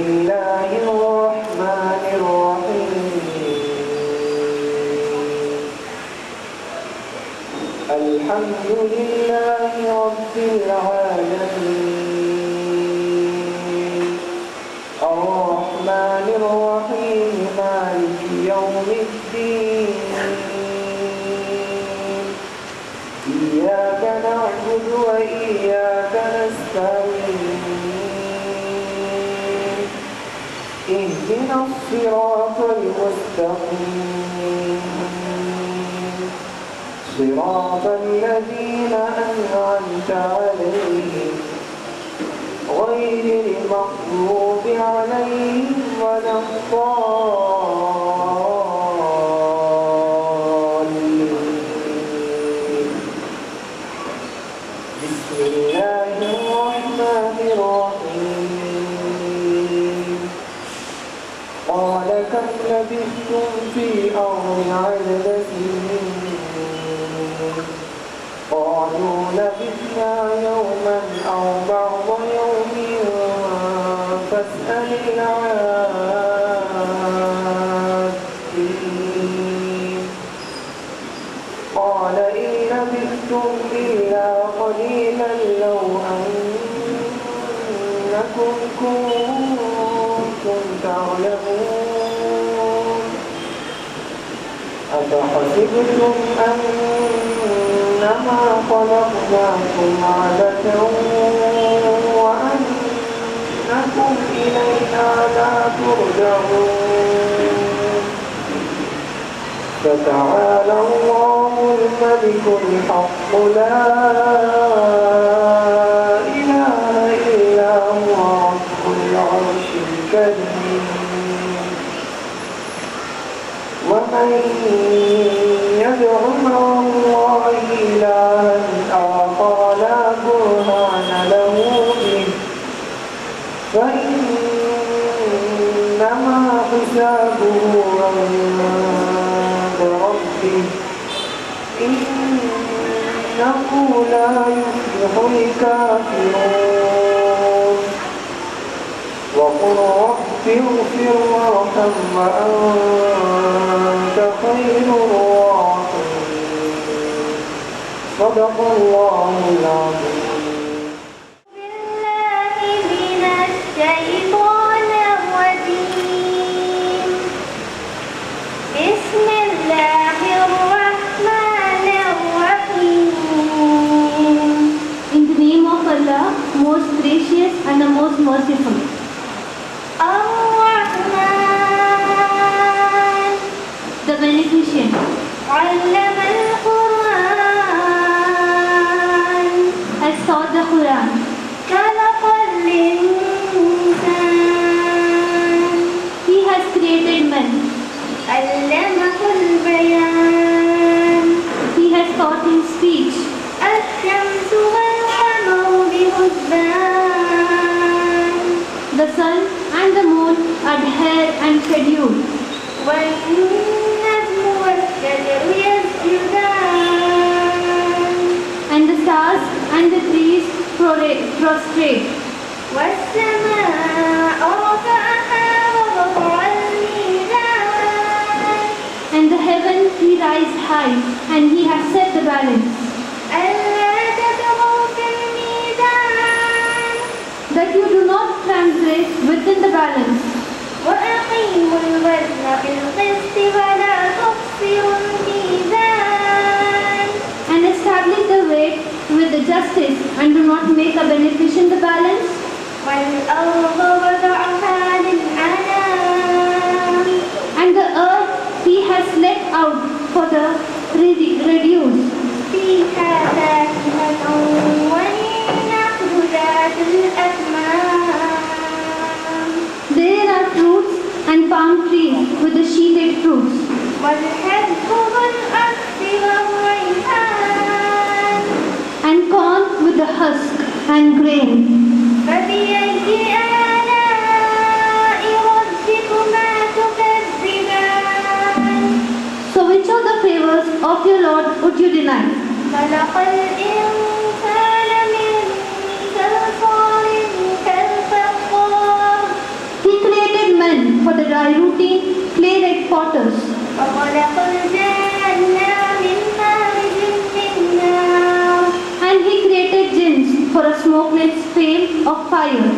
الله الرحمن الرحيم الحمد لله رب العالمين الرحمن الرحيم مالك يوم الدين إياك نعبد وإياك نستعين اهدنا الصراط المستقيم صراط الذين أنعمت عليهم غير المغضوب عليهم ولا الضالين بسم الله الرحمن الرحيم قال كم لبثتم في الأرض عدد سنين قالوا لبثنا يوما أو بعض يوم فاسأل العادين قال إن لبثتم إلا قليلا لو أنكم كنتم تعلمون أفحسبتم أنما خلقناكم عبثا وأنكم إلينا لا ترجعون فتعالى الله الملك الحق لا إله إلا هو رب العرش الكريم ومن يدع مع الله إلها آخر لا برهان له به فإنما حسابه عند ربه إنه لا يفلح الكافرون وقل رب اغفر وارحم وأنت خير الراحمين صدق الله العظيم. بالله من الشيطان الرجيم بسم الله الرحمن الرحيم. In the name of Allah, most gracious and the most merciful. الرحمن The beneficent. علم القرآن Has taught the Quran. خلق الإنسان He has created man. علمه البيان He has taught him speech. الشمس والقمر بحسبان The sun and the moon adhere and schedule. والنجم والشجر يسجدان And the stars and the trees prostrate. والسماء رفعها ووضع الميزان And the heaven he raised high, and he has set the balance. ألا تطغوا في الميزان That you do not transgress within the balance. وأقيموا الوزن بالقسط ولا تخسروا الميزان And establish the weight with the justice, and do not make a beneficent the balance. والأرض وضعها للأنام And the earth he has let out for the reduce. فيها فاكهة والنخل ذات الأكمام There are fruits and palm trees with the sheated fruits. والحب ذو الأصل والريحان And corn with the husk and grain. فبأي آلاء ربكما تكذبان So which of the favors of your Lord would you deny? خلق الإنسان من صلصال كالفخار He potters. وخلق الجن من مارج من نار And he created jinns for a smokeless flame of fire.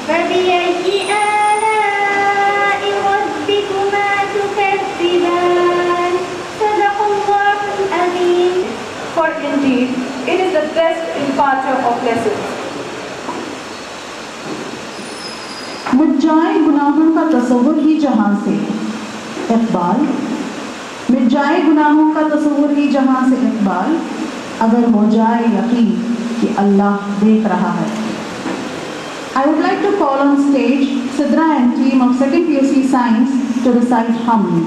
فبأي آلاء ربكما تكذبان صدق الله العظيم. For indeed, it is the best imparter of lessons. मिट जाए गुनाहों का तस्वुर ही जहां से इकबाल, मिट जाए गुनाहों का तस्वुर ही जहां से इकबाल, अगर हो जाए यकीन कि अल्लाह देख रहा है. I would like to call on stage Sidra and team of 2nd PUC Science to recite Hamd.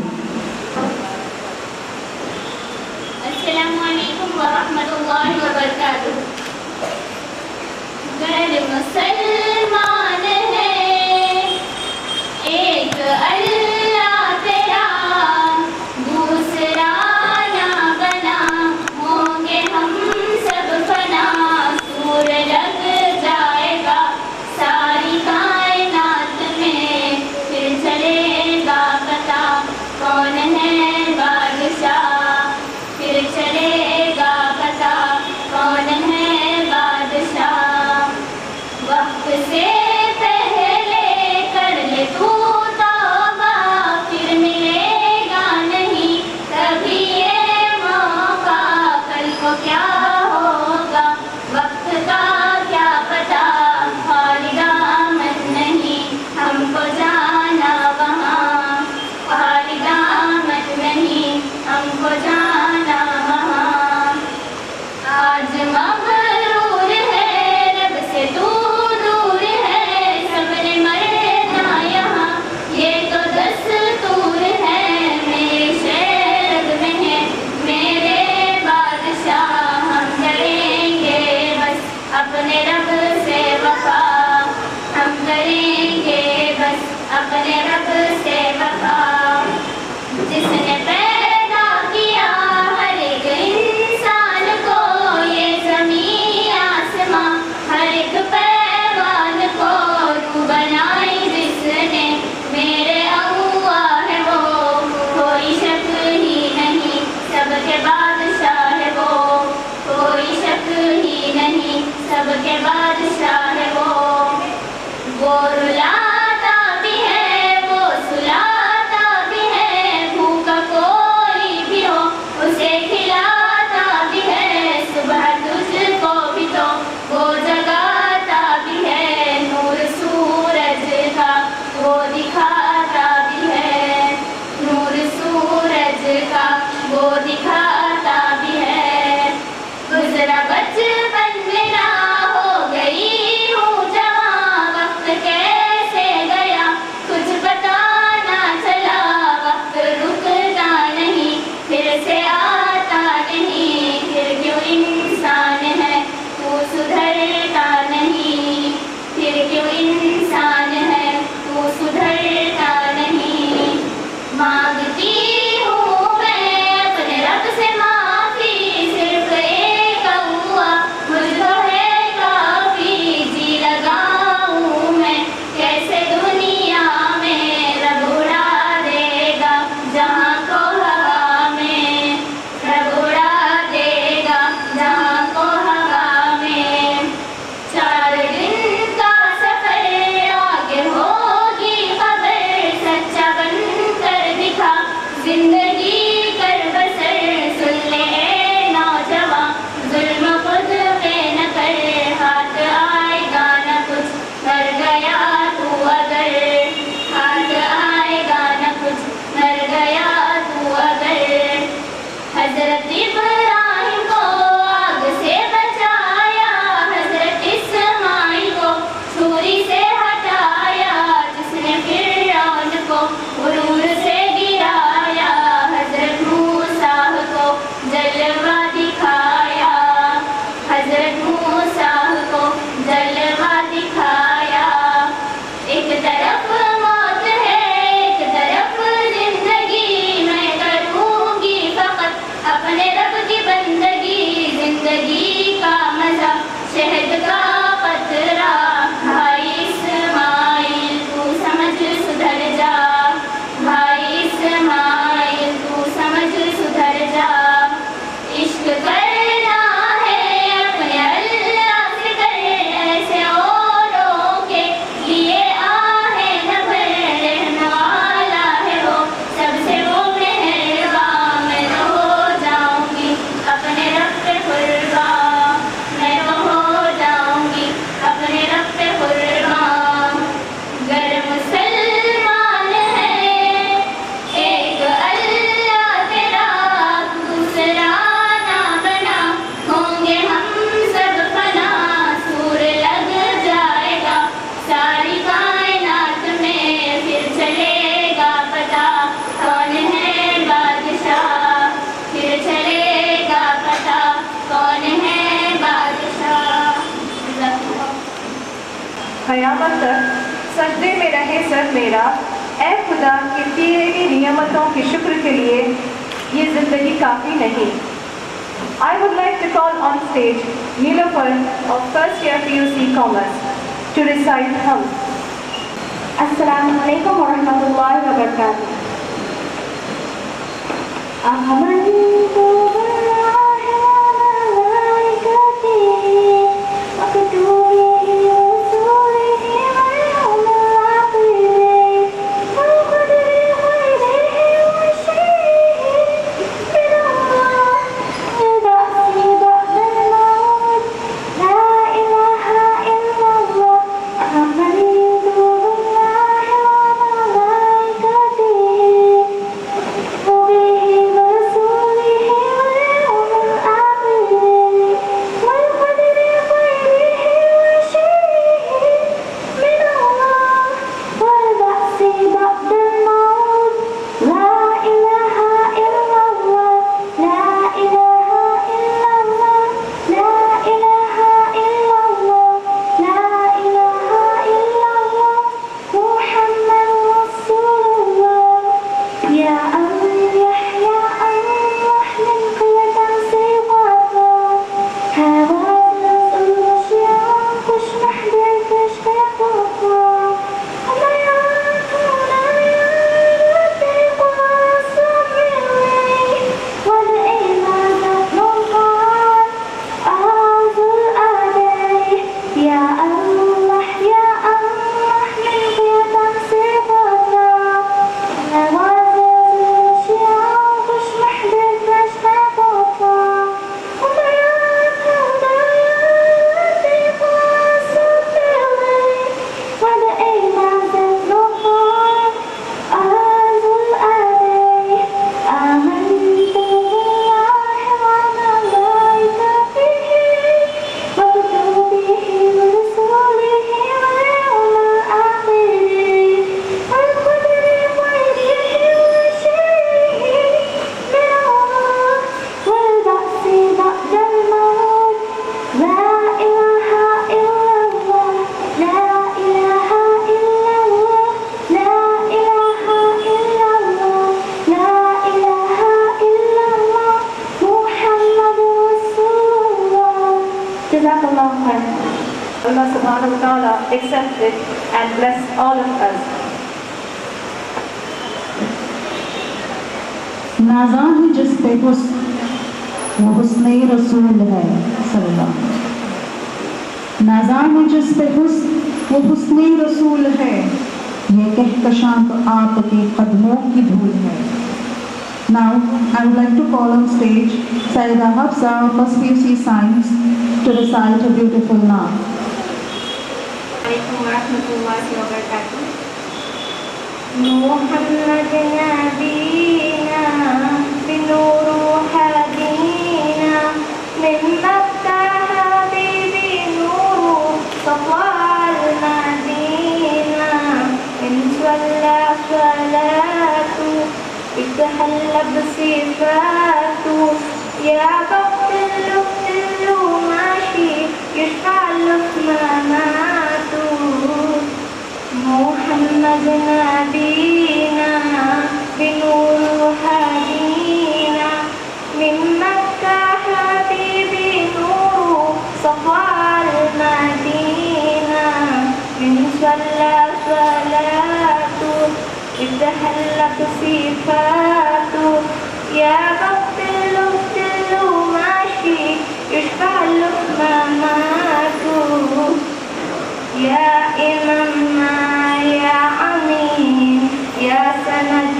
अस्सलामुअलैकुम वरहमतुल्लाहि वबरकातुह. घर मुसलमान है एक अल्लाह तेरा, दूसरा ना बना, होंगे हम सब फना. सूर लग जाएगा सारी कायनात में, फिर चलेगा पता कौन है बादशाह. फिर चलेगा पता कौन है बादशाह. वक्त से क़यामत तक सजदे में रहे सर मेरा। ऐ खुदा कि तेरी नियमतों के शुक्र के लिए ये ज़िंदगी काफ़ी नहीं। I would like to call on stage Nilofar of first year PUC Commerce to recite Hum. Assalamu alaikum wa rahmatullahi wa barakatuh. Amantu billahi wa malaikatihi wa kutubihi wa rusulihi wal yawmil akhir wal qadri khayrihi wa sharrihi min Allah wal ba'thi ba'da al-maut. La ilaha illallah. Amantu billahi wa malaikatihi Allah subhanahu wa ta'ala accept it and bless all of us. नाज़ा ही जिस पे वो हुस्ने रसूल है सल्लल्लाहु। नाज़ा ही जिस पे वो हुस्ने रसूल है, ये कहकशां तो आपके कदमों की धूल है। Now I would like to call on stage Sayyida Hafsa of First PUC Science to recite a beautiful naat. Assalamualaikum warahmatullahi wabarakatuh. Muhammad nabiyina binuru hadina min Makkah habibi nuru safwal madina min swalla salatu itahalla bisifatu ya baqtil mashi yashfa'al mamatu Muhammad nabiyina binuru hadina min Makkah habibi nuru safwal madina min swalla salatu itahalla sifatu ya baqtil mashi yashfa'al mamatu ya imamna ya amin ya sanad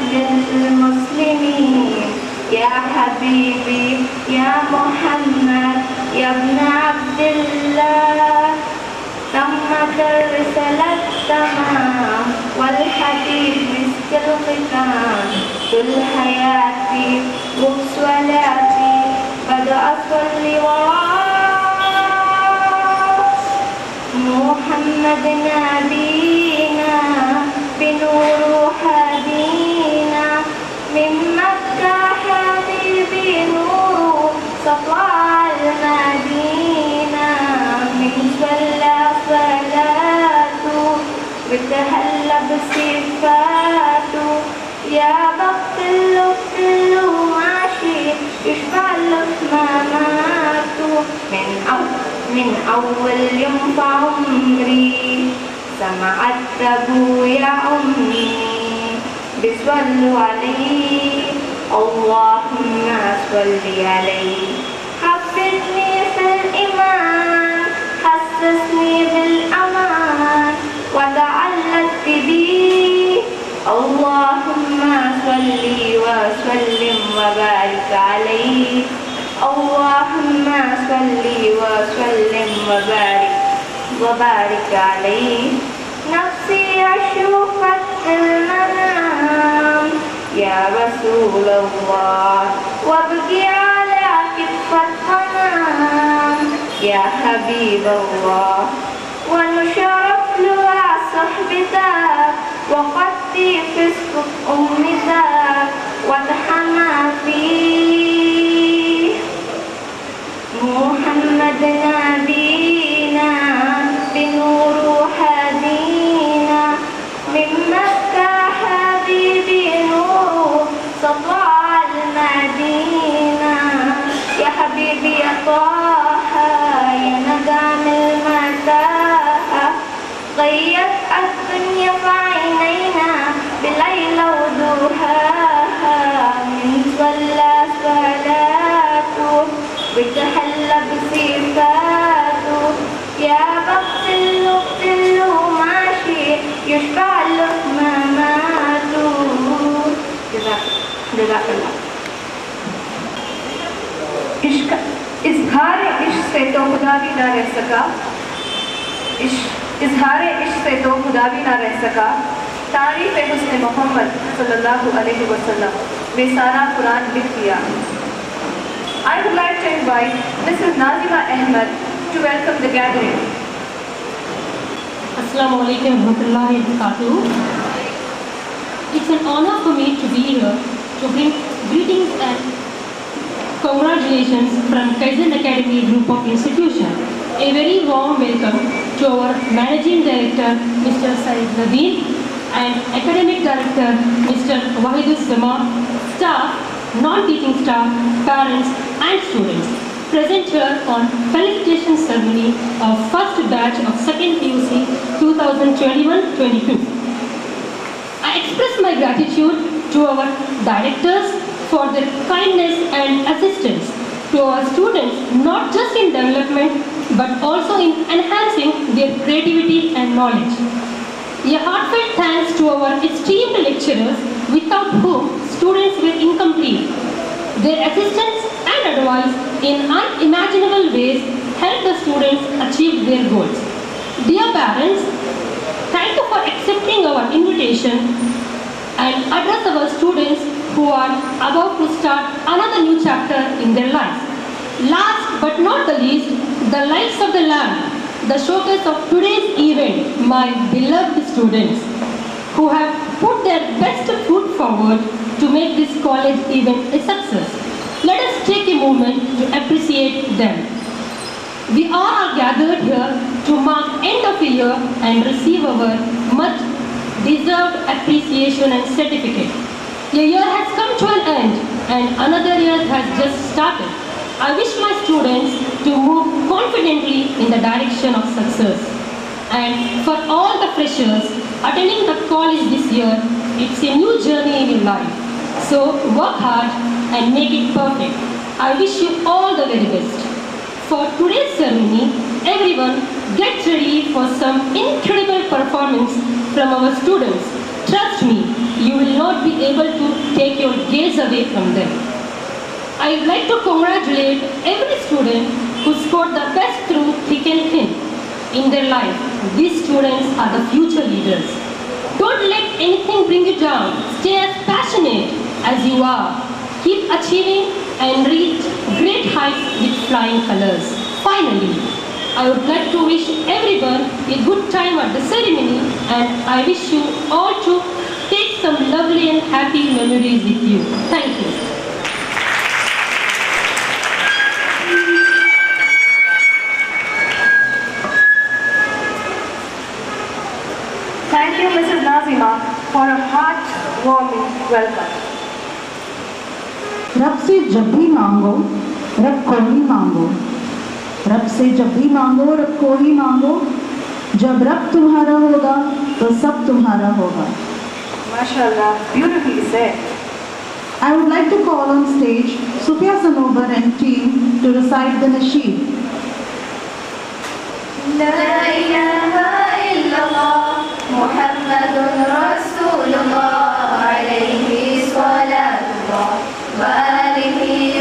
muslimin ya habibi ya Muhammad ya ibn Abdillah tammat risalat tamam wal hadith miskal khitam tul hayati muswalati bada asli wa Muhammad nabiyina binuru hadina min Makkah habibi nuru safwal madina min swalla salatu مات من أول يوم في عمري سمعت أبويا أمي بيصلوا عليه اللهم صل عليه حفظني في الإيمان حسسني بالأمان وتعلقت به اللهم صل وسلم وبارك عليه اللهم صل وسلم وبارك عليه نفسي أشوفك في المنام يا رسول الله وابكي على كفك منام يا حبيب الله ونشرف لها صحبتك وقدي فسق أمتك وتحمى فيه محمد نبينا بنور هدينا من مكة حبيبي نور سطع المدينة يا حبيبي يا طه يا نجم المتاهة غيت الدنيا في عينينا بليلة وضحاها من صلى صلاته وتحلى بصفاته يا بخت له ماشي يشفع له مماته جزاك الله इश्क इजहार इश्क से तो खुदा भी ना रह सका इजहार इश्क से तो खुदा भी ना रह सका तारीफ हुस्न मोहम्मद सल्लल्लाहु अलैहि वसल्लम में सारा कुरान लिख दिया. I would like to invite Mrs. Nazima Ahmed to welcome the gathering. Assalamu alaikum warahmatullahi wabarakatuh. It's an honor for me to be here to bring greetings and congratulations from Kaizen Academy Group of Institution. A very warm welcome to our Managing Director Mr. Said Nabeel and Academic Director Mr. Wahidus Sama, staff, non-teaching staff, parents and students present here on felicitation ceremony of first batch of 2nd PUC 2021-22. I express my gratitude to our directors for their kindness and assistance to our students, not just in development but also in enhancing their creativity and knowledge. A heartfelt thanks to our esteemed lecturers without whom students were incomplete. Their assistance and advice in unimaginable ways helped the students achieve their goals. Dear parents, thank you for accepting our invitation and address our students who are about to start another new chapter in their lives. Last but not the least, the lights of the lamp, the showcase of today's event, my beloved students, who have put their best foot forward to make this college event a success. Let us take a moment to appreciate them. We all are gathered here to mark end of a year and receive our much deserved appreciation and certificate. A year has come to an end and another year has just started. I wish my students to move confidently in the direction of success. And for all the freshers attending the college this year, it's a new journey in your life. So work hard and make it perfect. I wish you all the very best. For today's ceremony, everyone get ready for some incredible performance from our students. Trust me, you will not be able to take your gaze away from them. I would like to congratulate every student who scored the best through thick and thin in their life. These students are the future leaders. Don't let anything bring you down. Stay as passionate as you are. Keep achieving and reach great heights with flying colors. Finally, I would like to wish everyone a good time at the ceremony and I wish you all to take some lovely and happy memories with you. Thank you. Thank you, Mrs. Nazima, for a heartwarming welcome. रब से जब भी मांगो रब को ही मांगो। रब से जब भी मांगो, रब को ही मांगो। जब रब तुम्हारा होगा तो सब तुम्हारा होगा। MashaAllah, beautifully said. I would like to call on stage Sufia Sanobar and team to recite the nasheed. لا إله إلا الله محمد رسول الله عليه صلاة الله وآله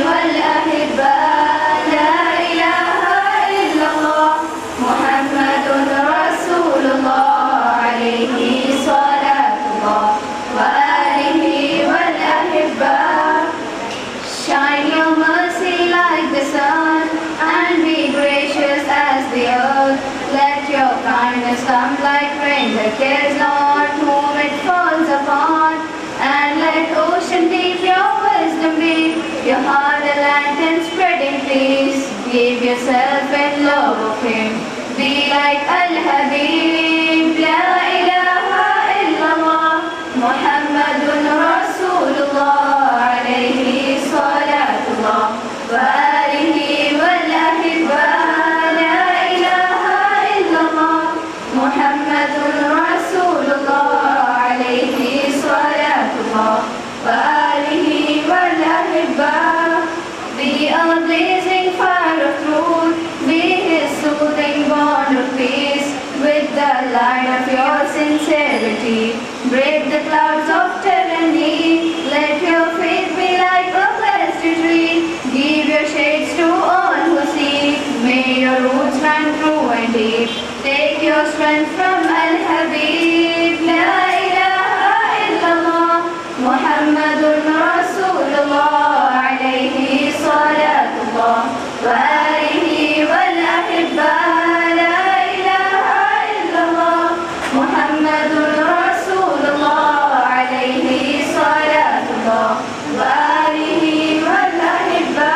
والأحباء. لا إله إلا الله محمد رسول الله عليه صلاة الله وآله والأحباء. Shine your mercy like the sun and be gracious as the earth. Let your kindness come like rain that cares not whom it falls upon. And let ocean deep your wisdom be, your heart a lantern spreading peace. Give yourself in love of Him. Be like Al-Habib. La ilaha illallah Muhammadun Rasulullah alayhi salatullah wa alihi wal ahibba. La ilaha illallah Muhammadun Rasulullah alayhi salatullah wa alihi wal ahibba. Be a blazing fire of truth, be His soothing bond of peace. With the light of your sincerity, break the clouds of tyranny. Let your faith be like a blessed tree. Give your shades to all who seek. May your roots run true and deep. Take your strength from Al-Habib. La ilaha illallah Muhammadun Rasulullah alayhi salatullah wa alihi wal ahibba. La ilaha illallah Muhammadun Rasulullah alayhi salatullah wa alihi wal ahibba.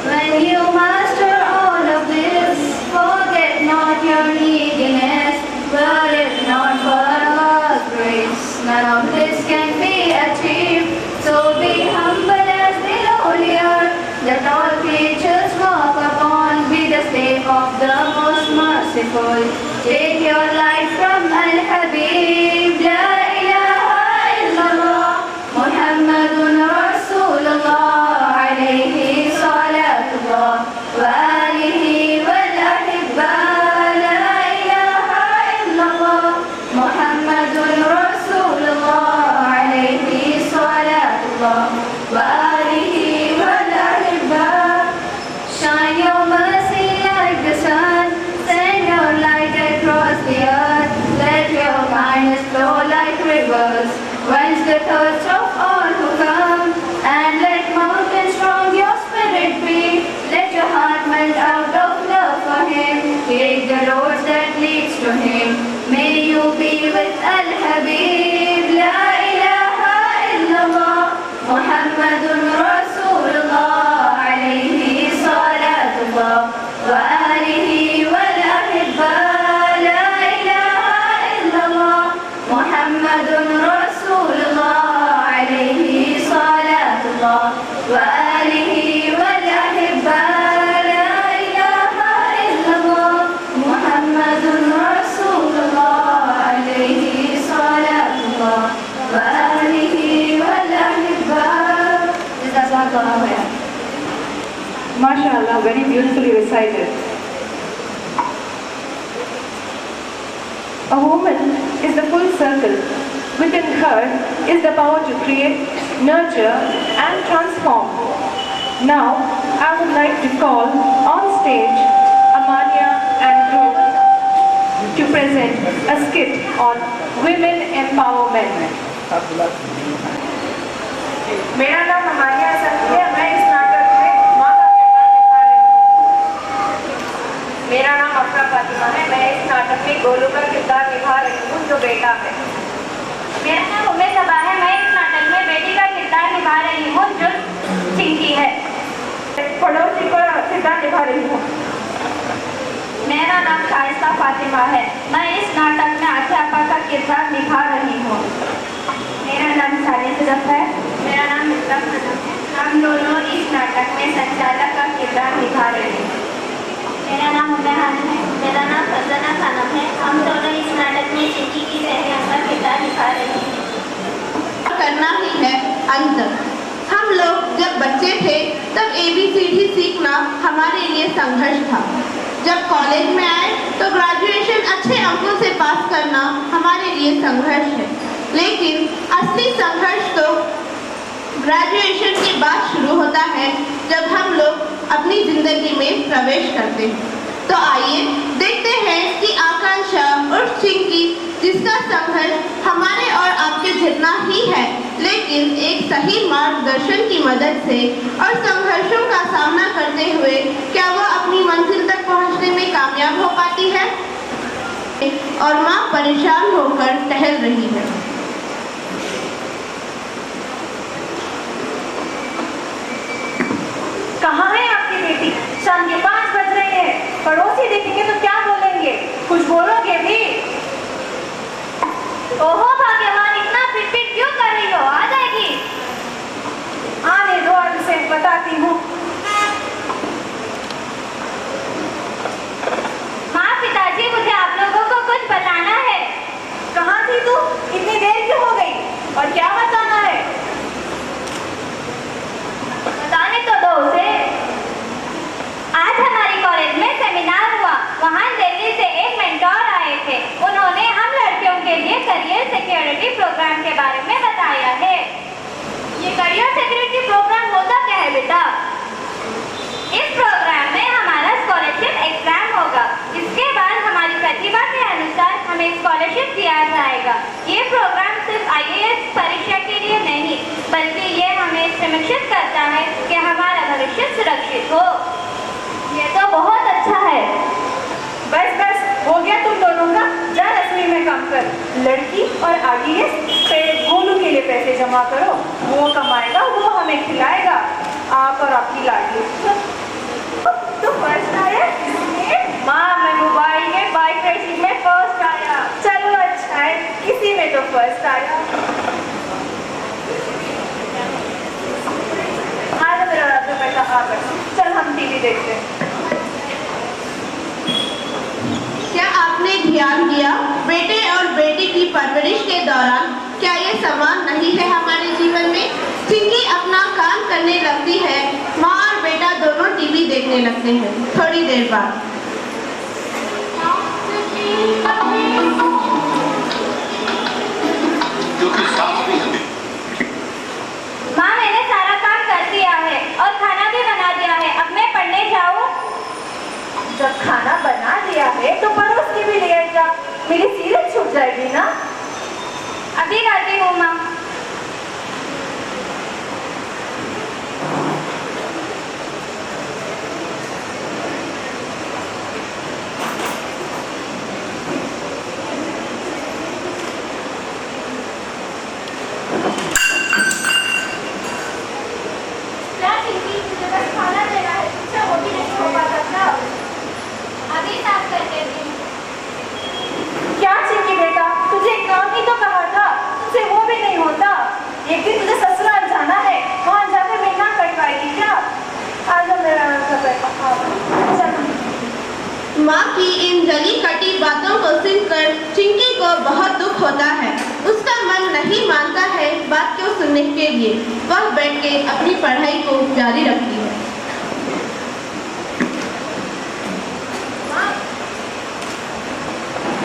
When you master all of this, forget not your neediness. Were it not for Allah's grace, none of this can be achieved. So be humble as the lowly earth that all creatures walk upon. Be the step of the most merciful. Take your light from Al-Habib. La ilaha illallah Muhammadun Rasulullah alayhi salatullah wa alihi wal ahibba. La ilaha illallah Muhammadun Rasulullah alayhi salatullah wa alihi wal ahibba. Shine your mercy like the sun, send your light across the earth. Let your kindness flow like rivers, quench the thirst of all who come. And let mountains from your spirit free. Let your heart melt out of love for Him. Take the roads that leads to Him. May you be with Al-Habib. La ilaha illallah Muhammadun Rasulullah alayhi salatullah wa alihi wal ahibba. La ilaha illallah Muhammadun Rasulullah alayhi salatullah wa alihi wal ahibba. La ilaha illallah Muhammadun Rasulullah alayhi salatullah wa alihi wal ahibba. Jazakallah khair. MashaAllah, very beautifully recited. A woman is the full circle. Within her is the power to create, nurture and transform. Now, I would like to call on stage Amania and group to present a skit on women empowerment. मेरा नाम अमानिया सखी है। मैं इस नाटक में माँ का किरदार निभा रही हूँ। मेरा नाम अफरा फातिमा है। मैं इस नाटक में गोलू का किरदार निभा रही हूँ जो बेटा है। मेरा नाम उम्मे सबा है। मैं इस नाटक में बेटी का किरदार निभा रही हूँ जो चिंकी है। पड़ोसी का किरदार निभा रही हूँ। मेरा नाम शाइस्ता फातिमा है। मैं इस नाटक में अध्यापक का किरदार निभा रही हूँ। मेरा नाम सानिया सदफ है। मेरा नाम मिस्बा खानम है। हम दोनों इस नाटक में संचालक का बहन हैं। मेरा नाम फरजाना खानम है। हम दोनों इस नाटक में चिंकी की सहेलियों का किरदार निभा रही हैं। करना ही है अंतर। हम लोग जब बच्चे थे तब ABCD सीखना हमारे लिए संघर्ष था। जब कॉलेज में आए तो ग्रेजुएशन अच्छे अंकों से पास करना हमारे लिए संघर्ष है। लेकिन असली संघर्ष तो ग्रेजुएशन के बाद शुरू होता है, जब हम लोग अपनी जिंदगी में प्रवेश करते हैं। तो आइए देखते हैं कि आकांक्षा और चिंकी, जिसका संघर्ष हमारे और आपके जितना ही है, लेकिन एक सही मार्गदर्शन की मदद से और संघर्षों का सामना करते हुए क्या वह अपनी मंजिल तक पहुंचने में कामयाब हो पाती है, और माँ परेशान होकर टहल रही है। कहाँ है आपकी बेटी? शाम के 5 बज रहे हैं। पड़ोसी देखेंगे तो क्या बोलेंगे? कुछ बोलोगे भी? ओहो भाग्यवान, इतना पिट क्यों कर रही हो? आ जाएगी। आने दो, आज उसे बताती हूँ। माँ, पिताजी, मुझे आप लोगों को कुछ बताना है। कहाँ थी तू? इतनी देर क्यों हो गई? और क्या बताना है? बताने तो दो उसे। आज हमारी कॉलेज में सेमिनार हुआ। वहाँ दिल्ली से एक मेंटोर आए थे। उन्होंने हम लड़कियों के लिए करियर सिक्योरिटी प्रोग्राम के बारे में बताया है। ये करियर सिक्योरिटी प्रोग्राम होता क्या है बेटा? इस प्रोग्राम में हमारा स्कॉलरशिप एग्जाम होगा। इसके बाद हमारी प्रतिभा के अनुसार हमें स्कॉलरशिप दिया जाएगा। ये प्रोग्राम सिर्फ IAS परीक्षा के लिए नहीं, बल्कि ये हमें सुनिश्चित करता है कि हमारा भविष्य सुरक्षित हो। ये तो बहुत अच्छा है। बस बस, हो गया तुम दोनों का। जा रसोई में काम कर। लड़की और IAS पे गोलू के लिए पैसे जमा करो। वो कमाएगा, वो हमें खिलाएगा। आप और आपकी लाडली। तो फर्स्ट आया? माँ, मैं मोबाइल में बाइक रेसिंग में फर्स्ट आया। चलो अच्छा है, किसी में तो फर्स्ट आया। आज मेरा राजा बेटा आ गया। चल हम TV देखते हैं। क्या आपने ध्यान दिया, बेटे और बेटी की परवरिश के दौरान क्या ये समान नहीं है हमारे जीवन में? चिंकी अपना काम करने लगती है, माँ और बेटा दोनों TV देखने लगते हैं। थोड़ी देर बाद माँ, मैंने सारा काम कर दिया है और खाना भी बना दिया है। अब मैं पढ़ने जाऊँ? जब खाना बना दिया है तो परोस के भी ले आएगा। मेरी सीरत छूट जाएगी ना। अभी लाती हूँ माँ। क्या चिंकी, मुझे बस खाना देना है, तुझसे वो भी नहीं हो पाता था। अभी साफ करके दी। क्या चिंकी बेटा, तुझे एक काम ही तो कहा था, तुझसे वो भी नहीं होता। एक दिन तुझे ससुराल जाना है, वहाँ जाकर मेहनत कर पाएगी क्या? आजा मेरा राजा बेटा, चल। माँ की इन जली कटी बातों को सुनकर चिंकी को बहुत दुख होता है। उसका मन नहीं मानता है बात को सुनने के लिए। वह बैठ के अपनी पढ़ाई को जारी रखती है।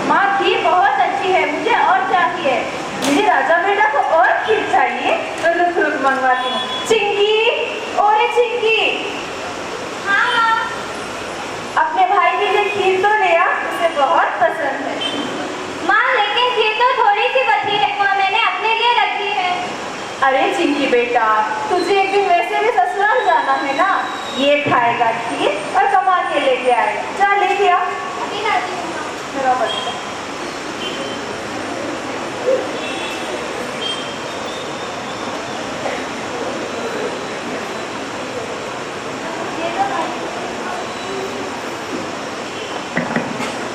माँ, खीर बहुत अच्छी है, मुझे और चाहिए। मेरे राजा बेटा को और खीर चाहिए तो रुक रुक मंगवाती हूँ। चिंकी, ओरे चिंकी। हाँ माँ। अपने भाई के लिए खीर तो ले आ, उसे बहुत पसंद है। माँ, लेकिन खीर तो थोड़ी सी बची है, वो मैंने अपने लिए रखी है। अरे चिंकी बेटा, तुझे एक दिन वैसे भी ससुराल जाना है ना, ये खाएगा खीर और कमा के लेके आएगा। जा लेके आ। अभी लाती हूँ माँ। मेरा बच्चा।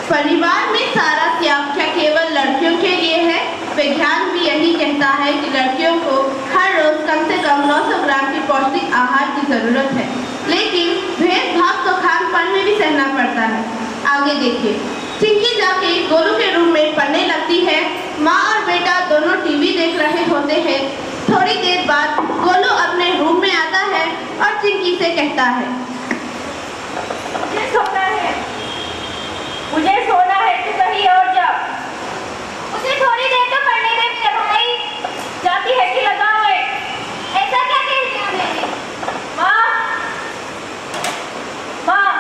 परिवार में सारा त्याग क्या केवल लड़कियों के लिए है? विज्ञान भी यही कहता है कि लड़कियों को हर रोज कम से कम 900 ग्राम की पौष्टिक आहार की जरूरत है, लेकिन भेदभाव तो खान पान में भी सहना पड़ता है। आगे देखिए। चिंकी जाके गोलू के रूम में पढ़ने लगती है। माँ और बेटा दोनों टीवी देख रहे होते हैं। थोड़ी देर बाद गोलू अपने रूम में आता है और चिंकी से कहता है, मुझे सोना है, मुझे सोना है, तू कहीं और जा। उसे थोड़ी देर तो पढ़ने दे मेरे भाई। जाती है कि लगाओ है? ऐसा क्या कह दिया मैंने? माँ, माँ,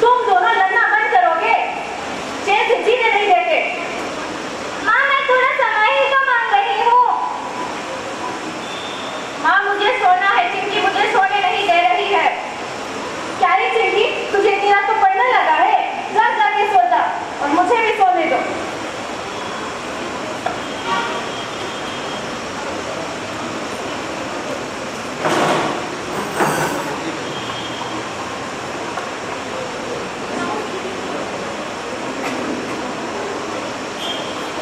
तुम दोनों लड़ना बंद करोगे? चैन से जीने नहीं देते। माँ, मैं थोड़ा समय ही तो मांग रही हूँ। माँ, मुझे सोना है। चिंकी मुझे सोने नहीं दे रही है। क्या रे चिंकी, तुझे इतनी रात को पढ़ने लगा है? जा जाके सो जा और मुझे भी सोने दो।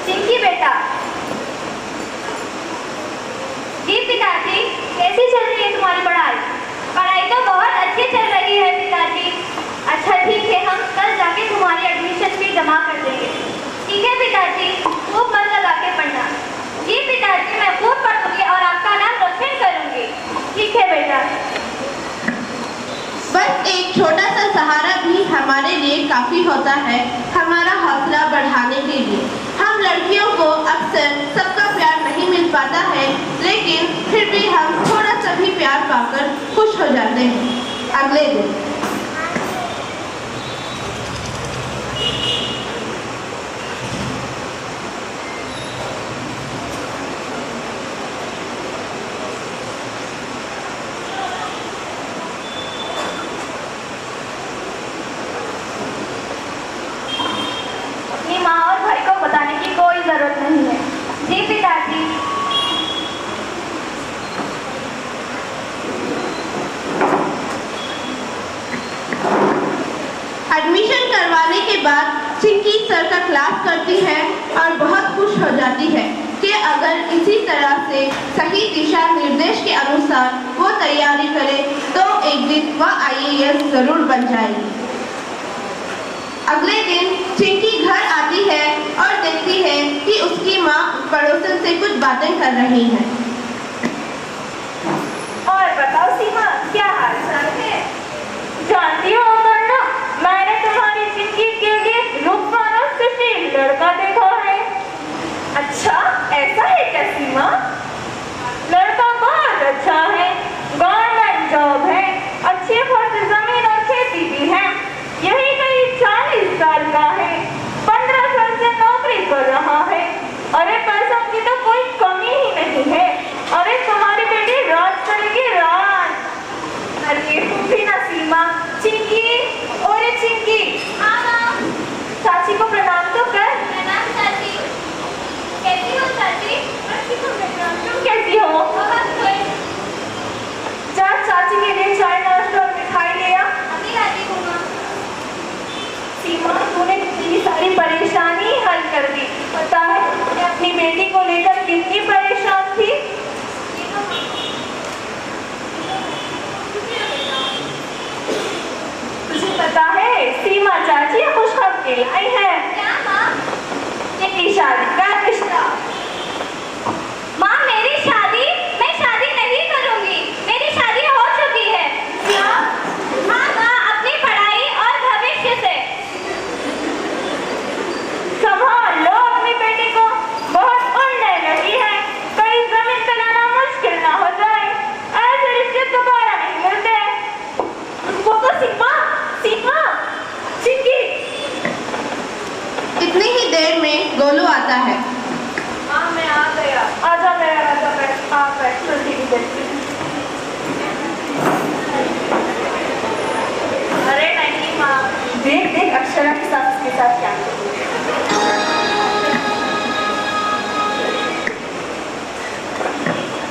चिंकी बेटा। जी पिताजी, कैसी चल रही है तुम्हारी पढ़ाई? पढ़ाई तो बहुत अच्छी चल रही है पिताजी। अच्छा ठीक है, हम कल जाके तुम्हारी एडमिशन फी जमा कर देंगे। ठीक है पिताजी, खूब मन लगा के पढ़ना। जी पिताजी, मैं खूब पढ़ूंगी और आपका नाम रोशन करूंगी। ठीक है बेटा। बस एक छोटा सा सहारा भी हमारे लिए काफी होता है, हमारा हौसला बढ़ाने के लिए। हम लड़कियों को अक्सर सबका प्यार नहीं मिल पाता है, लेकिन फिर भी हम थोड़ा सा भी प्यार पाकर खुश हो जाते हैं। अगले दिन अपनी माँ और भाई को बताने की कोई जरूरत नहीं है। जी पिताजी। एडमिशन करवाने के बाद चिंकी सर का क्लास करती है और बहुत खुश हो जाती है कि अगर इसी तरह से सही दिशा निर्देश के अनुसार वो तैयारी करे तो एक दिन वह IAS जरूर बन जाएगी। अगले दिन चिंकी घर आती है और देखती है कि उसकी माँ पड़ोसन से कुछ बातें कर रही हैं। और बताओ सीमा, क्या हाल चाल है? जानती हो अपर्णा, मैंने तुम्हारी चिंकी के लिए रूपवान और सुशील लड़का देखा है। अच्छा, ऐसा है क्या सीमा? लड़का बहुत अच्छा है, गवर्नमेंट जॉब है, अच्छी खासी जमीन और खेती भी है। यही कहीं 40 साल का है, 15 साल से नौकरी कर रहा है। अरे पैसों की तो कोई कमी ही नहीं है। अरे तुम्हारी बेटी राज करेगी राज। अरे तुम भी ना सीमा। चिंकी, ओरे चिंकी। हाँ माँ। चाची को प्रणाम तो कर। प्रणाम चाची। कैसी हो चाची? तुम कैसी हो? जा चाची के लिए चाय नाश्ता और मिठाई ले आ। अभी लाती हूँ माँ। सीमा, तूने इतनी सारी परेशानी हल कर दी। पता है मैं अपनी बेटी को लेकर कितनी परेशान थी। तुझे पता है सीमा चाची खुशखबरी आई है। क्या माँ? तेरी शादी का रिश्ता। माँ, मेरी शादी? मैं शादी नहीं करूंगी, मेरी शादी हो चुकी है। क्या? हाँ माँ, अपनी पढ़ाई और भविष्य से। संभाल लो अपनी बेटी को, बहुत उड़ने लगी है। कहीं जमीन पे लाना मुश्किल ना हो जाए। ऐसे रिश्ते दोबारा नहीं मिलते। वो तो सीमा, सीमा, चिंकी। इतनी ही देर में गोलू आता है। हाँ, मैं आ गया। आजा मेरा राजा, बैठ आ बैठ, चल टीवी देखते हैं। अरे नहीं माँ, देख देख अक्षरा के साथ उसके साथ क्या करूँ।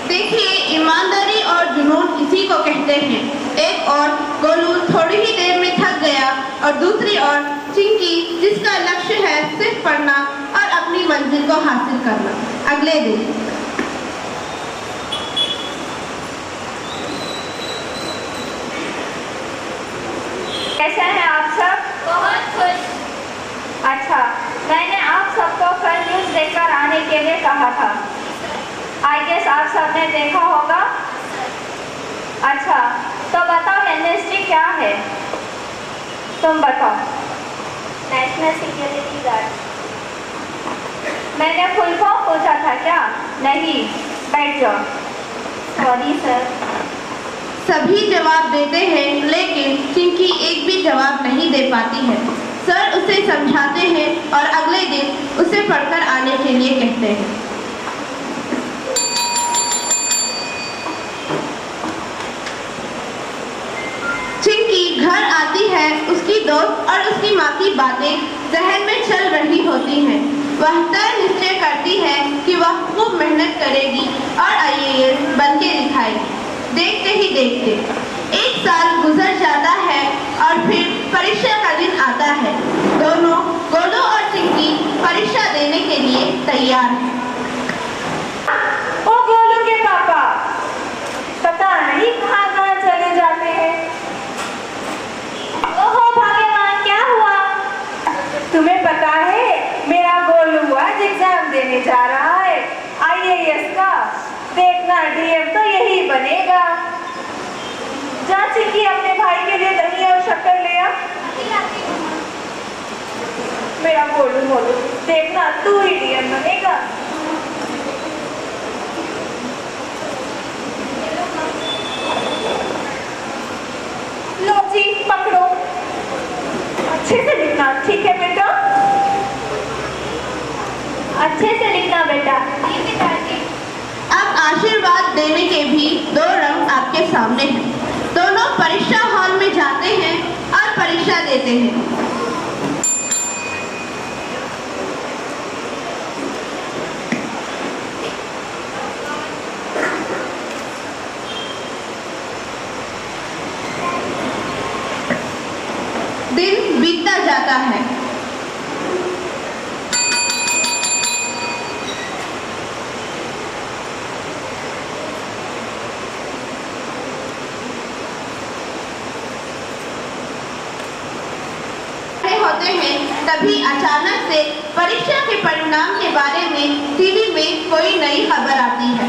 देखिए, ईमानदारी और जुनून इसी को कहते हैं। एक और गोलू थोड़ी ही देर में थक गया और दूसरी ओर चिंकी, जिसका लक्ष्य है सिर्फ पढ़ना और अपनी मंजिल को हासिल करना। अगले दिन कैसे हैं आई गेस आप सबने देखा होगा। अच्छा, तो बताओ एनएसजी क्या है? तुम बताओ। National security guard. मैंने फुल फॉर्म पूछा था क्या? नहीं, बैठ जाओ। Sorry sir. सभी जवाब देते हैं, लेकिन चिंकी एक भी जवाब नहीं दे पाती है। सर उसे समझाते हैं और अगले दिन उसे पढ़कर आने के लिए कहते हैं। चिंकी घर आती है। उसकी दोस्त और उसकी माँ की बातें जहन में चल रही होती हैं। वह तय निश्चय करती है कि वह खूब मेहनत करेगी और IAS बन के दिखाएगी। देखते ही देखते 1 साल गुजर जाता है और फिर परीक्षा का दिन आता है। दोनों गोलू और चिंकी परीक्षा देने के लिए तैयार हैं। ओ गोलू के पापा, पता नहीं कहाँ कहाँ चले जाते हैं। ओहो भाग्यवान, क्या हुआ? तुम्हें पता है मेरा गोलू आज एग्जाम देने जा रहा है IAS का। देखना DM तो यही बनेगा। जा चिंकी अपने भाई के लिए दही और शक्कर ले आ। मेरा गोलू गोलू, देखना तू ही DM बनेगा। लो जी, पकड़ो। अच्छे से लिखना, ठीक है बेटा? अच्छे से लिखना बेटा। जी पिताजी। अब आशीर्वाद देने के भी 2 रंग आपके सामने हैं। दोनों परीक्षा हॉल में जाते हैं और परीक्षा देते हैं। दिन बीतता जाता है। होते हैं, तभी अचानक से परीक्षा के परिणाम के बारे में टीवी में कोई नई खबर आती है।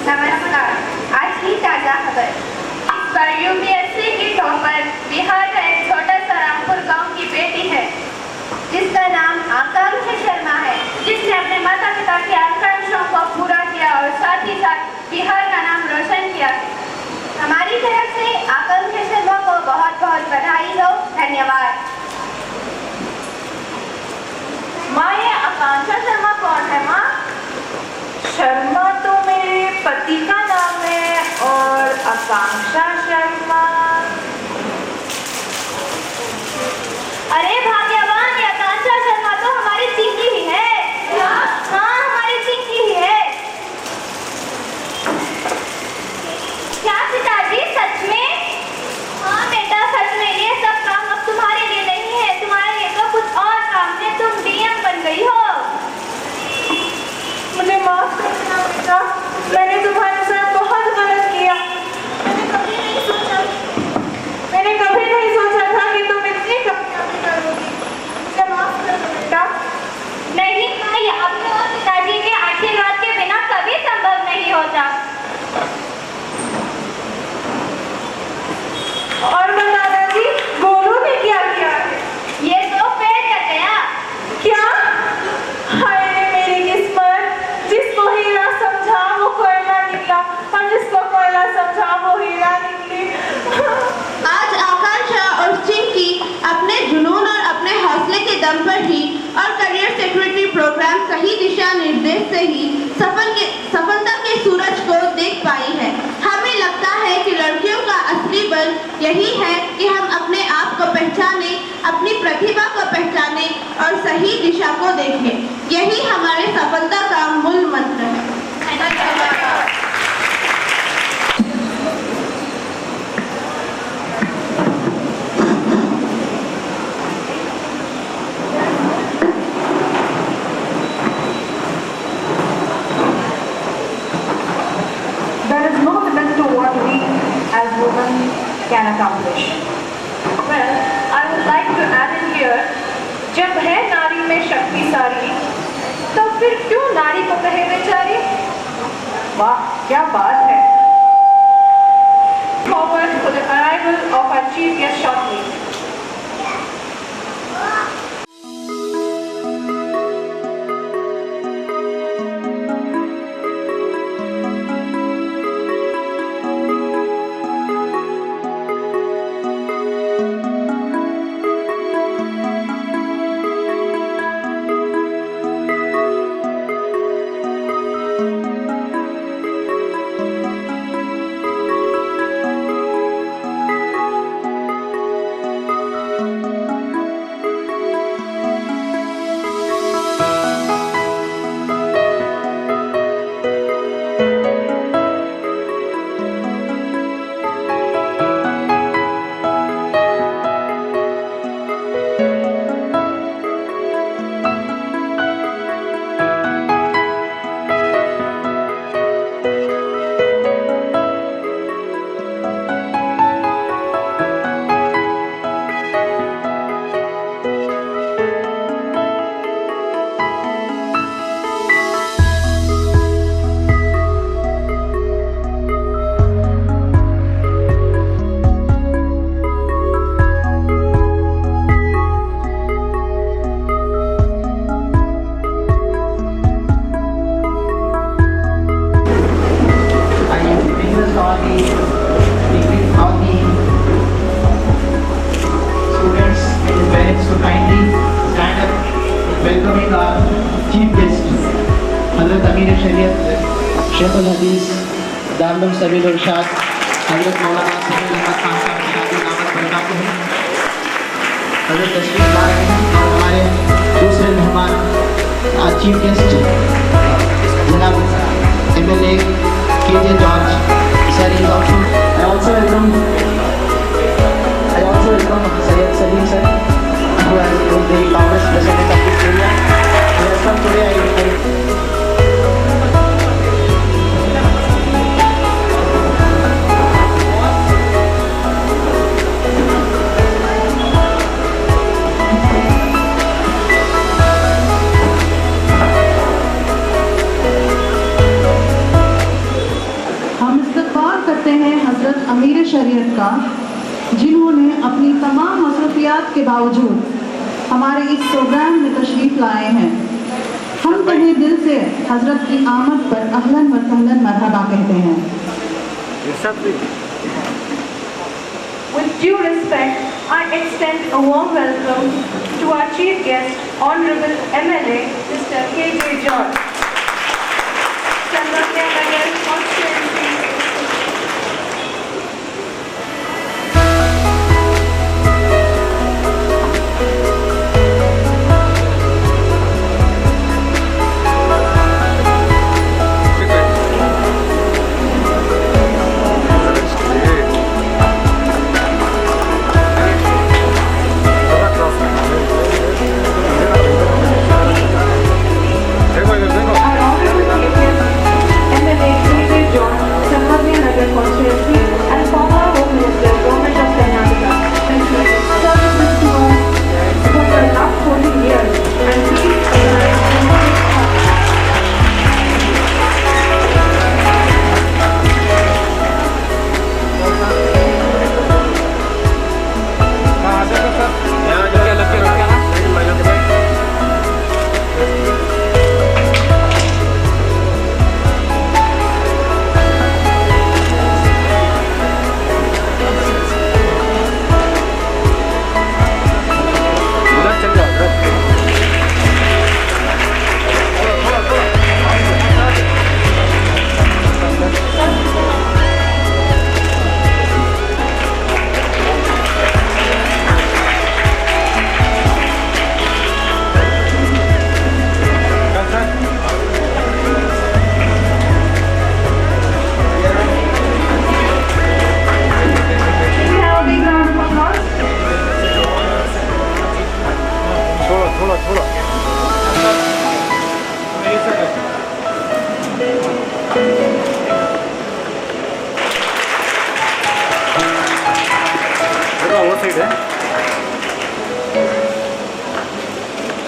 नमस्कार, आज की ताजा खबर। इस बार UPSC की टॉपर बिहार का एक छोटा सा रामपुर गांव की बेटी है, जिसका नाम आकांक्षा शर्मा है, जिसने अपने माता पिता की आकांक्षाओं को पूरा किया और साथ ही साथ बिहार का नाम रोशन किया। हमारी तरफ से आकांक्षा शर्मा को बहुत बहुत बधाई हो। धन्यवाद। माँ, ये आकांक्षा शर्मा कौन है माँ? शर्मा तो मेरे पति का नाम है। और आकांक्षा शर्मा? अरे भाग्यवान, ये आकांक्षा शर्मा तो हमारी चिंकी ही है। हाँ, हमारी चिंकी ही है। क्या पिताजी, सच में? हाँ बेटा, सच में। ये सब काम अब तुम्हारे लिए नहीं है, तुम्हारे लिए तो कुछ और काम है। तुम DM बन गई हो। मुझे माफ करना बेटा, मैंने तुम्हारे साथ बहुत गलत किया। मैंने कभी नहीं सोचा था कि तुम इतनी कामयाबी करोगी। मुझे माफ कर दो बेटा। नहीं, ये अपने और पिताजी के आशीर्वाद के बिना कभी संभव नहीं होता। और बता दादी, गोलू ने क्या किया है? ये तो फेल कर गया। क्या? हाय रे मेरी किस्मत, जिसको हीरा समझा वो कोयला निकला, और जिसको कोयला समझा वो हीरा निकली। आज आकांक्षा और चिंकी अपने जुनून और अपने हौसले के दम पर ही और करियर सिक्योरिटी प्रोग्राम सही दिशा निर्देश से ही सफलता के सूरज को देख पाई है। हमें लगता है कि लड़कियों का असली बल यही है कि हम अपने आप को पहचाने, अपनी प्रतिभा को पहचाने और सही दिशा को देखें। यही हमारे सफलता का मूल मंत्र है। There is no limit to what we as women can accomplish. Well, I would like to जब है नारी में शक्ति सारी, तो फिर क्यों नारी को कहे बेचारी? वाह, क्या बात है। Forward for the arrival of our chief guest shortly. welcoming our chief guest, हज़रत अमीर शरीयत शेखुल हदीस दारुल सबील इरशाद हज़रत मौलाना समीर अहमद खान साहब की शादी दावत बरकातहू हैं। हज़रत तशरीफ ला रहे हैं और हमारे दूसरे मेहमान आज चीफ गेस्ट जनाब MLA KJ George sir is also I also welcome Syed Salim sir who has been the Congress president of this area. He has come today. हम इस्तकबाल करते हैं हज़रत अमीर शरीयत का, जिन्होंने अपनी तमाम मसरूफियात के बावजूद हमारे इस प्रोग्राम में तशरीफ़ लाए हैं। हम तहे दिल से हज़रत की आमद पर अहलन व सहलन मरहबा कहते हैं। With due respect, I extend a warm welcome to our chief guest, Honorable MLA, Mr. KJ George. Chandrakia Nagar constituency. Our honorable guest, MLA KJ George,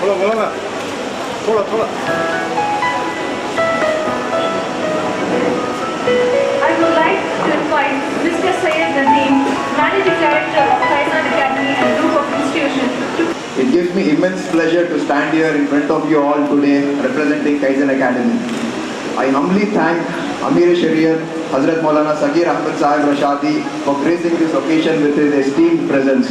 थोड़ा बोला ना, थोड़ा। I would like to invite Mr. Syed Nadeem, Managing Director of Faizan Academy and Group of Institutions, to It gives me immense pleasure to stand here in front of you all today representing Kaizen Academy. I humbly thank Amir-e-Shariat Hazrat Maulana Sagir Ahmad Sahib Rashadi for gracing this occasion with his esteemed presence.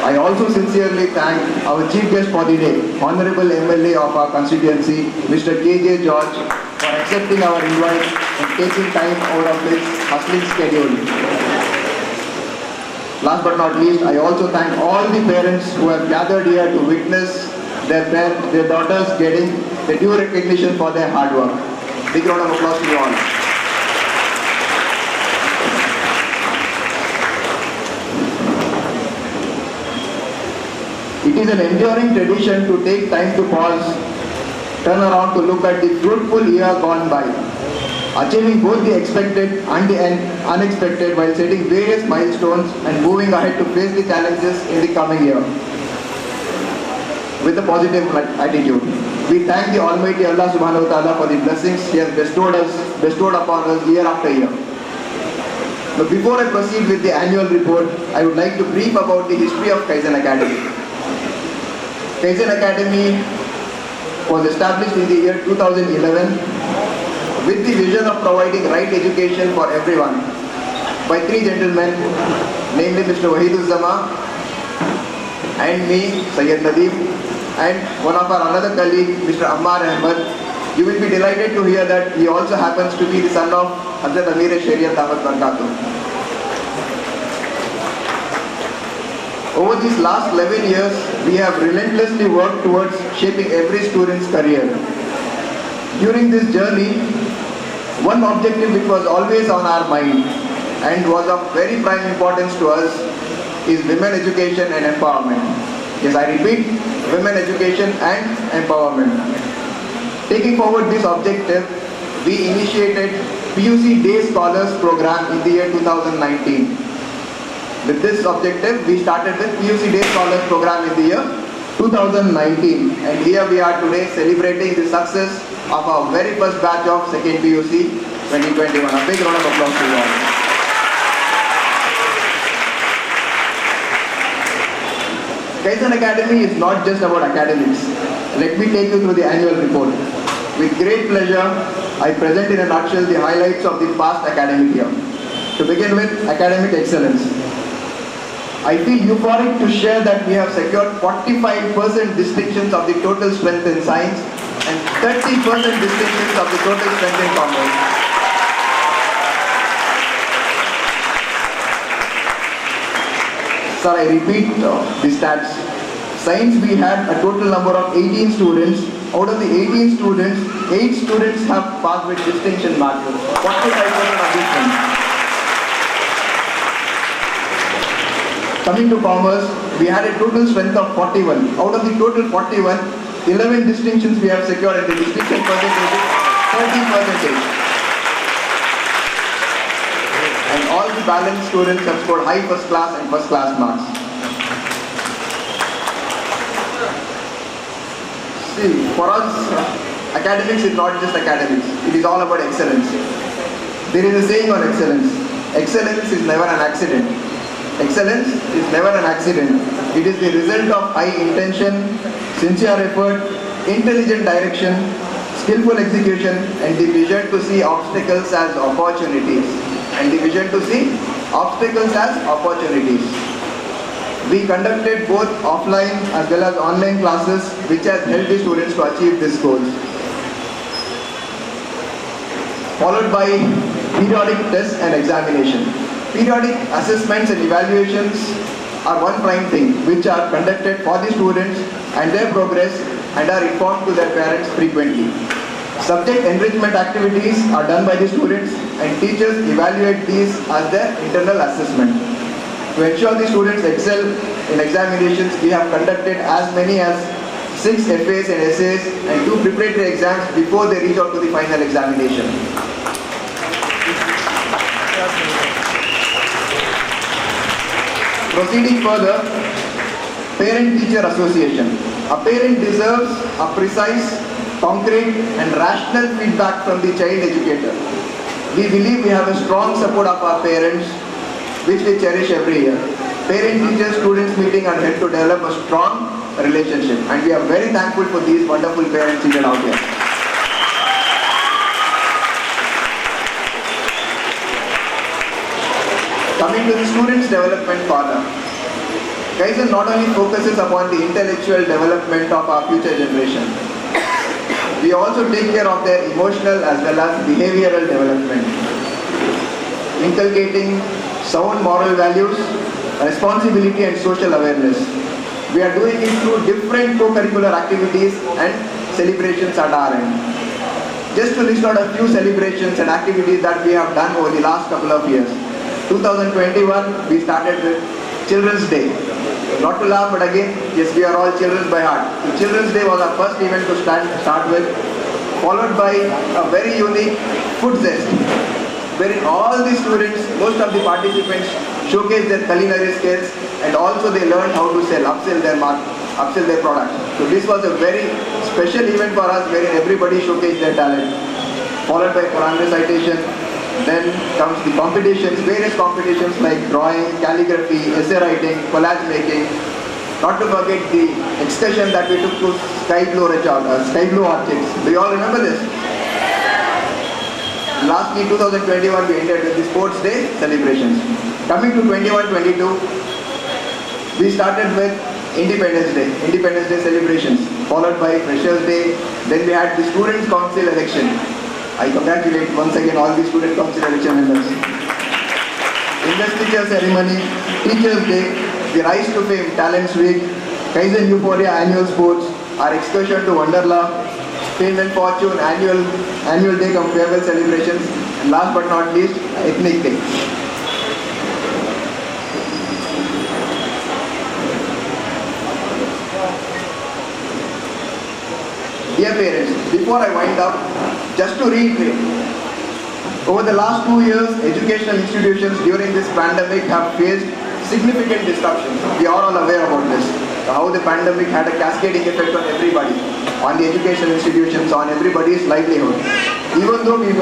I also sincerely thank our chief guest for the day, Honorable MLA of our constituency, Mr. K.J. George, for accepting our invite and taking time out of his hustling schedule. Last but not least, I also thank all the parents who have gathered here to witness their daughters getting the due recognition for their hard work. Big round of applause to you all. It is an enduring tradition to take time to pause, turn around to look at the fruitful year gone by, achieving both the expected and the unexpected while setting various milestones and moving ahead to face the challenges in the coming year with a positive attitude. We thank the Almighty Allah Subhanahu wa Ta'ala for the blessings He has bestowed upon us year after year. Now, before I proceed with the annual report, I would like to brief about the history of Kaizen Academy. Kaizen Academy was established in the year 2011 with the vision of providing right education for everyone by three gentlemen, namely Mr. Wahiduzzaman and me, Syed Nadeem, and one of our another colleague, Mr. Ammar Ahmad. You will be delighted to hear that he also happens to be the son of Hazrat Amir-e-Shariat Damat Barakatuh. Over these last 11 years, we have relentlessly worked towards shaping every student's career. During this journey, one objective which was always on our mind and was of very prime importance to us is women education and empowerment. Yes, I repeat, women education and empowerment. Taking forward this objective, we initiated PUC Day Scholars Program in the year 2019. With this objective, we started with PUC Day Scholars Program in the year 2019, and here we are today celebrating the success of our very first batch of second PUC 2021. A big round of applause to you all. Kaizen Academy is not just about academics. Let me take you through the annual report. With great pleasure, I present in a nutshell the highlights of the past academic year. To begin with, academic excellence. I feel euphoric to share that we have secured 45% distinctions of the total strength in science and 30% distinctions of the total strength in commerce. Sir, I repeat the stats. Science, we had a total number of 18 students. Out of the 18 students, 8 students have passed with distinction marks. 45% of this. Coming to commerce, we had a total strength of 41. Out of the total 41, 11 distinctions we have secured, and the distinction percentage is 30%. And all the balanced students have scored high first class and first class marks. See, for us, academics is not just academics. It is all about excellence. There is a saying on excellence. Excellence is never an accident. Excellence is never an accident. It is the result of high intention, sincere effort, intelligent direction, skillful execution, and the vision to see obstacles as opportunities. We conducted both offline as well as online classes, which has helped the students to achieve these goals. Followed by periodic tests and examination. Periodic assessments and evaluations are one prime thing which are conducted for the students and their progress and are informed to their parents frequently. Subject enrichment activities are done by the students and teachers evaluate these as their internal assessment. To ensure the students excel in examinations, we have conducted as many as 6 FAs and essays and 2 preparatory exams before they reach out to the final examination. Proceeding further, Parent-Teacher Association. A parent deserves a precise, concrete and rational feedback from the child educator. We believe we have a strong support of our parents, which we cherish every year. Parent-teacher students meeting are held to develop a strong relationship, and we are very thankful for these wonderful parents seated out here. Coming to the Students Development Corner. Kaizen not only focuses upon the intellectual development of our future generation, we also take care of their emotional as well as behavioral development, inculcating sound moral values, responsibility and social awareness. We are doing it through different co-curricular activities and celebrations at our end. Just to list out a few celebrations and activities that we have done over the last couple of years. 2021, we started with Children's Day. Not to laugh, but again, yes, we are all children by heart. So Children's Day was our first event to start with, followed by a very unique food zest, wherein all the students, most of the participants showcased their culinary skills, and also they learned how to upsell their products. So this was a very special event for us, wherein everybody showcased their talent. Followed by Quran recitation. Then comes the competitions, various competitions like drawing, calligraphy, essay writing, collage making. Not to forget the excursion that we took to Sky Blue Orchids. Do you all remember this? Lastly, 2021 we ended with the Sports Day celebrations. Coming to 21-22, we started with Independence Day celebrations, followed by Freshers Day. Then we had the Students' Council election. I congratulate once again all the Student Council election members. Investiture ceremony, Teachers Day, the Rise to Fame Talents Week, Kaizen Euphoria Annual Sports, our excursion to Wonderla, Fame and Fortune Annual Day cum farewell celebrations, and last but not least, Ethnic Day. Dear parents, before I wind up, just to reiterate, over the last 2 years, educational institutions during this pandemic have faced significant disruptions. We are all aware about this. How the pandemic had a cascading effect on everybody, on the educational institutions, on everybody's livelihood. Even though we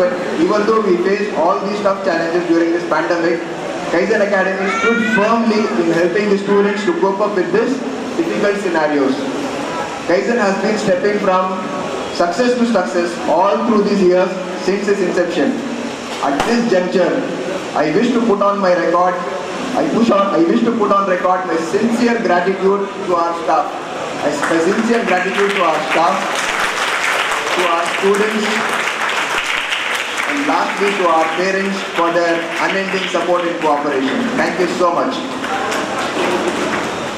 faced all these tough challenges during this pandemic, Kaizen Academy stood firmly in helping the students to cope up with these difficult scenarios. Kaizen has been stepping from success to success all through these years since its inception. At this juncture, I wish to put on record my sincere gratitude to our staff. My sincere gratitude to our staff, to our students, and lastly to our parents for their unending support and cooperation. Thank you so much.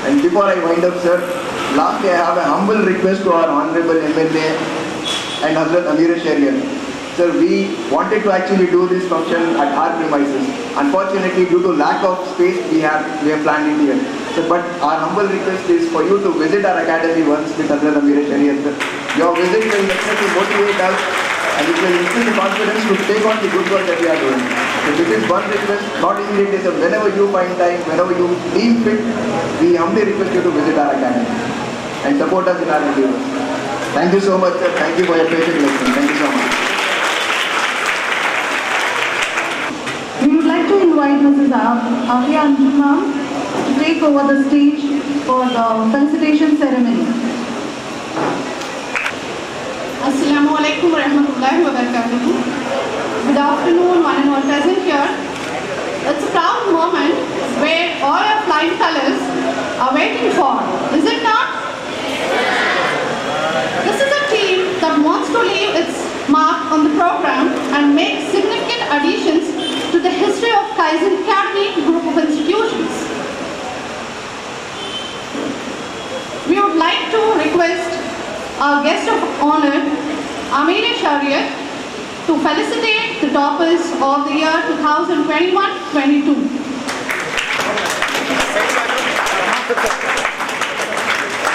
And before I wind up, sir, lastly I have a humble request to our Honorable MLA and Hazrat Amir Shariat. Sir, we wanted to actually do this function at our premises. Unfortunately, due to lack of space, we have planned it here. So, but our humble request is for you to visit our academy once with Hazrat Amir Shariat. Your visit will definitely motivate us, and it will instill the confidence to take on the good work that we are doing. So this is one request, not immediately, so whenever you find time, whenever you deem fit, we humbly request you to visit our academy and support us in our endeavors. Thank you so much, sir. Thank you for your patient listening. Thank you so much. We would like to invite Mrs. Afia Anjum ma'am to take over the stage for the felicitation ceremony. Assalamu alaikum wa rahmatullahi wa barakatuh. Good afternoon, one and all present here. It's a proud moment where all our flying colors are waiting for, is it not? This is a team that wants to leave its mark on the program and make significant additions to the history of Kaizen Academy group of institutions. We would like to request our guest of honor, Amir Shariat, to felicitate the toppers of the year 2021-22.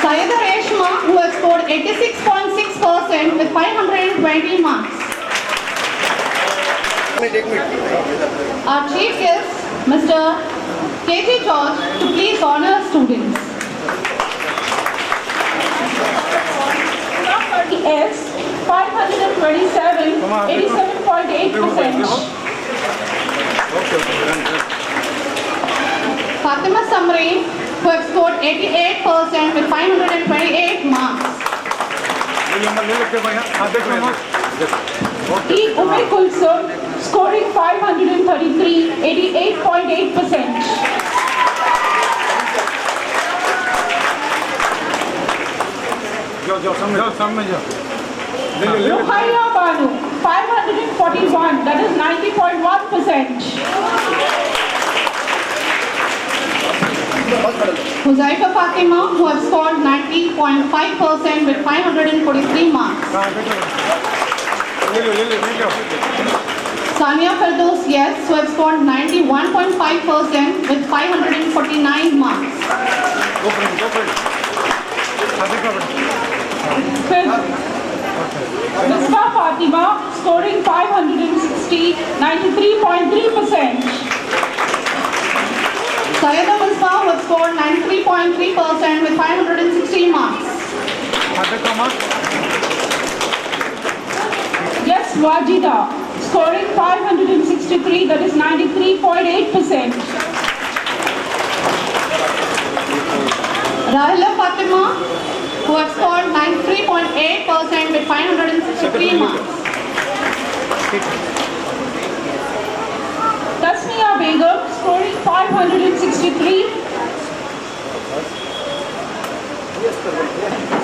Sayeda Reshma, who has scored 86.6% with 520 marks. Our chief guest, Mr. K.T. George, to please English honor students. S 527, 87.8%. Fatima Samreen, who have scored 88% with 528 marks. E. Ume Kulsum, scoring 533, 88.8%. Ruhaya Banu, 541, that is 90.1%. Huzaifa Fatima, who have scored 90.5% with 543 marks. Sania Firdaus, yes, who have scored 91.5% with 549 marks. Misbah Fatima, scoring 560, 93.3%. Sayeda Misbah, who have scored 93.3% with 560 marks. Yes, Wajida, scoring 563, that is 93.8%. Rahila Fatima, who have scored 93.8% with 563 marks. Tasmiya Begum, scoring 563.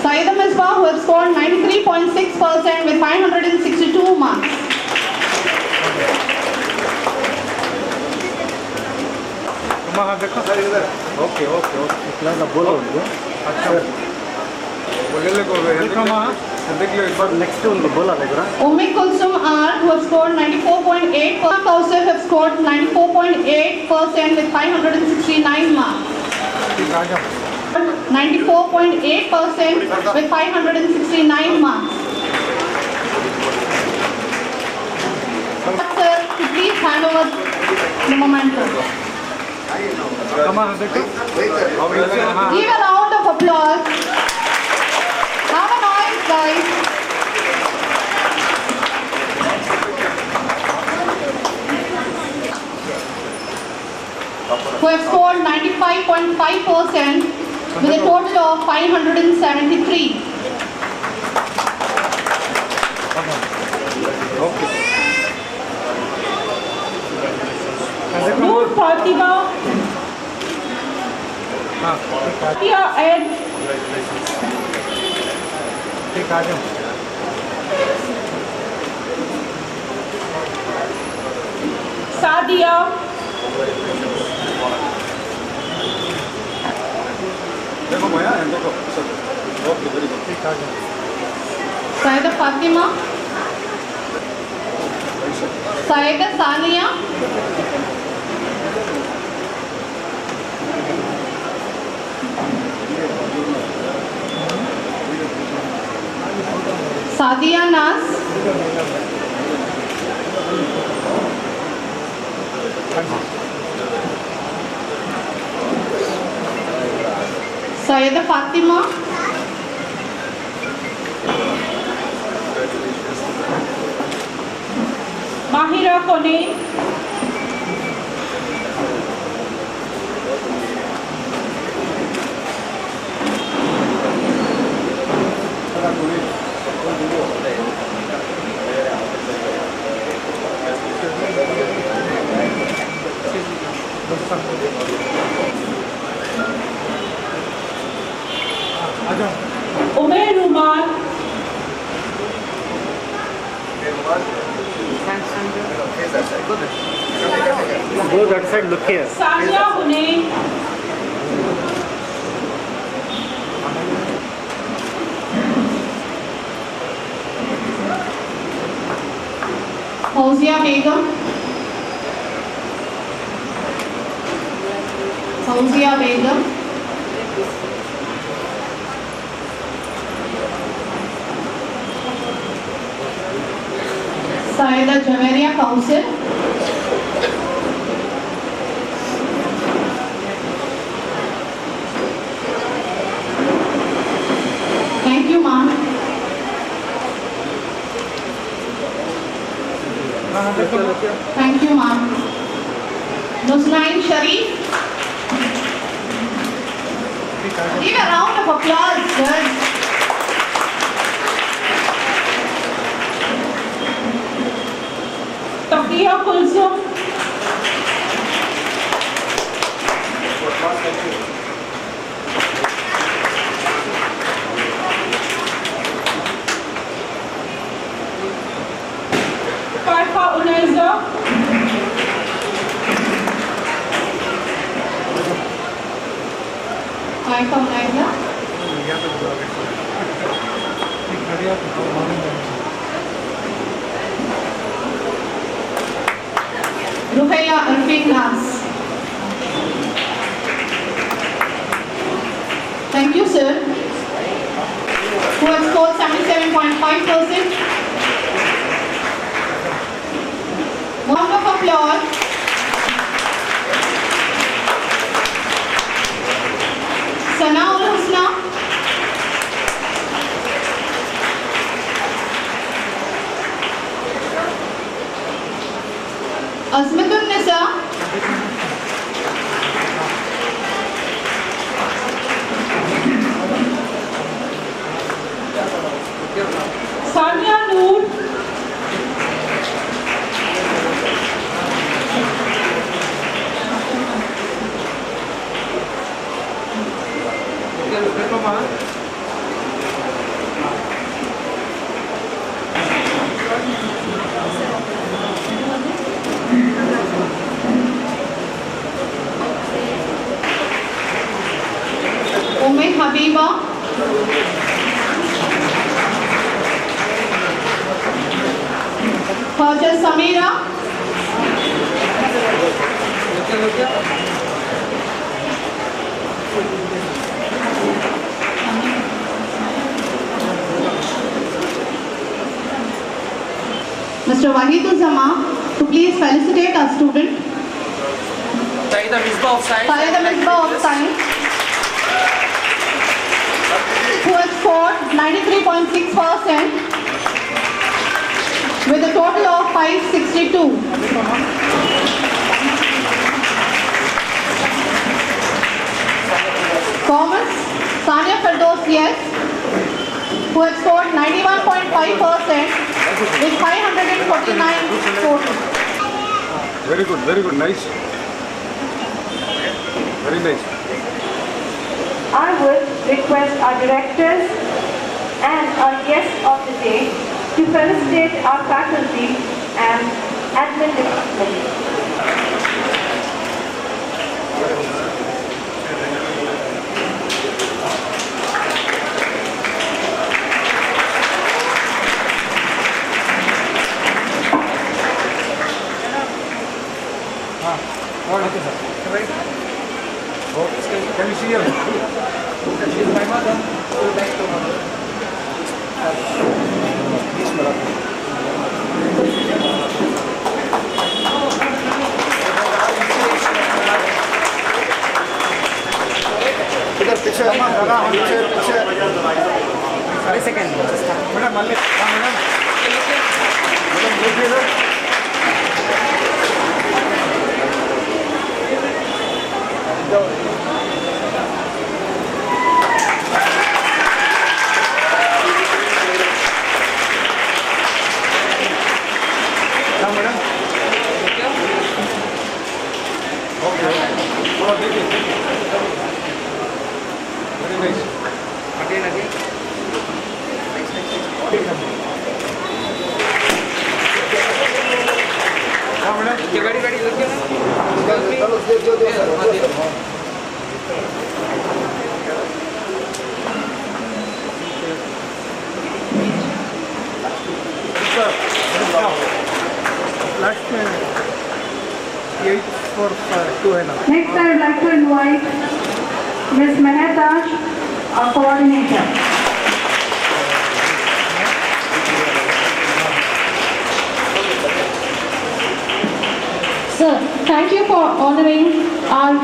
Saida Misbah, who have scored 93.6% with 562 marks. Okay okay इतना सा बोलो अच्छा बोले को देख लो एक बार next उनको बोला लग रहा Ummi Kulsum R, who have scored 94.8%. Kausar have scored 94.8% with 569 marks. 94.8% with 569 marks. Sir, please hand over the momentum. Give a round of applause. Have a noise, guys. Who have scored 95.5% with a total of 573. Noor Fatima, Tia Ed, Sadia, Saida Fatima, Saida Sania, Sadia Nas, Saida Fatima, Mahira Kone, Umair Ruman, Go that side, look here. Sania Hunain, Fauzia Begum, Fauzia Begum, Saida Javeria Kausar, Thank you, ma'am. Nusnain Sharif. Give a round of applause, girls. Tafiya Kulsum. Farha Unaiza. Farha Unaiza. Ruhaya Arfin Nas. Thank you, sir. Who has scored 77.5%. Round of applause. Sanaul Husna. Azmatun Nisa. Sania Noor. Umme Habiba. Khaja Samira. Mr. Wahidul Zama to please felicitate our student. Saida Misbah of Science. Saida Misbah of Science, who has scored 93.6% with a total of 562. Commerce, Sania Firdaus, yes, who has scored 91.5% with 549 total. Very good, nice. Very nice. I would request our directors and our guests of the day to felicitate our faculty and admin department. Can you see her? She is my mother. So back to mother. इधर पीछे पीछे अरे second madam मल्ले madam देखिए sir madam okay थोड़ा देखिए very nice Again. हाँ madam ये गाड़ी लग गया ना? चलो दे लास्ट में 842 है ना. Next, I would like to invite Ms. Mehta, our coordinator. Sir, thank you for honoring our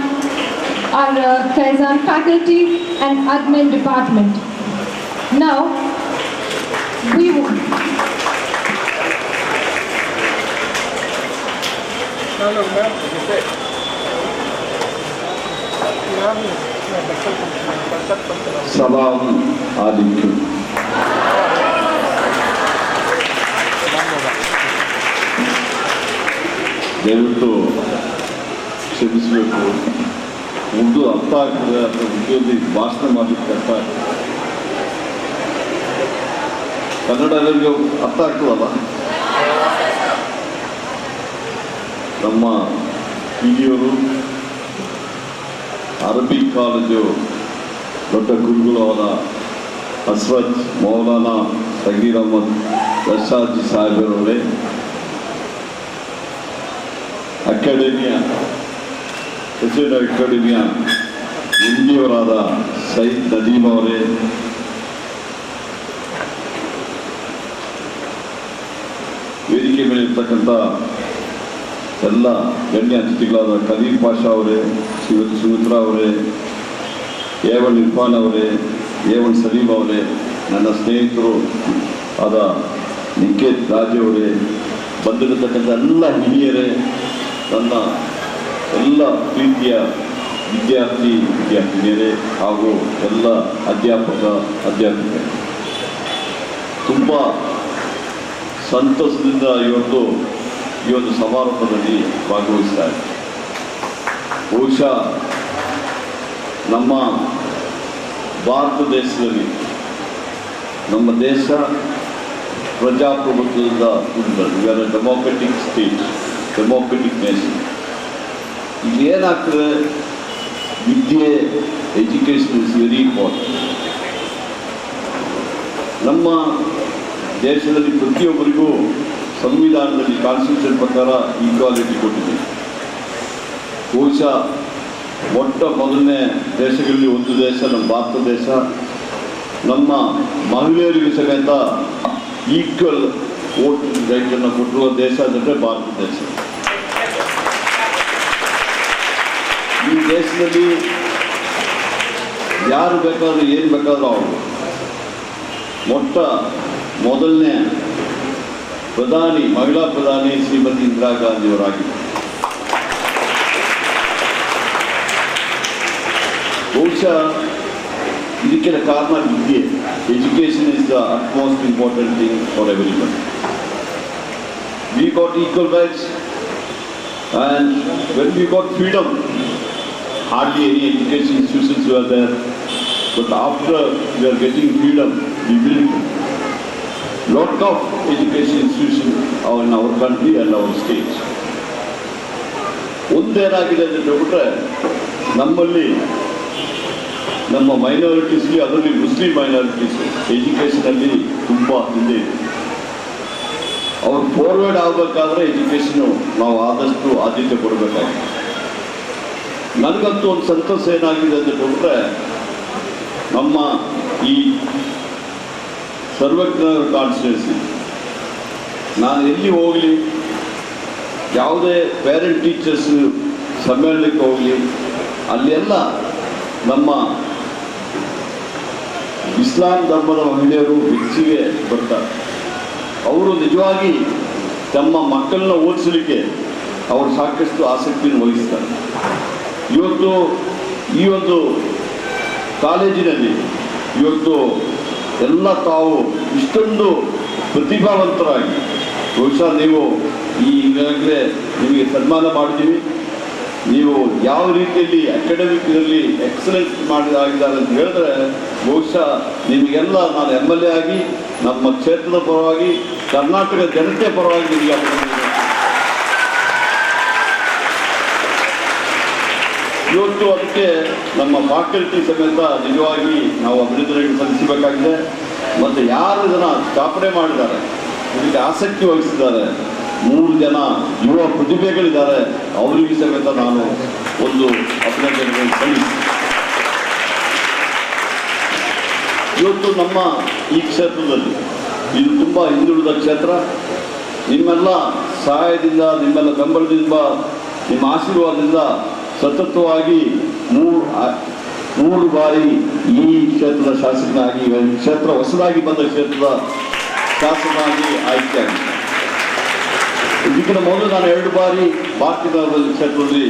Faizan faculty and admin department. Now, we would सलाम आलिकुम। ದಯವಿಟ್ಟು ಕ್ಷಮಿಸಬೇಕು, ಉರ್ದು ಅರ್ಥ ಆಗ್ತದೆ ಅಥವಾ ಉರ್ದುದಲ್ಲಿ ಭಾಷಣ ಮಾಡಲಿಕ್ಕೆ ಅರ್ಥ ಆಗ್ತದೆ. ಕನ್ನಡ ಎಲ್ಲರಿಗೂ ಅರ್ಥ ಆಗ್ತದಲ್ಲ. ನಮ್ಮ ಹಿರಿಯರು ಅರಬಿ ಕಾಲೇಜು ದೊಡ್ಡ ಗುರುಗಳು ಅವರ ಹಸ್ರತ್ ಮೌಲಾನಾ ಸಗೀರ್ ಅಹಮದ್ ರಶಾದ್ಜಿ ಸಾಹೇಬರವರೇ, ಅಕಾಡೆಮಿಯ ಪ್ರೆಸಿಡೆಂಟ್ ಅಕಾಡೆಮಿಯ ಹಿಂದಿಯವರಾದ ಸೈದ್ ನದೀಮ್ ಅವರೇ, ವೇದಿಕೆ ಮೇಲೆ ಇರ್ತಕ್ಕಂಥ ಎಲ್ಲ ಗಣ್ಯ ಅತಿಥಿಗಳಾದ ಕಲೀಂ ಪಾಷಾ ಅವರೇ, ಸುಮಿತ್ರಾ ಅವರೇ, ಎ1 ಇರ್ಫಾನ್ ಅವರೇ, ಎ1 ಸಲೀಂ ಅವರೇ, ನನ್ನ ಸ್ನೇಹಿತರು ಆದ ನಿಕೇತ್ ರಾಜ್ ಅವರೇ, ಬಂದಿರತಕ್ಕಂಥ ಎಲ್ಲ ಹಿರಿಯರೇ, ನನ್ನ ಎಲ್ಲ ಪ್ರೀತಿಯ ವಿದ್ಯಾರ್ಥಿನಿಯರೇ ಹಾಗೂ ಎಲ್ಲ ಅಧ್ಯಾಪಕರೇ, ತುಂಬ ಸಂತಸದಿಂದ ಇವತ್ತು ಈ ಒಂದು ಸಮಾರಂಭದಲ್ಲಿ ಭಾಗವಹಿಸ್ತಾ ಇದ್ದಾರೆ. ಬಹುಶಃ ನಮ್ಮ ಭಾರತ ದೇಶದಲ್ಲಿ, ನಮ್ಮ ದೇಶ ಪ್ರಜಾಪ್ರಭುತ್ವದಿಂದ ಕೂಡಿದೆ. Democratic state, democratic nation. ಇಲ್ಲಿ ಏನಾಗ್ತದೆ, ವಿದ್ಯೆ, ಎಜುಕೇಷನ್ ಇಸ್ ವೆರಿ ಇಂಪಾರ್ಟೆಂಟ್. ನಮ್ಮ ದೇಶದಲ್ಲಿ ಪ್ರತಿಯೊಬ್ಬರಿಗೂ ಸಂವಿಧಾನದಲ್ಲಿ ಕಾನ್ಸ್ಟಿಟ್ಯೂಷನ್ ಪ್ರಕಾರ ಈಕ್ವಾಲಿಟಿ ಕೊಟ್ಟಿದೆ. ಬಹುಶಃ ಮೊದಲನೇ ದೇಶಗಳಲ್ಲಿ ಒಂದು ದೇಶ ನಮ್ಮ ಭಾರತ ದೇಶ. ನಮ್ಮ ಮಹಿಳೆಯರಿಗೂ ಸಮೇತ ಈಕ್ವಲ್ ವೋಟ್ ರೈಟನ್ನು ಕೊಟ್ಟಿರುವ ದೇಶ ಅಂದರೆ ಭಾರತ ದೇಶ. ಈ ದೇಶದಲ್ಲಿ ಯಾರು ಬೇಕಾದ್ರೂ ಏನು ಬೇಕಾದ್ರೂ ಅವರು. ಮೊದಲನೇ ಪ್ರಧಾನಿ, ಮಹಿಳಾ ಪ್ರಧಾನಿ ಶ್ರೀಮತಿ ಇಂದಿರಾ ಗಾಂಧಿಯವರಾಗಿದ್ದರು. ಬಹುಶಃ ಇದಕ್ಕೆಲ್ಲ ಕಾರಣ ವಿದ್ಯೆ. Education is the utmost important thing for everybody. We got equal rights, and when we got freedom, hardly any education institutions were there. But after we are getting freedom, we built lot of education institutions in our country and our state. ಒಂದೇನಾಗಿದೆ ಅಂತ ಬಿಟ್ಟರೆ, ನಮ್ಮಲ್ಲಿ ನಮ್ಮ ಮೈನಾರಿಟೀಸ್ಗೆ, ಅದರಲ್ಲಿ Muslim minorities ಎಜುಕೇಷನಲ್ಲಿ ತುಂಬ ಹಿಂದೆ ಇದೆ. ಅವ್ರು forward ಆಗಬೇಕಾದ್ರೆ ಎಜುಕೇಷನು ನಾವು ಆದಷ್ಟು ಆದ್ಯತೆ ಕೊಡಬೇಕಾಗಿದೆ. ನನಗಂತೂ ಒಂದು ಸಂತೋಷ ಏನಾಗಿದೆ ಅಂತ ಬಿಟ್ಟರೆ, ನಮ್ಮ ಈ ಸರ್ವಜ್ಞನಗರ ಕಾನ್ಸ್ಟಿಟ್ಯೂನ್ಸಿ, ನಾನು ಎಲ್ಲಿ ಹೋಗಲಿ, ಯಾವುದೇ ಪೇರೆಂಟ್ ಟೀಚರ್ಸ್ ಸಮ್ಮೇಳನಕ್ಕೆ ಹೋಗಲಿ, ಅಲ್ಲೆಲ್ಲ ನಮ್ಮ ಇಸ್ಲಾಂ ಧರ್ಮದ ಮಹಿಳೆಯರು ಹೆಚ್ಚಿಗೆ ಬರ್ತಾರೆ. ಅವರು ನಿಜವಾಗಿ ತಮ್ಮ ಮಕ್ಕಳನ್ನ ಓದಿಸಲಿಕ್ಕೆ ಅವರು ಸಾಕಷ್ಟು ಆಸಕ್ತಿಯನ್ನು ವಹಿಸ್ತಾರೆ. ಇವತ್ತು ಈ ಒಂದು ಕಾಲೇಜಿನಲ್ಲಿ ಇವತ್ತು ಎಲ್ಲ ತಾವು ಇಷ್ಟೊಂದು ಪ್ರತಿಭಾವಂತರಾಗಿ, ಬಹುಶಃ ನೀವು ಈಗಾಗಲೇ ನಿಮಗೆ ಸನ್ಮಾನ ಮಾಡಿದ್ದೀವಿ. ನೀವು ಯಾವ ರೀತಿಯಲ್ಲಿ ಅಕಾಡೆಮಿಕ್ ಇದರಲ್ಲಿ ಎಕ್ಸಲೆನ್ಸ್ ಆಗಿದ್ದಾರೆ ಅಂತ ಹೇಳಿದ್ರೆ, ಬಹುಶಃ ನಿಮಗೆಲ್ಲ ನಾನು MLA ಆಗಿ, ನಮ್ಮ ಕ್ಷೇತ್ರದ ಪರವಾಗಿ, ಕರ್ನಾಟಕ ಜನತೆ ಪರವಾಗಿ ನಿಮಗೆ ಇವತ್ತು ಅದಕ್ಕೆ ನಮ್ಮ ಫ್ಯಾಕಲ್ಟಿ ಸಮೇತ ನಿಜವಾಗಿ ನಾವು ಅಭಿನಂದನೆಗಳು ಸಲ್ಲಿಸಬೇಕಾಗಿದೆ. ಮತ್ತು ಯಾರು ಇದನ್ನು ಸ್ಥಾಪನೆ ಮಾಡಿದ್ದಾರೆ, ಇದಕ್ಕೆ ಆಸಕ್ತಿ ವಹಿಸಿದ್ದಾರೆ, 3 ಜನ ಯುವ ಪ್ರತಿಭೆಗಳಿದ್ದಾರೆ, ಅವರಿಗೂ ಸಮೇತ ನಾನು ಒಂದು ಅಭಿನಂದನೆಗಳನ್ನು ಸಲ್ಲಿಸಿ, ಇವತ್ತು ನಮ್ಮ ಈ ಕ್ಷೇತ್ರದಲ್ಲಿ ಇದು ತುಂಬ ಹಿಂದುಳಿದ ಕ್ಷೇತ್ರ. ನಿಮ್ಮೆಲ್ಲ ಸಹಾಯದಿಂದ, ನಿಮ್ಮೆಲ್ಲ ಬೆಂಬಲದಿಂದ, ನಿಮ್ಮ ಆಶೀರ್ವಾದದಿಂದ ಸತತವಾಗಿ 3 ಬಾರಿ ಈ ಕ್ಷೇತ್ರದ ಶಾಸಕನಾಗಿ, ಕ್ಷೇತ್ರ ಹೊಸದಾಗಿ ಬಂದ ಕ್ಷೇತ್ರದ ಶಾಸಕನಾಗಿ ಆಯ್ಕೆಯಾಗಿದೆ. ಇದಕ್ಕಿಂತ ಮೊದಲು ನಾನು 2 ಬಾರಿ ಭಾರತೀಯ ಕ್ಷೇತ್ರದಲ್ಲಿ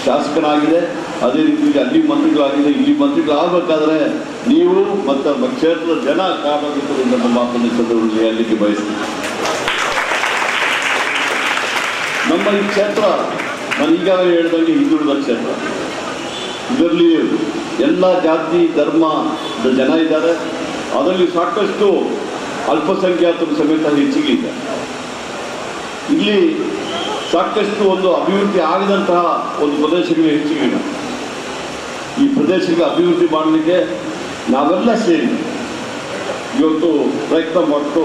ಶಾಸಕನಾಗಿದೆ, ಅದೇ ರೀತಿಯಲ್ಲಿ ಅಲ್ಲಿ ಮಂತ್ರಿಗಳಾಗಿದೆ. ಇಲ್ಲಿ ಮಂತ್ರಿಗಳಾಗಬೇಕಾದ್ರೆ ನೀವು ಮತ್ತು ಕ್ಷೇತ್ರದ ಜನ ಕಾರಣದಿಂದ ನನ್ನ ಮಾತನ್ನು ಸಂದರ್ಭದಲ್ಲಿ ಹೇಳಲಿಕ್ಕೆ ಬಯಸ್ತೀನಿ. ನಮ್ಮ ಈ ಕ್ಷೇತ್ರ ನಾನು ಈಗಾಗಲೇ ಹೇಳಿದಂಗೆ ಹಿಂದುಳಿದ ಕ್ಷೇತ್ರ. ಇದರಲ್ಲಿ ಎಲ್ಲ ಜಾತಿ ಧರ್ಮದ ಜನ ಇದ್ದಾರೆ. ಅದರಲ್ಲಿ ಸಾಕಷ್ಟು ಅಲ್ಪಸಂಖ್ಯಾತರು ಸಮೇತ ಹೆಚ್ಚಿಗೆ ಇದೆ. ಇಲ್ಲಿ ಸಾಕಷ್ಟು ಒಂದು ಅಭಿವೃದ್ಧಿ ಆಗದಂತಹ ಒಂದು ಪ್ರದೇಶಗಳು ಹೆಚ್ಚಿಗೆ ಇದೆ. ಈ ಪ್ರದೇಶಕ್ಕೆ ಅಭಿವೃದ್ಧಿ ಮಾಡಲಿಕ್ಕೆ ನಾವೆಲ್ಲ ಸೇರಿ ಇವತ್ತು ಪ್ರಯತ್ನ ಮಾಡಿತು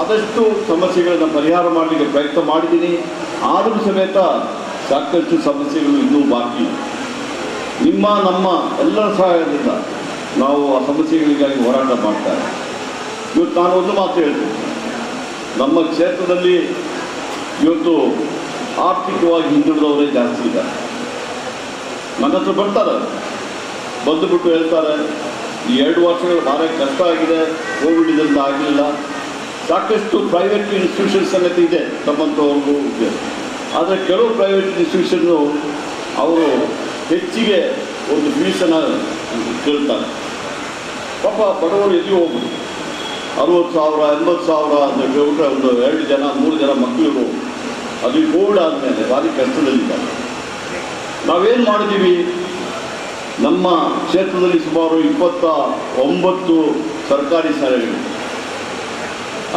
ಆದಷ್ಟು ಸಮಸ್ಯೆಗಳನ್ನು ಪರಿಹಾರ ಮಾಡಲಿಕ್ಕೆ ಪ್ರಯತ್ನ ಮಾಡಿದ್ದೀನಿ. ಆದರೂ ಸಮೇತ ಸಾಕಷ್ಟು ಸಮಸ್ಯೆಗಳು ಇನ್ನೂ ಬಾಕಿ. ನಿಮ್ಮ ನಮ್ಮ ಎಲ್ಲರ ಸಹಾಯದಿಂದ ನಾವು ಆ ಸಮಸ್ಯೆಗಳಿಗಾಗಿ ಹೋರಾಟ ಮಾಡ್ತಾರೆ. ಇವತ್ತು ನಾನು ಒಂದು ಮಾತು ಹೇಳ್ತೀನಿ, ನಮ್ಮ ಕ್ಷೇತ್ರದಲ್ಲಿ ಇವತ್ತು ಆರ್ಥಿಕವಾಗಿ ಹಿಂದುಳಿದವರೇ ಜಾಸ್ತಿ ಇದ್ದಾರೆ. ನನ್ನ ಹತ್ರ ಬರ್ತಾರೆ, ಬಂದುಬಿಟ್ಟು ಹೇಳ್ತಾರೆ ಈ 2 ವರ್ಷಗಳು ಭಾಳ ಕಷ್ಟ ಆಗಿದೆ, ಕೋವಿಡ್ ಇದರಿಂದ ಆಗಲಿಲ್ಲ. ಸಾಕಷ್ಟು ಪ್ರೈವೇಟ್ ಇನ್ಸ್ಟಿಟ್ಯೂಷನ್ಸ್ ಸಮೇತ ಇದೆ ತಮ್ಮಂಥವ್ರಿಗೂ ಇದೆ. ಆದರೆ ಕೆಲವು ಪ್ರೈವೇಟ್ ಇನ್ಸ್ಟಿಟ್ಯೂಷನ್ನು ಅವರು ಹೆಚ್ಚಿಗೆ ಒಂದು ಫೀಸನ್ನು ಕೇಳ್ತಾರೆ. ಪಾಪ ಬಡವರು ಎಲ್ಲಿ ಹೋಗ್ಬೋದು, 60,000 80,000 ಅಂತ ಹೇಳ್ಬಿಟ್ರೆ ಒಂದು 2 ಜನ 3 ಜನ ಮಕ್ಕಳು ಅದು ಕೋವಿಡ್ ಆದಮೇಲೆ ಭಾರಿ ಕಷ್ಟದಲ್ಲಿದ್ದಾರೆ. ನಾವೇನು ಮಾಡಿದ್ದೀವಿ, ನಮ್ಮ ಕ್ಷೇತ್ರದಲ್ಲಿ ಸುಮಾರು 29 ಸರ್ಕಾರಿ ಶಾಲೆಗಳು.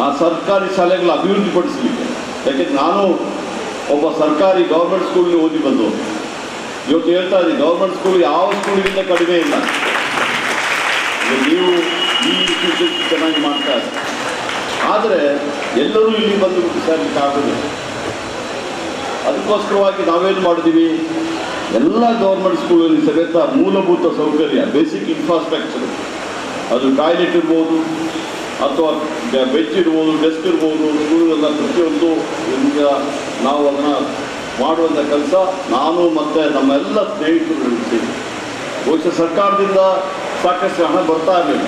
ಆ ಸರ್ಕಾರಿ ಶಾಲೆಗಳ ಅಭಿವೃದ್ಧಿಪಡಿಸಲಿಕ್ಕೆ, ಯಾಕೆಂದರೆ ನಾನು ಒಬ್ಬ ಸರ್ಕಾರಿ ಗೌರ್ಮೆಂಟ್ ಸ್ಕೂಲ್ಗೆ ಓದಿ ಬಂದು ಇವತ್ತು ಹೇಳ್ತಾ ಇದ್ದೀನಿ, ಗೌರ್ಮೆಂಟ್ ಸ್ಕೂಲ್ ಯಾವ ಸ್ಕೂಲಿಗಿಂತ ಕಡಿಮೆ ಇಲ್ಲ. ನೀವು ಈ ಇನ್ಸ್ಟಿಟ್ಯೂಷನ್ ಚೆನ್ನಾಗಿ ಮಾಡ್ತಾ ಇದ್ದಾರೆ. ಆದರೆ ಎಲ್ಲರೂ ಇಲ್ಲಿ ಬಂದು ಸೇರಲಿಕ್ಕೆ ಆಗೋದಿಲ್ಲ. ಅದಕ್ಕೋಸ್ಕರವಾಗಿ ನಾವೇನು ಮಾಡಿದ್ದೀವಿ, ಎಲ್ಲ ಗೌರ್ಮೆಂಟ್ ಸ್ಕೂಲಲ್ಲಿ ಸಮೇತ ಮೂಲಭೂತ ಸೌಕರ್ಯ, ಬೇಸಿಕ್ ಇನ್ಫ್ರಾಸ್ಟ್ರಕ್ಚರ್, ಅದು ಟಾಯ್ಲೆಟ್ ಇರ್ಬೋದು ಅಥವಾ ಬೆಂಚ್ ಇರ್ಬೋದು, ಡೆಸ್ಕ್ ಇರ್ಬೋದು, ಸ್ಕೂಲುಗಳ ಪ್ರತಿಯೊಂದು ನಾವು ಅದನ್ನು ಮಾಡುವಂಥ ಕೆಲಸ ನಾನು ಮತ್ತು ನಮ್ಮೆಲ್ಲ ಸ್ನೇಹಿತರು ಸೇರಿ. ಬಹುಶಃ ಸರ್ಕಾರದಿಂದ ಸಾಕಷ್ಟು ಹಣ ಬರ್ತಾ ಇರಲಿಲ್ಲ.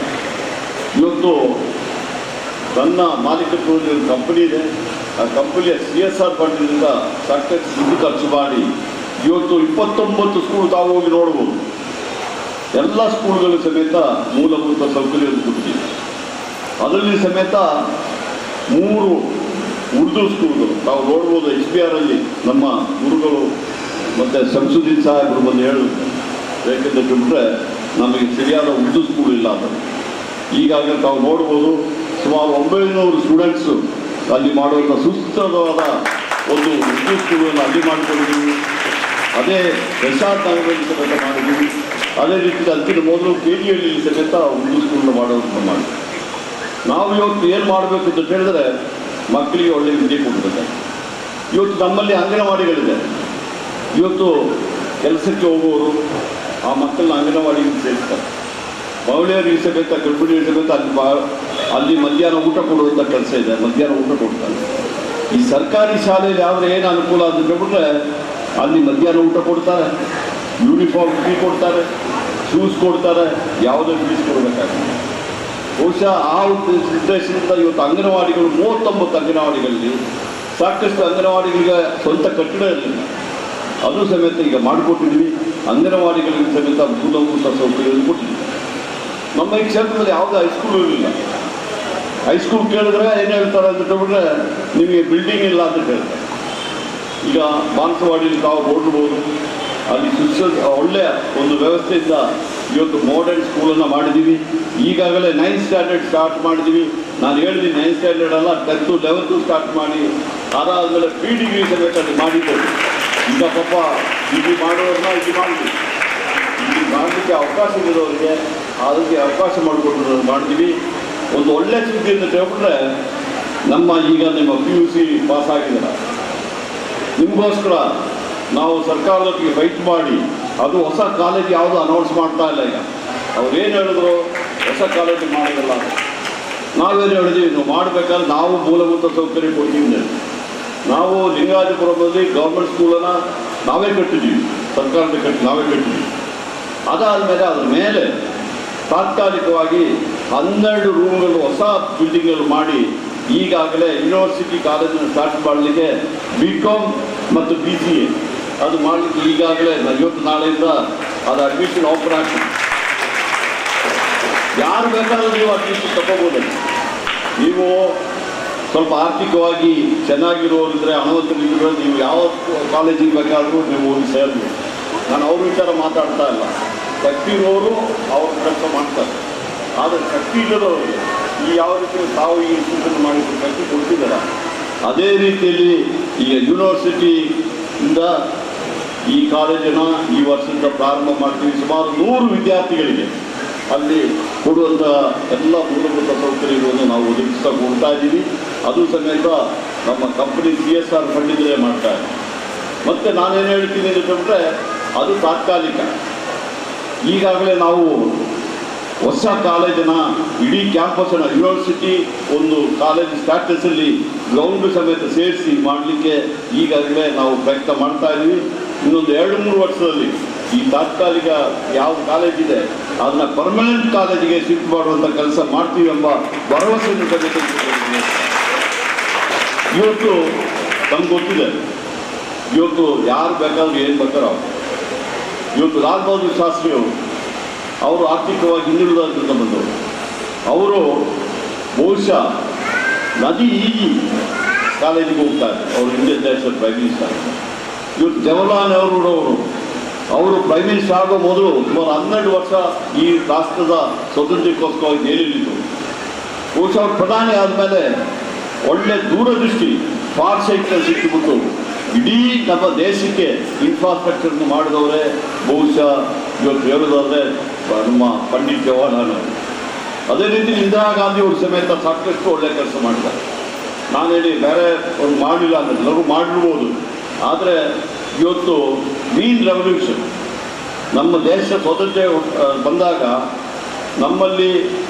ಇವತ್ತು ನನ್ನ ಮಾಲೀಕತ್ವದಲ್ಲಿ ಒಂದು ಕಂಪನಿ ಇದೆ. ಆ ಕಂಪನಿಯ CSR ಫಂಡಿನಿಂದ ಸಾಕಷ್ಟು ದುಡ್ಡು ಖರ್ಚು ಮಾಡಿ ಇವತ್ತು 29 ಸ್ಕೂಲ್ ತಾವು ಹೋಗಿ ನೋಡ್ಬೋದು. ಎಲ್ಲ ಸ್ಕೂಲ್ಗಳು ಸಮೇತ ಮೂಲಭೂತ ಸೌಕರ್ಯವನ್ನು ಕೊಡ್ತೀವಿ. ಅದರಲ್ಲಿ ಸಮೇತ 3 ಉರ್ದು ಸ್ಕೂಲ್ಗಳು ತಾವು ನೋಡ್ಬೋದು. HBRಲ್ಲಿ ನಮ್ಮ ಗುರುಗಳು ಮತ್ತು ಶಂಸುದ್ದೀನ್ ಸಾಹೇಬರು ಬಂದು ಹೇಳಿದ್ರು, ಏಕೆಂದರೆ ಬಿಟ್ಟರೆ ನಮಗೆ ಸರಿಯಾದ ಉರ್ದು ಸ್ಕೂಲ್ ಇಲ್ಲ. ಅದನ್ನು ಈಗಾಗಲೇ ತಾವು ನೋಡ್ಬೋದು, ಸುಮಾರು 900 ಸ್ಟೂಡೆಂಟ್ಸು ಅಲ್ಲಿ ಮಾಡುವಂಥ ಸುಸ್ಥಿರವಾದ ಒಂದು ಉರ್ದು ಸ್ಕೂಲನ್ನು ಅಲ್ಲಿ ಮಾಡಿಕೊಂಡಿದ್ದೀವಿ. ಅದೇ ಪ್ರಶಾಂತ್ ನಗರದಲ್ಲಿ ಸಮೇತ ಮಾಡಿದ್ದೀವಿ. ಅದೇ ರೀತಿ ಅದಕ್ಕಿಂತ ಮೊದಲು KGಹಳ್ಳಿ ಸಮೇತ ಉರ್ದು ಸ್ಕೂಲನ್ನು ಮಾಡೋದನ್ನು ಮಾಡಿ ನಾವು ಇವತ್ತು ಏನು ಮಾಡಬೇಕು ಅಂತ ಹೇಳಿದ್ರೆ ಮಕ್ಕಳಿಗೆ ಒಳ್ಳೆಯ ವಿದ್ಯೆ ಕೊಡಬೇಕು. ಇವತ್ತು ನಮ್ಮಲ್ಲಿ ಅಂಗನವಾಡಿಗಳಿದೆ. ಇವತ್ತು ಕೆಲಸಕ್ಕೆ ಹೋಗುವವರು ಆ ಮಕ್ಕಳನ್ನ ಅಂಗನವಾಡಿಗೆ ಸೇರಿಸ್ತಾರೆ. ಮಹಿಳೆಯರಿಗೆ ಸಮೇತ ಗರ್ಭಿಣಿಯರಿಗೆ ಸಮೇತ ಅಲ್ಲಿ ಮಧ್ಯಾಹ್ನ ಊಟ ಕೊಡುವಂಥ ಕೆಲಸ ಇದೆ. ಮಧ್ಯಾಹ್ನ ಊಟ ಕೊಡ್ತಾರೆ. ಈ ಸರ್ಕಾರಿ ಶಾಲೆಯಲ್ಲಿ ಯಾವುದೇ ಏನು ಅನುಕೂಲ ಅಂತ ಹೇಳ್ಬಿಟ್ರೆ ಅಲ್ಲಿ ಮಧ್ಯಾಹ್ನ ಊಟ ಕೊಡ್ತಾರೆ, ಯೂನಿಫಾರ್ಮ್ ಫೀ ಕೊಡ್ತಾರೆ, ಶೂಸ್ ಕೊಡ್ತಾರೆ, ಯಾವುದೇ ಫೀಸ್ ಕೊಡಬೇಕಾಗಿಲ್ಲ. ಬಹುಶಃ ಆ ಉದ್ದೇಶದಿಂದ ಇವತ್ತು ಅಂಗನವಾಡಿಗಳು 39 ಅಂಗನವಾಡಿಗಳಲ್ಲಿ ಸಾಕಷ್ಟು ಅಂಗನವಾಡಿಗಳಿಗೆ ಸ್ವಂತ ಕಟ್ಟಡ ಇರಲಿಲ್ಲ, ಅದು ಸಮೇತ ಈಗ ಮಾಡಿಕೊಟ್ಟಿದ್ವಿ. ಅಂಗನವಾಡಿಗಳಿಗೆ ಸಮೇತ ಮೂಲಭೂತ ಸೌಕರ್ಯವನ್ನು ಕೊಟ್ಟಿದ್ವಿ. ನಮ್ಮ ಈ ಕ್ಷೇತ್ರದಲ್ಲಿ ಯಾವುದೇ ಹೈಸ್ಕೂಲ್ ಇರಲಿಲ್ಲ. ಹೈಸ್ಕೂಲ್ ಕೇಳಿದ್ರೆ ಏನು ಹೇಳ್ತಾರೆ ಅಂತ ಹೇಳ್ಬಿಟ್ರೆ ನಿಮಗೆ ಬಿಲ್ಡಿಂಗ್ ಇಲ್ಲ ಅಂತ ಹೇಳ್ತಾರೆ. ಈಗ ಬಾನ್ಸವಾಡಿಯಲ್ಲಿ ತಾವು ನೋಡ್ಬೋದು, ಅಲ್ಲಿ ಒಳ್ಳೆಯ ಒಂದು ವ್ಯವಸ್ಥೆಯಿಂದ ಇವತ್ತು ಮಾಡರ್ನ್ ಸ್ಕೂಲನ್ನು ಮಾಡಿದ್ದೀವಿ. ಈಗಾಗಲೇ 9th ಸ್ಟ್ಯಾಂಡರ್ಡ್ ಸ್ಟಾರ್ಟ್ ಮಾಡಿದ್ದೀವಿ. ನಾನು ಹೇಳಿದ್ದೀನಿ 9th ಸ್ಟ್ಯಾಂಡರ್ಡ್ ಅಲ್ಲ, 10th 11th ಸ್ಟಾರ್ಟ್ ಮಾಡಿ ಅದಾದಮೇಲೆ PDG ಸಮೇತ ಅಲ್ಲಿ ಮಾಡಿದ್ದೇವೆ. ಈಗ ಪಾಪ ಇಲ್ಲಿ ಮಾಡೋರನ್ನ ಇಲ್ಲಿ ಮಾಡಿದ್ವಿ. ಇಲ್ಲಿ ಮಾಡಲಿಕ್ಕೆ ಅವಕಾಶ ಇರೋರಿಗೆ ಅದಕ್ಕೆ ಅವಕಾಶ ಮಾಡಿಕೊಟ್ಟು ಮಾಡ್ತೀವಿ. ಒಂದು ಒಳ್ಳೆಯ ಸುದ್ದಿ ಅಂತ ಹೇಳ್ಬಿಟ್ರೆ ನಮ್ಮ ಈಗ ನಿಮ್ಮ PUC ಪಾಸ್ ಆಗಿದ್ದಾರೆ. ನಿಮಗೋಸ್ಕರ ನಾವು ಸರ್ಕಾರದೊಟ್ಟಿಗೆ ಫೈಟ್ ಮಾಡಿ ಅದು ಹೊಸ ಕಾಲೇಜ್ ಯಾವುದು ಅನೌನ್ಸ್ ಮಾಡ್ತಾ ಇಲ್ಲ. ಈಗ ಅವ್ರೇನು ಹೇಳಿದ್ರು ಹೊಸ ಕಾಲೇಜ್ ಮಾಡೋದಿಲ್ಲ. ನಾವೇನು ಹೇಳಿದ್ವಿ, ನಾವು ಮಾಡಬೇಕಾದ್ರೆ ನಾವು ಮೂಲಭೂತ ಸೌಕರ್ಯ ಕೊಡ್ತೀವಿ. ನಾವು ಲಿಂಗಾಜಪುರದಲ್ಲಿ ಗೌರ್ಮೆಂಟ್ ಸ್ಕೂಲನ್ನು ನಾವೇ ಕಟ್ಟಿದ್ದೀವಿ, ಸರ್ಕಾರದ ನಾವೇ ಕಟ್ಟಿದ್ದೀವಿ. ಅದಾದಮೇಲೆ ಅದ್ರ ಮೇಲೆ ತಾತ್ಕಾಲಿಕವಾಗಿ 12 ರೂಮ್ಗಳು ಹೊಸ ಬಿಲ್ಡಿಂಗ್ಗಳು ಮಾಡಿ ಈಗಾಗಲೇ ಯೂನಿವರ್ಸಿಟಿ ಕಾಲೇಜನ್ನು ಸ್ಟಾರ್ಟ್ ಮಾಡಲಿಕ್ಕೆ BCom ಮತ್ತು BCA ಅದು ಮಾಡಲಿಕ್ಕೆ ಈಗಾಗಲೇ ಇವತ್ತು ನಾಳೆಯಿಂದ ಅದು ಅಡ್ಮಿಷನ್ ಆಫರ್ ಆಗ್ತದೆ. ಯಾರು ಬೇಕಾದರೂ ನೀವು ಅಡ್ಮಿಷನ್ ತಗೋಬೋದು. ನೀವು ಸ್ವಲ್ಪ ಆರ್ಥಿಕವಾಗಿ ಚೆನ್ನಾಗಿರೋರಿದ್ರೆ ಹಣವಂತರಿದ್ರೆ ನೀವು ಯಾವ ಕಾಲೇಜಿಗೆ ಬೇಕಾದರೂ ನೀವು ಹೋಗಿ ಸೇರ್ಬೋದು. ನಾನು ಅವ್ರ ವಿಚಾರ ಮಾತಾಡ್ತಾ ಇಲ್ಲ. ಶಕ್ತಿ ಇರೋರು ಅವ್ರ ಕೆಲಸ ಮಾಡ್ತಾರೆ. ಆದರೆ ಶಕ್ತಿ ಇಲ್ಲದವರು ಈ ಯಾವ ರೀತಿ ತಾವು ಈ ಇನ್ಸ್ಟಿಟ್ಯೂಷನ್ ಮಾಡಿ ಶಕ್ತಿ ಕೊಡ್ತಿದ್ದಾರೆ, ಅದೇ ರೀತಿಯಲ್ಲಿ ಈಗ ಯೂನಿವರ್ಸಿಟಿಯಿಂದ ಈ ಕಾಲೇಜನ್ನು ಈ ವರ್ಷದಿಂದ ಪ್ರಾರಂಭ ಮಾಡ್ತೀವಿ. ಸುಮಾರು 100 ವಿದ್ಯಾರ್ಥಿಗಳಿಗೆ ಅಲ್ಲಿ ಕೊಡುವಂಥ ಎಲ್ಲ ಮೂಲಭೂತ ಸೌಕರ್ಯಗಳನ್ನು ನಾವು ಒದಗಿಸ್ತಾ ಕೊಡ್ತಾ ಇದ್ದೀವಿ. ಅದು ಸಮೇತ ನಮ್ಮ ಕಂಪನಿ CSR ಫಂಡಿಂದಲೇ ಮಾಡ್ತಾ ಇದೆ. ಮತ್ತು ನಾನೇನು ಹೇಳ್ತೀನಿ ಅಂತಂದರೆ ಅದು ತಾತ್ಕಾಲಿಕ. ಈಗಾಗಲೇ ನಾವು ಹೊಸ ಕಾಲೇಜನ್ನು ಇಡೀ ಕ್ಯಾಂಪಸನ್ನು ಯೂನಿವರ್ಸಿಟಿ ಒಂದು ಕಾಲೇಜ್ ಸ್ಟ್ಯಾಟಸಲ್ಲಿ ಗ್ರೌಂಡ್ ಸಮೇತ ಸೇರಿಸಿ ಮಾಡಲಿಕ್ಕೆ ಈಗಾಗಲೇ ನಾವು ಪ್ರಯತ್ನ ಮಾಡ್ತಾ ಇದ್ದೀವಿ. ಇನ್ನೊಂದು 2-3 ವರ್ಷದಲ್ಲಿ ಈ ತಾತ್ಕಾಲಿಕ ಯಾವ ಕಾಲೇಜ್ ಇದೆ ಅದನ್ನ ಪರ್ಮನೆಂಟ್ ಕಾಲೇಜಿಗೆ ಶಿಫ್ಟ್ ಮಾಡುವಂಥ ಕೆಲಸ ಮಾಡ್ತೀವಿ ಎಂಬ ಭರವಸೆಯನ್ನು ಸಮೇತ ಇವತ್ತು ನಮ್ಗೆ ಗೊತ್ತಿದೆ. ಇವತ್ತು ಯಾರು ಬೇಕಾದ್ರೂ ಏನು ಬೇಕಾರೋ ಇವತ್ತು ಲಾಲ್ ಬಹದ್ದೂರ್ ಶಾಸ್ತ್ರಿ ಅವರು ಆರ್ಥಿಕವಾಗಿ ಹಿಂದುಳಿದ ಬಂದವರು. ಅವರು ಬಹುಶಃ ನದಿ ಈಜಿ ಕಾಲೇಜಿಗೆ ಹೋಗ್ತಾರೆ. ಅವರು ಇಂಡಿಯನ್ ನ್ಯಾಷನಲ್ ಪ್ರೈಮ್ ಮಿನಿಸ್ಟರ್. ಇವತ್ತು ಜವಾಹರ್ಲಾಲ್ ನೆಹರು ಅವರು ಪ್ರೈಮ್ ಮಿನಿಸ್ಟರ್ ಆಗೋ ಮೊದಲು ಸುಮಾರು 12 ವರ್ಷ ಈ ರಾಷ್ಟ್ರದ ಸ್ವಾತಂತ್ರ್ಯಕ್ಕೋಸ್ಕರವಾಗಿ ಜೈಲಿದ್ದು. ಬಹುಶಃ ಅವರು ಪ್ರಧಾನಿ ಆದಮೇಲೆ ಒಳ್ಳೆ ದೂರದೃಷ್ಟಿ ಫಾರ್ಸೈಟ್ ಸಿಕ್ಕಿಬಿಟ್ಟು ಇಡೀ ನಮ್ಮ ದೇಶಕ್ಕೆ ಇನ್ಫ್ರಾಸ್ಟ್ರಕ್ಚರ್ನ ಮಾಡಿದವರೇ ಬಹುಶಃ ಇವತ್ತು ಹೇಳೋದಾದರೆ ನಮ್ಮ ಪಂಡಿತ್ ಜವಾಹರ್ಲಾಲ್ ನೆಹರು. ಅದೇ ರೀತಿ ಇಂದಿರಾ ಗಾಂಧಿ ಅವರು ಸಮೇತ ಸಾಕಷ್ಟು ಒಳ್ಳೆ ಕೆಲಸ ಮಾಡಿದ್ದಾರೆ. ನಾನು ಹೇಳಿ ಬೇರೆ ಅವ್ರು ಮಾಡಲಿಲ್ಲ ಅಂದರೆ ಎಲ್ಲರೂ ಮಾಡಿರ್ಬೋದು. ಆದರೆ ಇವತ್ತು ಗ್ರೀನ್ ರೆವಲ್ಯೂಷನ್ ನಮ್ಮ ದೇಶ ಸ್ವಾತಂತ್ರ್ಯ ಬಂದಾಗ ನಮ್ಮಲ್ಲಿ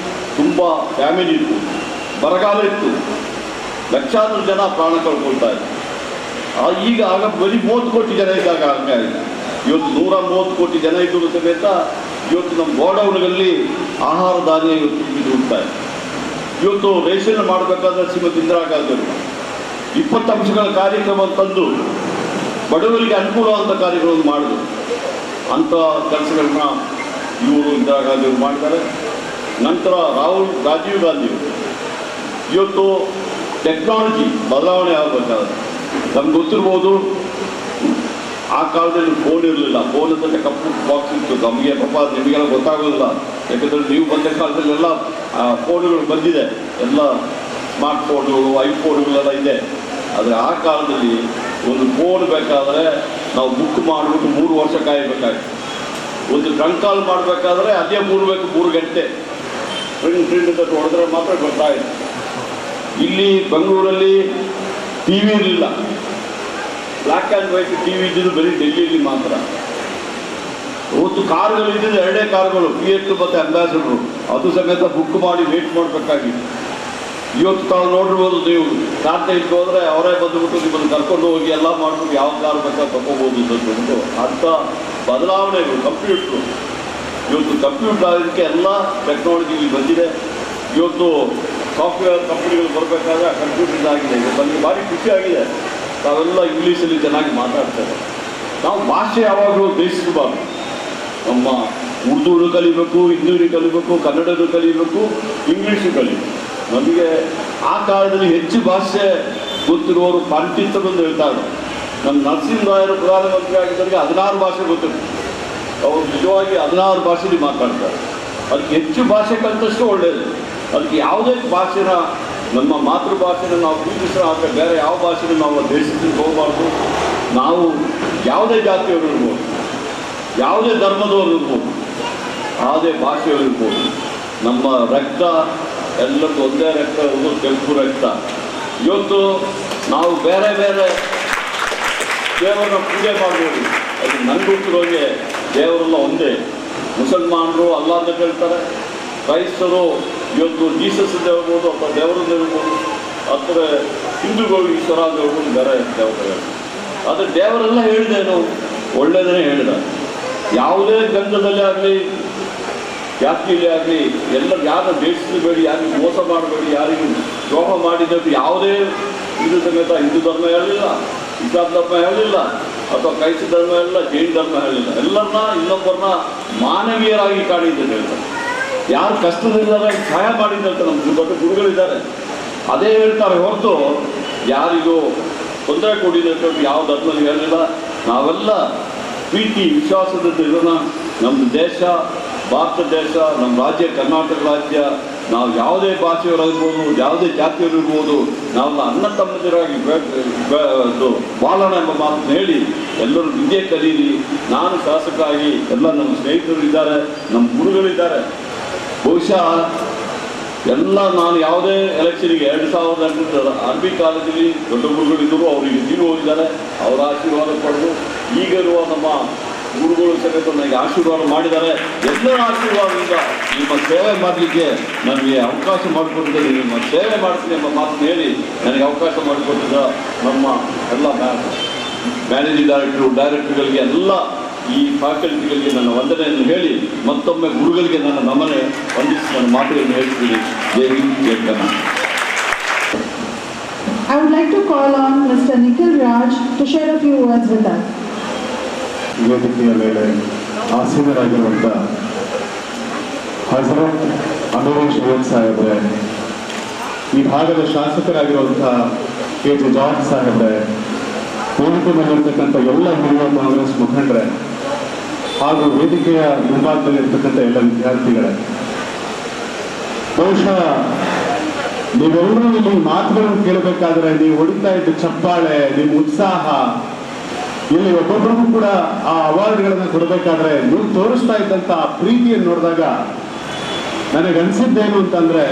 ತುಂಬ ಫ್ಯಾಮಿಲಿ ಇತ್ತು, ಬರಗಾಲ ಇತ್ತು, ಲಕ್ಷಾಂತರ ಜನ ಪ್ರಾಣ ಕಳ್ಕೊಳ್ತಾ ಇತ್ತು. ಈಗ ಆಗ ಬರೀ 30 ಕೋಟಿ ಜನ ಇದ್ದಾಗ ಹಂಗಾಗಿದೆ. ಇವತ್ತು 130 ಕೋಟಿ ಜನ ಇದ್ದರೂ ಸಮೇತ ಇವತ್ತು ನಮ್ಮ ಗೋಡೌನ್ಗಳಲ್ಲಿ ಆಹಾರ ಧಾನ್ಯ ಇವತ್ತು ಹುಡ್ತಾ ಇದೆ. ಇವತ್ತು ರೇಷನ್ ಮಾಡಬೇಕಾದ್ರೆ ಶ್ರೀಮತಿ ಇಂದಿರಾ ಗಾಂಧಿ ಅವರು 20 ಅಂಶಗಳ ಕಾರ್ಯಕ್ರಮ ತಂದು ಬಡವರಿಗೆ ಅನುಕೂಲವಾದಂಥ ಕಾರ್ಯಗಳನ್ನು ಮಾಡಿದ್ರು. ಅಂಥ ಕೆಲಸಗಳನ್ನ ಇವರು ಇಂದಿರಾ ಗಾಂಧಿ ಅವರು ಮಾಡಿದ್ದಾರೆ. ನಂತರ ರಾಜೀವ್ ಗಾಂಧಿಯವರು ಇವತ್ತು ಟೆಕ್ನಾಲಜಿ ಬದಲಾವಣೆ ಆಗಬೇಕಾದ್ರೆ ನಮ್ಗೆ ಗೊತ್ತಿರ್ಬೋದು, ಆ ಕಾಲದಲ್ಲಿ ಫೋನ್ ಇರಲಿಲ್ಲ. ಫೋನ್ ಅಂತ ಕಪ್ಪು ಬಾಕ್ಸ್ ಇತ್ತು. ನಮಗೆ ಪಾಪ ನಿಮಗೆಲ್ಲ ಗೊತ್ತಾಗೋದಿಲ್ಲ, ಯಾಕಂದರೆ ನೀವು ಬಂದ ಕಾಲದಲ್ಲೆಲ್ಲ ಫೋನ್ಗಳು ಬಂದಿದೆ, ಎಲ್ಲ ಸ್ಮಾರ್ಟ್ ಫೋನ್ಗಳು ಐಫೋನ್ಗಳೆಲ್ಲ ಇದೆ. ಆದರೆ ಆ ಕಾಲದಲ್ಲಿ ಒಂದು ಫೋನ್ ಬೇಕಾದರೆ ನಾವು ಬುಕ್ ಮಾಡಿಬಿಟ್ಟು 3 ವರ್ಷ ಕಾಯಬೇಕಾಗಿತ್ತು. ಒಂದು ಟ್ರಂಕ್ ಕಾಲ್ ಮಾಡಬೇಕಾದ್ರೆ ಅದೇ 3 ಗಂಟೆ ಪ್ರಿಂಟ್ ಅಂತ ಹೊಡೆದ್ರೆ ಮಾತ್ರ ಗೊತ್ತಾಯಿತು. ಇಲ್ಲಿ ಬೆಂಗಳೂರಲ್ಲಿ TV ಇರಲಿಲ್ಲ, ಬ್ಲ್ಯಾಕ್ ಆ್ಯಂಡ್ ವೈಟ್ TV ಇದ್ದಿದ್ದು ಬರೀ ಡೆಲ್ಲಿಯಲ್ಲಿ ಮಾತ್ರ. ಇವತ್ತು ಕಾರುಗಳು ಇದ್ದಿದ್ದು 2 ಕಾರುಗಳು, Fiat ಮತ್ತು ಅಂಬಾಸಡರು. ಅದು ಸಮೇತ ಬುಕ್ ಮಾಡಿ ವೇಟ್ ಮಾಡಬೇಕಾಗಿತ್ತು. ಇವತ್ತು ತಾವು ನೋಡಿರ್ಬೋದು, ನೀವು ಕಾರ್ತೆಗೆ ಹೋದರೆ ಅವರೇ ಬಂದುಬಿಟ್ಟು ನಿಮ್ಮನ್ನು ಕರ್ಕೊಂಡು ಹೋಗಿ ಎಲ್ಲ ಮಾಡಿಬಿಟ್ಟು ಯಾವ ಕಾರು ಬೇಕಾದ್ರೆ ತಗೋಬೋದು ಅಂತಂದ್ಬಿಟ್ಟು ಅಂಥ ಬದಲಾವಣೆಗಳು. ಕಂಪ್ಯೂಟ್ರು ಇವತ್ತು ಕಂಪ್ಯೂಟರ್ ಆಗೋದಕ್ಕೆ ಎಲ್ಲ ಟೆಕ್ನಾಲಜಿ ಬಂದಿದೆ. ಇವತ್ತು ಸಾಫ್ಟ್ವೇರ್ ಕಂಪ್ನಿಗಳು ಬರಬೇಕಾದ್ರೆ ಕಂಪ್ಯೂಟರ್ ಆಗಿದೆ. ನನಗೆ ಭಾರಿ ಖುಷಿಯಾಗಿದೆ. ತಾವೆಲ್ಲ ಇಂಗ್ಲೀಷಲ್ಲಿ ಚೆನ್ನಾಗಿ ಮಾತಾಡ್ತಾರೆ. ನಾವು ಭಾಷೆ ಯಾವಾಗಲೂ ಬೇಯಿಸಬಾರ್ದು. ನಮ್ಮ ಉರ್ದುನು ಕಲಿಬೇಕು, ಹಿಂದಿನೂ ಕಲಿಬೇಕು, ಕನ್ನಡನೂ ಕಲಿಬೇಕು, ಇಂಗ್ಲೀಷು ಕಲಿಬೇಕು. ನಮಗೆ ಆ ಕಾಲದಲ್ಲಿ ಹೆಚ್ಚು ಭಾಷೆ ಗೊತ್ತಿರುವವರು ಪಂಡಿತರು ಅಂತ ಹೇಳ್ತಾರೆ. ನಮ್ಮ ನರಸಿಂಹರಾಯರು ಪ್ರಧಾನಮಂತ್ರಿ ಆಗಿದ್ದಾಗ 16 ಭಾಷೆ ಗೊತ್ತಿತ್ತು. ಅವರು ನಿಜವಾಗಿ 16 ಭಾಷೆಯಲ್ಲಿ ಮಾತಾಡ್ತಾರೆ. ಅದಕ್ಕೆ ಹೆಚ್ಚು ಭಾಷೆ ಕಲಿತಷ್ಟು ಒಳ್ಳೆಯದು. ಅದಕ್ಕೆ ಯಾವುದೇ ಭಾಷೆನ ನಮ್ಮ ಮಾತೃಭಾಷೆನ ನಾವು ಪ್ರೀತಿಸೋ ಆದರೆ ಬೇರೆ ಯಾವ ಭಾಷೆನ ನಾವು ದೇಶದಿಂದ ಹೋಗಬಾರ್ದು. ನಾವು ಯಾವುದೇ ಜಾತಿಯವರು ಇರ್ಬೋದು, ಯಾವುದೇ ಧರ್ಮದವರು ಇರ್ಬೋದು, ಯಾವುದೇ ಭಾಷೆಯವರು ಇರ್ಬೋದು, ನಮ್ಮ ರಕ್ತ ಎಲ್ಲರಿಗೂ ಒಂದೇ ರಕ್ತ, ಒಂದು ಕೆಂಪು ರಕ್ತ. ಇವತ್ತು ನಾವು ಬೇರೆ ಬೇರೆ ದೇವರನ್ನ ಪೂಜೆ ಮಾಡ್ಬೋದು. ಅದು ನನಗೆ ಗೊತ್ತಿರೋಗೆ ದೇವರೆಲ್ಲ ಒಂದೇ. ಮುಸಲ್ಮಾನರು ಅಲ್ಲ ಅಂತ ಹೇಳ್ತಾರೆ, ಕ್ರೈಸ್ತರು ಇವತ್ತು ಜೀಸಸ್ ಅಂತ ಹೇಳ್ಬೋದು, ಅಥವಾ ದೇವರನ್ನ ಹೇಳ್ಬೋದು, ಅಥವಾ ಹಿಂದೂಗಳು ಈಶ್ವರ ಅಂತ ಹೇಳ್ಬೋದು, ಬೇರೆ ದೇವರುಗಳು. ಆದರೆ ದೇವರೆಲ್ಲ ಹೇಳಿದೇನು ಒಳ್ಳೆಯದನ್ನೇ ಹೇಳಿದ. ಯಾವುದೇ ಗ್ರಂಥದಲ್ಲಿ ಆಗಲಿ ಜಾತಿಯಲ್ಲಿ ಆಗಲಿ ಎಲ್ಲರೂ ಯಾರು ದೇಶಿಸಬೇಡಿ, ಯಾರಿಗೂ ಮೋಸ ಮಾಡಬೇಡಿ, ಯಾರಿಗೂ ದ್ರೋಹ ಮಾಡಿದ್ದು ಯಾವುದೇ ಇದು ಸಮೇತ ಹಿಂದೂ ಧರ್ಮ ಹೇಳಲಿಲ್ಲ, ಇಸ್ಲಾಂ ಧರ್ಮ ಹೇಳಲಿಲ್ಲ, ಅಥವಾ ಕ್ರೈಸ್ತ ಧರ್ಮ ಹೇಳಲಿಲ್ಲ, ಜೈನ ಧರ್ಮ ಹೇಳಲಿಲ್ಲ. ಎಲ್ಲರನ್ನ ಇನ್ನೊಬ್ಬರನ್ನ ಮಾನವೀಯರಾಗಿ ಕಾಣಿದ್ದು ಹೇಳ್ತಾರೆ. ಯಾರು ಕಷ್ಟದಿದ್ದಾರೆ ಸಹಾಯ ಮಾಡಿದ್ದಂತ ನಮ್ಮ ದೊಡ್ಡ ಗುರುಗಳಿದ್ದಾರೆ, ಅದೇ ಹೇಳ್ತಾರೆ ಹೊರತು ಯಾರಿಗೂ ತೊಂದರೆ ಕೊಡಿದಂತ ಯಾವ ಧರ್ಮದಲ್ಲಿ ಹೇಳಲಿಲ್ಲ. ನಾವೆಲ್ಲ ಪ್ರೀತಿ ವಿಶ್ವಾಸದಿಂದ ಇರೋಣ. ನಮ್ಮ ದೇಶ ಭಾರತ ದೇಶ, ನಮ್ಮ ರಾಜ್ಯ ಕರ್ನಾಟಕ ರಾಜ್ಯ, ನಾವು ಯಾವುದೇ ಭಾಷೆಯವರಿರ್ಬೋದು, ಯಾವುದೇ ಜಾತಿಯವರಿರ್ಬೋದು, ನಾವೆಲ್ಲ ಅಣ್ಣ ತಮ್ಮಂದಿರಾಗಿ ಬಾಳೋಣ ಎಂಬ ಮಾತನ್ನು ಹೇಳಿ ಎಲ್ಲರೂ ವಿದ್ಯೆ ಕಲೀರಿ. ನಾನು ಶಾಸಕ ಆಗಿ ಎಲ್ಲ ನಮ್ಮ ಸ್ನೇಹಿತರು ಇದ್ದಾರೆ, ನಮ್ಮ ಗುರುಗಳಿದ್ದಾರೆ. ಬಹುಶಃ ಎಲ್ಲ ನಾನು ಯಾವುದೇ ಎಲೆಕ್ಷನ್ಗೆ 2008 ಅರ್ಬಿ ಕಾಲೇಜಲ್ಲಿ ದೊಡ್ಡ ಗುರುಗಳಿದ್ದರು, ಅವರಿಗೆ ಜೀವ ಹೋಗಿದ್ದಾರೆ. ಅವರ ಆಶೀರ್ವಾದ ಪಡೆದು ಈಗ ಇರುವ ನಮ್ಮ ಗುರುಗಳು ಸಮೇತ ನನಗೆ ಆಶೀರ್ವಾದ ಮಾಡಿದ್ದಾರೆ. ಎಲ್ಲರ ಆಶೀರ್ವಾದದಿಂದ ನಿಮ್ಮ ಸೇವೆ ಮಾಡಲಿಕ್ಕೆ ನನಗೆ ಅವಕಾಶ ಮಾಡಿಕೊಟ್ಟಿದ್ದಾರೆ. ನಿಮ್ಮ ಸೇವೆ ಮಾಡ್ತೀನಿ ಎಂಬ ಮಾತನ್ನು ಹೇಳಿ ನನಗೆ ಅವಕಾಶ ಮಾಡಿಕೊಟ್ಟಿದ್ದ ನಮ್ಮ ಎಲ್ಲ ಮ್ಯಾನೇಜಿಂಗ್ ಡೈರೆಕ್ಟರ್ಗಳಿಗೆ ಎಲ್ಲ ಈ ಫ್ಯಾಕಲ್ಟಿಗಳಿಗೆ ನನ್ನ ವಂದನೆಯನ್ನು ಹೇಳಿ ಮತ್ತೊಮ್ಮೆ ಗುರುಗಳಿಗೆ ನನ್ನ ನಮನೆ ವಂದಿಸಿ ನನ್ನ ಮಾತುಗಳನ್ನು ಹೇಳ್ತೀನಿ. ಜೈ ಹಿಂದ್, ಜೈ Karnataka. I would like to call on Mr. Nikhil Raj to share a few words with us. ವೇದಿಕೆಯ ಮೇಲೆ ಆಸೀನರಾಗಿರುವಂಥ ಹಜರತ್ ಅನುರೇಶ್ ಶೇಖ್ ಸಾಹೇಬ್ರೆ, ಈ ಭಾಗದ ಶಾಸಕರಾಗಿರುವಂಥ ಕೆ ಜೆ ಜಾರ್ಜ್ ಸಾಹೇಬ್ರೆ, ವೇದಿಕೆ ಮೇಲಿರ್ತಕ್ಕಂಥ ಎಲ್ಲ ಹಿರಿಯ ಕಾಂಗ್ರೆಸ್ ಮುಖಂಡರೇ ಹಾಗೂ ವೇದಿಕೆಯ ಮುಂಭಾಗದಲ್ಲಿರ್ತಕ್ಕಂಥ ಎಲ್ಲ ವಿದ್ಯಾರ್ಥಿಗಳೇ, ಬಹುಶಃ ನೀವೆಲ್ಲರೂ ಇಲ್ಲಿ ಮಾತುಗಳನ್ನು ಕೇಳಬೇಕಾದ್ರೆ ನೀವು ಹೊಡಿತಾ ಇದ್ದ ಚಪ್ಪಾಳೆ, ನಿಮ್ಮ ಉತ್ಸಾಹ, ಇಲ್ಲಿ ಒಬ್ಬೊಬ್ಬರಿಗೂ ಕೂಡ ಆ ಅವಾರ್ಡ್ಗಳನ್ನು ಕೊಡಬೇಕಾದ್ರೆ ನೀವು ತೋರಿಸ್ತಾ ಇದ್ದಂಥ ಆ ಪ್ರೀತಿಯನ್ನು ನೋಡಿದಾಗ ನನಗನ್ಸಿದ್ದೇನು ಅಂತಂದ್ರೆ,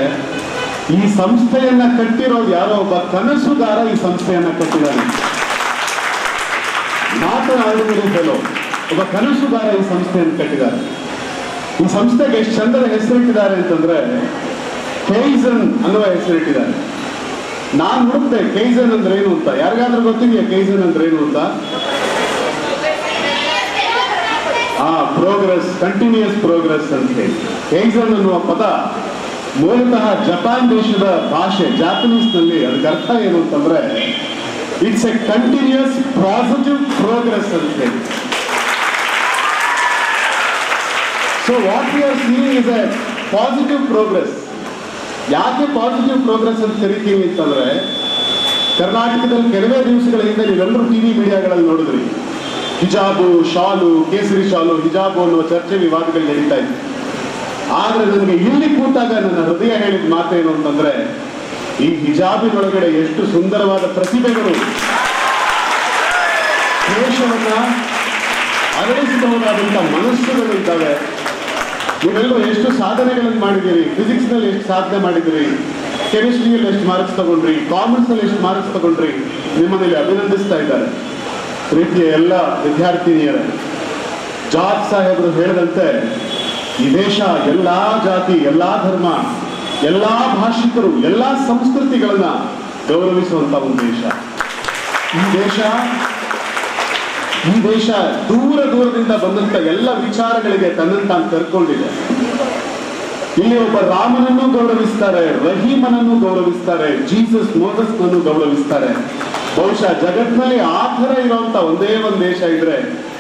ಈ ಸಂಸ್ಥೆಯನ್ನ ಕಟ್ಟಿರೋದು ಯಾರೋ ಒಬ್ಬ ಕನಸುಗಾರ ಈ ಸಂಸ್ಥೆಯನ್ನ ಕಟ್ಟಿದ್ದಾನೆ. ಮಾತನಾಡುವುದು ಹೇಳೋ ಒಬ್ಬ ಕನಸುಗಾರ ಈ ಸಂಸ್ಥೆಯನ್ನು ಕಟ್ಟಿದ್ದಾರೆ. ಈ ಸಂಸ್ಥೆಗೆ ಎಷ್ಟು ಚಂದದ ಹೆಸರಿಟ್ಟಿದ್ದಾರೆ ಅಂತಂದ್ರೆ ಕೈಸನ್ ಅನ್ನುವ ಹೆಸರಿಟ್ಟಿದ್ದಾರೆ. ನಾನು ಹುಡುಕ್ತೆ ಕೈಸನ್ ಅಂದ್ರೆ ಏನು ಅಂತ. ಯಾರಿಗಾದ್ರೂ ಗೊತ್ತಿದೆಯಾ ಕೈಸನ್ ಅಂದ್ರೆ ಏನು ಅಂತ? ಪ್ರೋಗ್ರೆಸ್, ಕಂಟಿನ್ಯೂಸ್ ಪ್ರೋಗ್ರೆಸ್ ಅಂತ ಹೇಳಿ. ಕೈಸನ್ ಅನ್ನುವ ಪದ ಮೂಲತಃ ಜಪಾನ್ ದೇಶದ ಭಾಷೆ, ಜಾಪನೀಸ್ ನಲ್ಲಿ ಅದಕ್ಕೆ ಅರ್ಥ ಏನು ಅಂತಂದ್ರೆ it's a continuous positive progress ಅಂತ ಹೇಳಿ. So what we are seeing is a positive progress. ಯಾಕೆ ಪಾಸಿಟಿವ್ ಪ್ರೋಗ್ರೆಸ್ ಅಂತ ಕರಿತೀವಿ ಅಂತಂದ್ರೆ, ಕರ್ನಾಟಕದಲ್ಲಿ ಕೆಲವೇ ದಿವಸಗಳ ಹಿಂದೆ ನೀವೆಲ್ಲರೂ ಟಿವಿ ಮೀಡಿಯಾಗಳಲ್ಲಿ ನೋಡಿದ್ರಿ, ಹಿಜಾಬು, ಶಾಲು, ಕೇಸರಿ ಶಾಲು, ಹಿಜಾಬು ಅನ್ನುವ ಚರ್ಚೆ ವಿವಾದಗಳು ನಡೀತಾ ಇತ್ತು. ಆದ್ರೆ ನನಗೆ ಇಲ್ಲಿ ಕೂತಾಗ ನನ್ನ ಹೃದಯ ಹೇಳಿದ ಮಾತೇನು ಅಂತಂದ್ರೆ, ಈ ಹಿಜಾಬಿನೊಳಗಡೆ ಎಷ್ಟು ಸುಂದರವಾದ ಪ್ರತಿಭೆಗಳು ದೇಶವನ್ನ ಅರಳಿಸಬಹುದಾದಂಥ ಮನಸ್ಸುಗಳು ಇದ್ದಾವೆ. ನೀವೆಲ್ಲರೂ ಎಷ್ಟು ಸಾಧನೆಗಳನ್ನು ಮಾಡಿದ್ದೀರಿ, ಫಿಸಿಕ್ಸ್ ನಲ್ಲಿ ಎಷ್ಟು ಸಾಧನೆ ಮಾಡಿದಿರಿ, ಕೆಮಿಸ್ಟ್ರಿಯಲ್ಲಿ ಎಷ್ಟು ಮಾರ್ಕ್ಸ್ ತಗೊಂಡ್ರಿ, ಕಾಮರ್ಸ್ ನಲ್ಲಿ ಎಷ್ಟು ಮಾರ್ಕ್ಸ್ ತಗೊಂಡ್ರಿ, ನಿಮ್ಮಲ್ಲಿ ಅಭಿನಂದಿಸ್ತಾ ಇದ್ದಾರೆ ರೀತಿಯ ಎಲ್ಲ ವಿದ್ಯಾರ್ಥಿನಿಯರೇ. ಜಾರ್ಜ್ ಸಾಹೇಬರು ಹೇಳಿದಂತೆ ಈ ದೇಶ ಎಲ್ಲಾ ಜಾತಿ, ಎಲ್ಲಾ ಧರ್ಮ, ಎಲ್ಲಾ ಭಾಷಿಕರು, ಎಲ್ಲಾ ಸಂಸ್ಕೃತಿಗಳನ್ನ ಗೌರವಿಸುವಂತ ಒಂದು ದೇಶ. ಈ ದೇಶ ದೂರ ದೂರದಿಂದ ಬಂದಂತ ಎಲ್ಲ ವಿಚಾರಗಳಿಗೆ ತನ್ನನ್ನು ತಾನು ಕರ್ಕೊಂಡಿದೆ. ಇಲ್ಲಿ ಒಬ್ಬ ರಾಮನನ್ನು ಗೌರವಿಸ್ತಾರೆ, ರಹೀಮನನ್ನು ಗೌರವಿಸ್ತಾರೆ, ಜೀಸಸ್ ಮೋಸಸ್ನನ್ನು ಗೌರವಿಸ್ತಾರೆ. ಬಹುಶಃ ಜಗತ್ತಿನಲ್ಲಿ ಆ ಥರ ಇರುವಂತ ಒಂದೇ ಒಂದು ದೇಶ ಇದ್ರೆ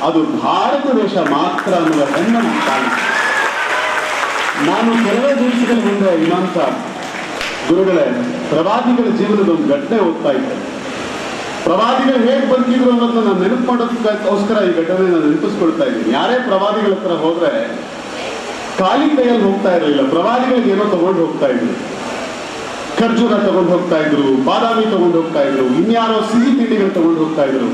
ಅದು ಭಾರತ ದೇಶ ಮಾತ್ರ ಅನ್ನುವ ಹೆಮ್ಮೆ ಕಾಣ. ನಾನು ಕೆಲವೇ ದಿವಸಗಳ ಮುಂದೆ ಇಮಾಮ್ ಸಾಬ್ ಗುರುಗಳೇ ಪ್ರವಾದಿಗಳ ಜೀವನದ ಒಂದು ಘಟನೆ ಓದ್ತಾ ಇದ್ದೆ. ಪ್ರವಾದಿಗಳು ಹೇಗೆ ಬದುಕಿದ್ರು ಅನ್ನೋದನ್ನ ನಾನು ನೆನಪು ಮಾಡೋದಕ್ಕೋಸ್ಕರ ಈ ಘಟನೆ ನಾನು ನೆನಪಿಸ್ಕೊಳ್ತಾ ಇದ್ದೀನಿ. ಯಾರೇ ಪ್ರವಾದಿಗಳ ಹತ್ರ ಹೋದ್ರೆ ಖಾಲಿ ಕೈಯಲ್ಲಿ ಹೋಗ್ತಾ ಇರಲಿಲ್ಲ, ಪ್ರವಾದಿಗಳಿಗೆ ಏನೋ ತಗೊಂಡು ಹೋಗ್ತಾ ಇದ್ರು. ಖರ್ಜೂರ ತಗೊಂಡು ಹೋಗ್ತಾ ಇದ್ರು, ಬಾದಾಮಿ ತಗೊಂಡು ಹೋಗ್ತಾ ಇದ್ರು, ಇನ್ಯಾರೋ ಸಿಹಿ ತಿಂಡಿಗಳು ತಗೊಂಡು ಹೋಗ್ತಾ ಇದ್ರು.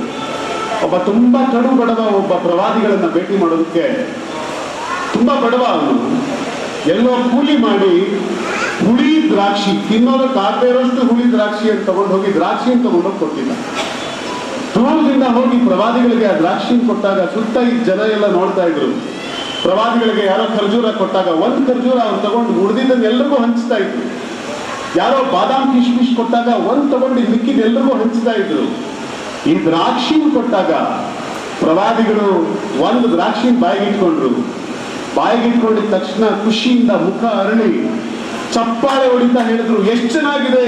ಒಬ್ಬ ತುಂಬಾ ಕಡು ಬಡವ ಒಬ್ಬ ಪ್ರವಾದಿಗಳನ್ನ ಭೇಟಿ ಮಾಡೋದಕ್ಕೆ, ತುಂಬಾ ಬಡವ ಅವನು, ಎಲ್ಲೋ ಕೂಲಿ ಮಾಡಿ ಹುಳಿ ದ್ರಾಕ್ಷಿ ತಿನ್ನೋದಕ್ಕಾಗದೇ ಇರೋಷ್ಟು ಹುಳಿ ದ್ರಾಕ್ಷಿಯನ್ನು ತಗೊಂಡು ಹೋಗಿ ದ್ರಾಕ್ಷಿಯನ್ನು ತಗೊಂಡೋಗಿ ಕೊಟ್ಟಿದ್ದ. ದೂರದಿಂದ ಹೋಗಿ ಪ್ರವಾದಿಗಳಿಗೆ ಆ ದ್ರಾಕ್ಷಿಯನ್ನು ಕೊಟ್ಟಾಗ ಸುತ್ತ ಈ ಜನ ಎಲ್ಲ ನೋಡ್ತಾ ಇದ್ರು. ಪ್ರವಾದಿಗಳಿಗೆ ಯಾರೋ ಖರ್ಜೂರ ಕೊಟ್ಟಾಗ ಒಂದು ಖರ್ಜೂರ ಅವ್ರು ತಗೊಂಡು ಉಳಿದಿದ್ದನ್ನು ಎಲ್ರಿಗೂ ಹಂಚ್ತಾ ಇದ್ರು. ಯಾರೋ ಬಾದಾಮ್ ಕಿಶ್ಮಿಶ್ ಕೊಟ್ಟಾಗ ಒಂದು ತಗೊಂಡು ಮಿಕ್ಕಿದ ಎಲ್ರಿಗೂ ಹಂಚ್ತಾ ಇದ್ರು. ಈ ದ್ರಾಕ್ಷಿನ ಕೊಟ್ಟಾಗ ಪ್ರವಾದಿಗಳು ಒಂದು ದ್ರಾಕ್ಷಿನ ಬಾಯಿಗೆ ಇಟ್ಕೊಂಡ್ರು, ಬಾಯಿಗಿಟ್ಕೊಂಡಿದ ತಕ್ಷಣ ಖುಷಿಯಿಂದ ಮುಖ ಅರಳಿ ಚಪ್ಪಾಳೆ ಹೊಡಿತಾ ಹೇಳಿದ್ರು ಎಷ್ಟು ಚೆನ್ನಾಗಿದೆ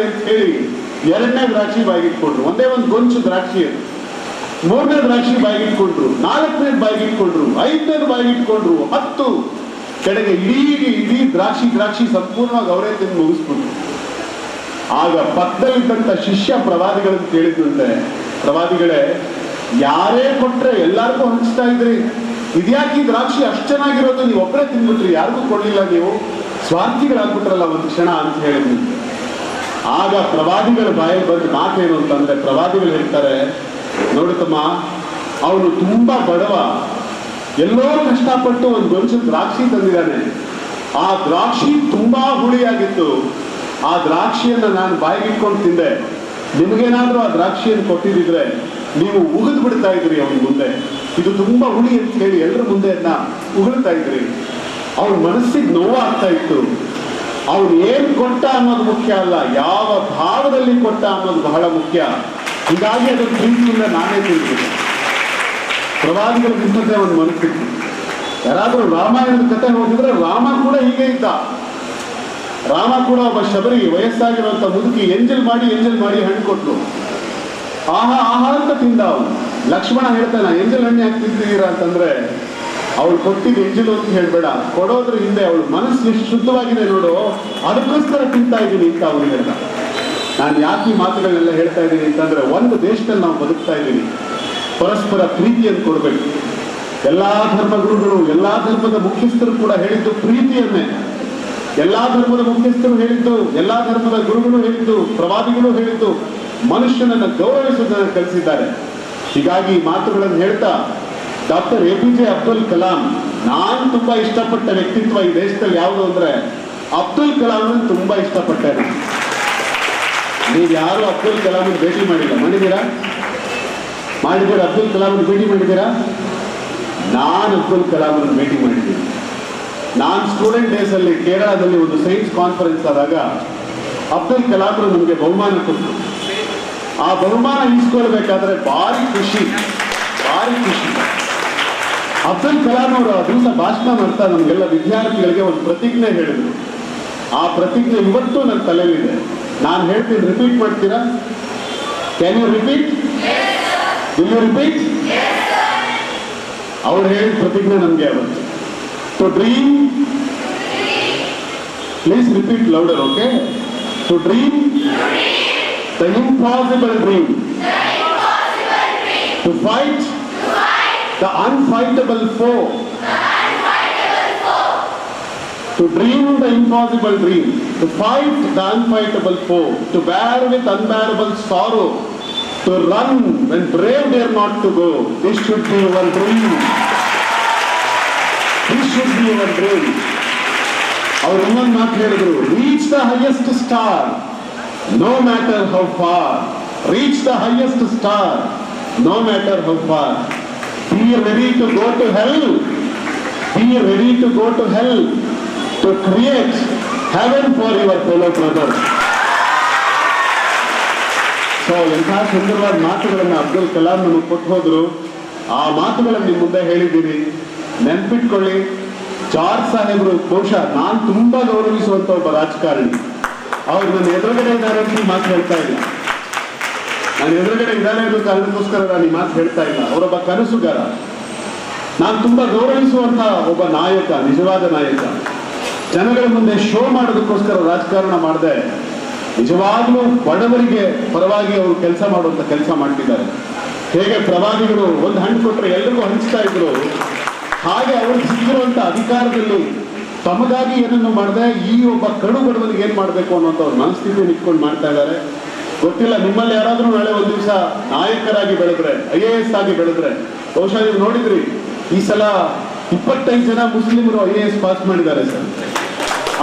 ಅಂತ ಹೇಳಿ 2ನೇ ದ್ರಾಕ್ಷಿ ಬಾಯಿಗಿಟ್ಕೊಂಡ್ರು. ಒಂದೇ ಒಂದು ಗೊಂಚು ದ್ರಾಕ್ಷಿ, 3ನೇ ದ್ರಾಕ್ಷಿ ಬಾಯಿಗಿಟ್ಕೊಂಡ್ರು, 4ನೇ ಬಾಯಿಗಿಟ್ಕೊಂಡ್ರು, 5ನೇ ಬಾಯಿಗಿಟ್ಕೊಂಡ್ರು, 10 ಕಡೆಗೆ ಇಡೀ ದ್ರಾಕ್ಷಿ ಸಂಪೂರ್ಣವಾಗಿ ಅವರೇ ತಿಂದು ಮುಗಿಸ್ಬಿಟ್ರು. ಆಗ ಪಕ್ಕದಲ್ಲಿದ್ದಂತ ಶಿಷ್ಯ ಪ್ರವಾದಿಗಳನ್ನು ಕೇಳಿದಂತೆ, ಪ್ರವಾದಿಗಳೇ, ಯಾರೇ ಕೊಟ್ರೆ ಎಲ್ಲಾರ್ಗೂ ಹಂಚ್ತಾ ಇದ್ರಿ, ಇದ್ಯಾಕೆ ಈ ದ್ರಾಕ್ಷಿ ಅಷ್ಟು ಚೆನ್ನಾಗಿರೋದು ನೀವು ಒಬ್ಬರೇ ತಿನ್ಬಿಟ್ರಿ, ಯಾರಿಗೂ ಕೊಡ್ಲಿಲ್ಲ, ನೀವು ಸ್ವಾರ್ಥಿಗಳಾಗ್ಬಿಟ್ರಲ್ಲ ಒಂದು ಕ್ಷಣ ಅಂತ ಹೇಳಿದ್ವಿ. ಆಗ ಪ್ರವಾದಿಗಳ ಬಾಯಲ್ಲಿ ಬಂದ ಮಾತೇನು ಅಂತಂದ್ರೆ, ಪ್ರವಾದಿಗಳು ಹೇಳ್ತಾರೆ, ನೋಡುತ್ತಮ್ಮ, ಅವನು ತುಂಬಾ ಬಡವ, ಎಲ್ಲೋ ಕಷ್ಟಪಟ್ಟು ಒಂದು ಗೊಂಚು ದ್ರಾಕ್ಷಿ ತಂದಿದ್ದಾನೆ. ಆ ದ್ರಾಕ್ಷಿ ತುಂಬಾ ಹುಳಿಯಾಗಿತ್ತು. ಆ ದ್ರಾಕ್ಷಿಯನ್ನ ನಾನು ಬಾಯಿಗಿಟ್ಕೊಂಡು ತಿಂದೆ. ನಿಮಗೇನಾದ್ರೂ ಆ ದ್ರಾಕ್ಷಿಯನ್ನು ಕೊಟ್ಟಿದ್ರೆ ನೀವು ಉಗಿದು ಬಿಡ್ತಾ ಇದ್ರಿ ಅವನ ಮುಂದೆ. ಇದು ತುಂಬಾ ಹುಳಿ ಅಂತ ಹೇಳಿ ಎಲ್ಲರ ಮುಂದೆ ಅದನ್ನ ಉಗುಳ್ತಾ ಇದ್ರಿ. ಅವನ ಮನಸ್ಸಿಗೆ ನೋವಾಗ್ತಾ ಇತ್ತು. ಅವನು ಏನ್ ಕೊಟ್ಟ ಅನ್ನೋದು ಮುಖ್ಯ ಅಲ್ಲ, ಯಾವ ಭಾವದಲ್ಲಿ ಕೊಟ್ಟ ಅನ್ನೋದು ಬಹಳ ಮುಖ್ಯ. ಹೀಗಾಗಿ ಅದರ ಪ್ರೀತಿಯಿಂದ ನಾನೇ ತಿಳಿದಿದ್ದೆ. ಪ್ರವಾದಿಗಳಿಗೆ ಇಂಥದ್ದೇ ಒಂದು ಮನಸ್ಸಿತ್ತು. ಯಾರಾದ್ರೂ ರಾಮಾಯಣದ ಕಥೆ ಹೋಗಿದ್ರೆ ರಾಮ ಕೂಡ ಹೀಗೆ ಇದ್ದ. ರಾಮ ಕೂಡ ಒಬ್ಬ ಶಬರಿ ವಯಸ್ಸಾಗಿರುವಂತ ಮುದುಕಿ ಎಂಜಲ್ ಮಾಡಿ ಹಣ್ಣು ಕೊಟ್ಲು. ಆಹಾ ಅಂತ ತಿಂದ ಅವನು. ಲಕ್ಷ್ಮಣ ಹೇಳ್ತಾನ, ಎಂಜಲ್ ಹಣ್ಣು ಯಾಕೆ ತಿಂತಿದ್ದೀರಾ ಅಂತಂದ್ರೆ, ಅವಳು ಕೊಟ್ಟಿದ್ದು ಎಂಜಲು ಅಂತ ಹೇಳ್ಬೇಡ, ಕೊಡೋದ್ರ ಹಿಂದೆ ಅವಳು ಮನಸ್ಸು ಎಷ್ಟು ಶುದ್ಧವಾಗಿದೆ ನೋಡು, ಅದಕ್ಕೋಸ್ಕರ ತಿಂತಾ ಇದ್ದೀನಿ ಅಂತ ಅವನು ಹೇಳ್ದ. ನಾನು ಯಾಕೆ ಈ ಮಾತುಗಳನ್ನೆಲ್ಲ ಹೇಳ್ತಾ ಇದ್ದೀನಿ ಅಂತಂದ್ರೆ, ಒಂದು ದೇಶದಲ್ಲಿ ನಾವು ಬದುಕ್ತಾ ಇದ್ದೀನಿ, ಪರಸ್ಪರ ಪ್ರೀತಿಯನ್ನು ಕೊಡಬೇಕು. ಎಲ್ಲಾ ಧರ್ಮಗುರುಗಳು, ಎಲ್ಲಾ ಧರ್ಮದ ಮುಖ್ಯಸ್ಥರು ಕೂಡ ಹೇಳಿದ್ದು ಪ್ರೀತಿಯನ್ನೇ. ಎಲ್ಲಾ ಧರ್ಮದ ಮುಖ್ಯಸ್ಥರು ಹೇಳಿದ್ದು, ಎಲ್ಲಾ ಧರ್ಮದ ಗುರುಗಳು ಹೇಳಿದ್ದು, ಪ್ರವಾದಿಗಳು ಹೇಳಿದ್ದು ಮನುಷ್ಯನನ್ನು ಗೌರವಿಸುವುದನ್ನು ಕಲಿಸಿದ್ದಾರೆ. ಹೀಗಾಗಿ ಈ ಮಾತುಗಳನ್ನು ಹೇಳ್ತಾ, ಡಾಕ್ಟರ್ APJ ಅಬ್ದುಲ್ ಕಲಾಂ, ನಾನು ತುಂಬಾ ಇಷ್ಟಪಟ್ಟ ವ್ಯಕ್ತಿತ್ವ ಈ ದೇಶದಲ್ಲಿ ಯಾವುದು ಅಂದ್ರೆ ಅಬ್ದುಲ್ ಕಲಾಂ ತುಂಬಾ ಇಷ್ಟಪಟ್ಟೇನೆ. ನೀವು ಯಾರು ಅಬ್ದುಲ್ ಕಲಾಂ ಭೇಟಿ ಮಾಡಿಲ್ಲ? ಮಾಡಿದ್ದೀರಾ? ಅಬ್ದುಲ್ ಕಲಾಂ ಭೇಟಿ ಮಾಡಿದ್ದೀರಾ? ನಾನು ಅಬ್ದುಲ್ ಕಲಾಂ ಭೇಟಿ ಮಾಡಿದ್ದೀನಿ. ನಾನು ಸ್ಟೂಡೆಂಟ್ ಡೇಸ್ ಅಲ್ಲಿ ಕೇರಳದಲ್ಲಿ ಒಂದು ಸೈನ್ಸ್ ಕಾನ್ಫರೆನ್ಸ್ ಆದಾಗ ಅಬ್ದುಲ್ ಕಲಾಂ ನಮಗೆ ಬಹುಮಾನ ಕೊಟ್ಟರು. ಆ ಬಹುಮಾನ ಇಸ್ಕೊಳ್ಬೇಕಾದ್ರೆ ಭಾರಿ ಖುಷಿ. ಅಬ್ದುಲ್ ಕಲಾಂ ಅವರು ಆ ದಿವಸ ಭಾಷಣ ಮಾಡ್ತಾ ನಮಗೆಲ್ಲ ವಿದ್ಯಾರ್ಥಿಗಳಿಗೆ ಒಂದು ಪ್ರತಿಜ್ಞೆ ಹೇಳಿದ್ರು. ಆ ಪ್ರತಿಜ್ಞೆ ಇವತ್ತು ನನ್ನ ತಲೆಯಲ್ಲಿದೆ. ನಾನು ಹೇಳ್ತೀನಿ, ರಿಪೀಟ್ ಮಾಡ್ತೀರಾ? Can you repeat? Will you repeat? ಅವ್ರು ಹೇಳಿದ ಪ್ರತಿಜ್ಞೆ ನಮಗೆ ಅವತ್ತು. To dream, please repeat louder, okay? To dream the impossible dream. To fight the unfightable foe. To dream the impossible dream. To fight the unfightable foe. To bear with unbearable sorrow. To run when brave dare not to go. This should be your dream. This should be your dream. ಅವರು ಇನ್ನೊಂದು ಮಾತು ಹೇಳಿದ್ರು, reach the highest star no matter how far. Reach the highest star no matter how far. Be ready to go to hell. Be ready to go to hell to create heaven for your fellow brothers. So ಎಂಥ ಸುಂದರವಾದ ಮಾತುಗಳನ್ನು ಅಬ್ದುಲ್ ಕಲಾಂ ನಮಗೆ ಕೊಟ್ಟು ಹೋದ್ರು. ಆ ಮಾತುಗಳನ್ನು ನಿಮ್ಮ ಮುಂದೆ ಹೇಳಿದ್ದೀನಿ, ನೆನ್ಪಿಟ್ಕೊಳ್ಳಿ. ಜಾರ್ಜ್ ಸಾಹೇಬರು ಬಹುಶಃ ನಾನು ತುಂಬಾ ಗೌರವಿಸುವಂತ ಒಬ್ಬ ರಾಜಕಾರಣಿ. ಅವ್ರು ನನ್ನ ಎದುರುಗಡೆ ಇದ್ದಾರೆ ಅಂತ ಈ ಮಾತು ಹೇಳ್ತಾ ಇಲ್ಲ. ನಾನು ಎದುರುಗಡೆ ಇದ್ದಾರೆ ಅನ್ನೋ ಕಾರಣಕ್ಕೋಸ್ಕರ ನಾನು ಈ ಮಾತು ಹೇಳ್ತಾ ಇಲ್ಲ. ಅವರೊಬ್ಬ ಕನಸುಗಾರ. ನಾನು ತುಂಬಾ ಗೌರವಿಸುವಂತ ಒಬ್ಬ ನಾಯಕ, ನಿಜವಾದ ನಾಯಕ. ಜನಗಳ ಮುಂದೆ ಶೋ ಮಾಡೋದಕ್ಕೋಸ್ಕರ ರಾಜಕಾರಣ ಮಾಡದೆ ನಿಜವಾಗ್ಲೂ ಬಡವರಿಗೆ ಪರವಾಗಿ ಅವರು ಕೆಲಸ ಮಾಡುವಂತ ಕೆಲಸ ಮಾಡ್ತಿದ್ದಾರೆ. ಹೇಗೆ ಪ್ರವಾದಿಗಳು ಒಂದು ಹಣ್ಣು ಕೊಟ್ಟರೆ ಎಲ್ರಿಗೂ ಹಂಚ್ತಾ ಇದ್ರು, ಹಾಗೆ ಅವ್ರಿಗೆ ಸಿಕ್ಕಿರುವಂತ ಅಧಿಕಾರದಲ್ಲಿ ತಮಗಾಗಿ ಏನನ್ನು ಮಾಡದೆ ಈ ಒಬ್ಬ ಕಡು ಬಡವನಿಗೆ ಏನ್ ಮಾಡ್ಬೇಕು ಅನ್ನೋಂಥ ಅವ್ರ ಮನಸ್ಥಿತಿಯನ್ನು ಇಟ್ಕೊಂಡು ಮಾಡ್ತಾ ಇದ್ದಾರೆ. ಗೊತ್ತಿಲ್ಲ, ನಿಮ್ಮಲ್ಲಿ ಯಾರಾದ್ರೂ ನಾಳೆ ಒಂದ್ ದಿವಸ ನಾಯಕರಾಗಿ ಬೆಳೆದ್ರೆ, IAS ಆಗಿ ಬೆಳೆದ್ರೆ, ಬಹುಶಃ ನೀವು ನೋಡಿದ್ರಿ ಈ ಸಲ 25 ಜನ ಮುಸ್ಲಿಮರು IAS ಪಾಸ್ ಮಾಡಿದ್ದಾರೆ ಸರ್.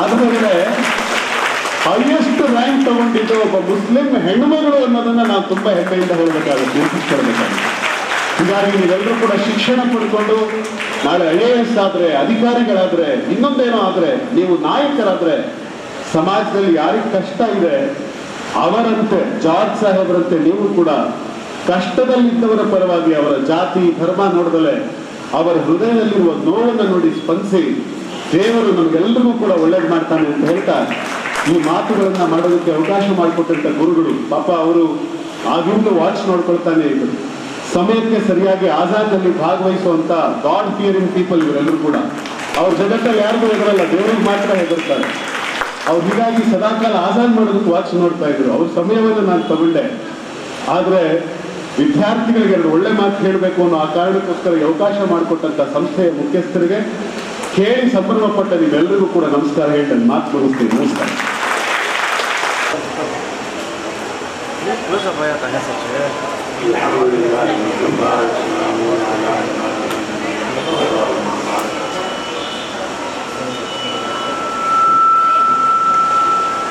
ಆದ್ರೆ ಹೈಯೆಸ್ಟ್ ರ್ಯಾಂಕ್ ತಗೊಂಡಿದ್ದು ಒಬ್ಬ ಮುಸ್ಲಿಂ ಹೆಣ್ಣುಮಗಳು ಅನ್ನೋದನ್ನ ನಾವು ತುಂಬಾ ಹೆಮ್ಮೆಯಿಂದ ಹೇಳಬೇಕಾಗುತ್ತೆ, ಗುರುತಿಸ್ಕೊಳ್ಬೇಕಾಗುತ್ತೆ. ಹೀಗಾಗಿ ನೀವೆಲ್ಲರೂ ಕೂಡ ಶಿಕ್ಷಣ ಪಡ್ಕೊಂಡು ನಾಳೆ IAS ಆದ್ರೆ, ಅಧಿಕಾರಿಗಳಾದ್ರೆ, ಇನ್ನೊಂದೇನೋ ಆದ್ರೆ, ನೀವು ನಾಯಕರಾದ್ರೆ ಸಮಾಜದಲ್ಲಿ ಯಾರಿಗೆ ಕಷ್ಟ ಇದೆ ಅವರಂತೆ, ಜಾರ್ಜ್ ಸಾಹೇಬರಂತೆ ನೀವು ಕೂಡ ಕಷ್ಟದಲ್ಲಿದ್ದವರ ಪರವಾಗಿ ಅವರ ಜಾತಿ ಧರ್ಮ ನೋಡದಲೆ ಅವರ ಹೃದಯದಲ್ಲಿರುವ ನೋವನ್ನು ನೋಡಿ ಸ್ಪಂದಿಸಿ ದೇವರು ನಮಗೆಲ್ಲರಿಗೂ ಕೂಡ ಒಳ್ಳೇದು ಮಾಡ್ತಾನೆ ಅಂತ ಹೇಳ್ತಾ ಈ ಮಾತುಗಳನ್ನ ಮಾಡೋದಕ್ಕೆ ಅವಕಾಶ ಮಾಡಿಕೊಟ್ಟಂತ ಗುರುಗಳು ಪಾಪ ಅವರು ಆಗಿಂದ ವಾಚ್ ನೋಡ್ಕೊಳ್ತಾನೆ ಇದ್ರು. ಸಮಯಕ್ಕೆ ಸರಿಯಾಗಿ ಆಜಾದ್ನಲ್ಲಿ ಭಾಗವಹಿಸುವಂತ ಗಾಡ್ ಫಿಯರಿಂಗ್ ಪೀಪಲ್ ಇವರೆಲ್ಲರೂ ಕೂಡ. ಅವ್ರ ಜಗತ್ತಲ್ಲಿ ಯಾರಿಗೂ ಹೆದರಲ್ಲ, ದೇವರಿಗೆ ಮಾತ್ರ ಹೆದರ್ತಾರೆ. ಅವ್ರು ಹೀಗಾಗಿ ಸದಾಕಾಲ ಆಜಾದ್ ಮಾಡೋದಕ್ಕೆ ವಾಚ್ ನೋಡ್ತಾ ಇದ್ರು. ಅವ್ರ ಸಮಯವನ್ನು ನಾನು ತಗೊಂಡೆ. ಆದ್ರೆ ವಿದ್ಯಾರ್ಥಿಗಳಿಗೆ ಎರಡು ಒಳ್ಳೆ ಮಾತು ಹೇಳಬೇಕು ಅನ್ನೋ ಆ ಕಾರಣಕ್ಕೋಸ್ಕರ ಅವಕಾಶ ಮಾಡಿಕೊಟ್ಟಂತ ಸಂಸ್ಥೆಯ ಮುಖ್ಯಸ್ಥರಿಗೆ ಕೇಳಿ ಸಂಭ್ರಮ ಪಟ್ಟ ನೀವೆಲ್ಲರಿಗೂ ಕೂಡ ನಮಸ್ಕಾರ ಹೇಳಿ ನನ್ನ ಮಾತು ಮುಗಿಸ್ತೀನಿ. ನಮಸ್ಕಾರ.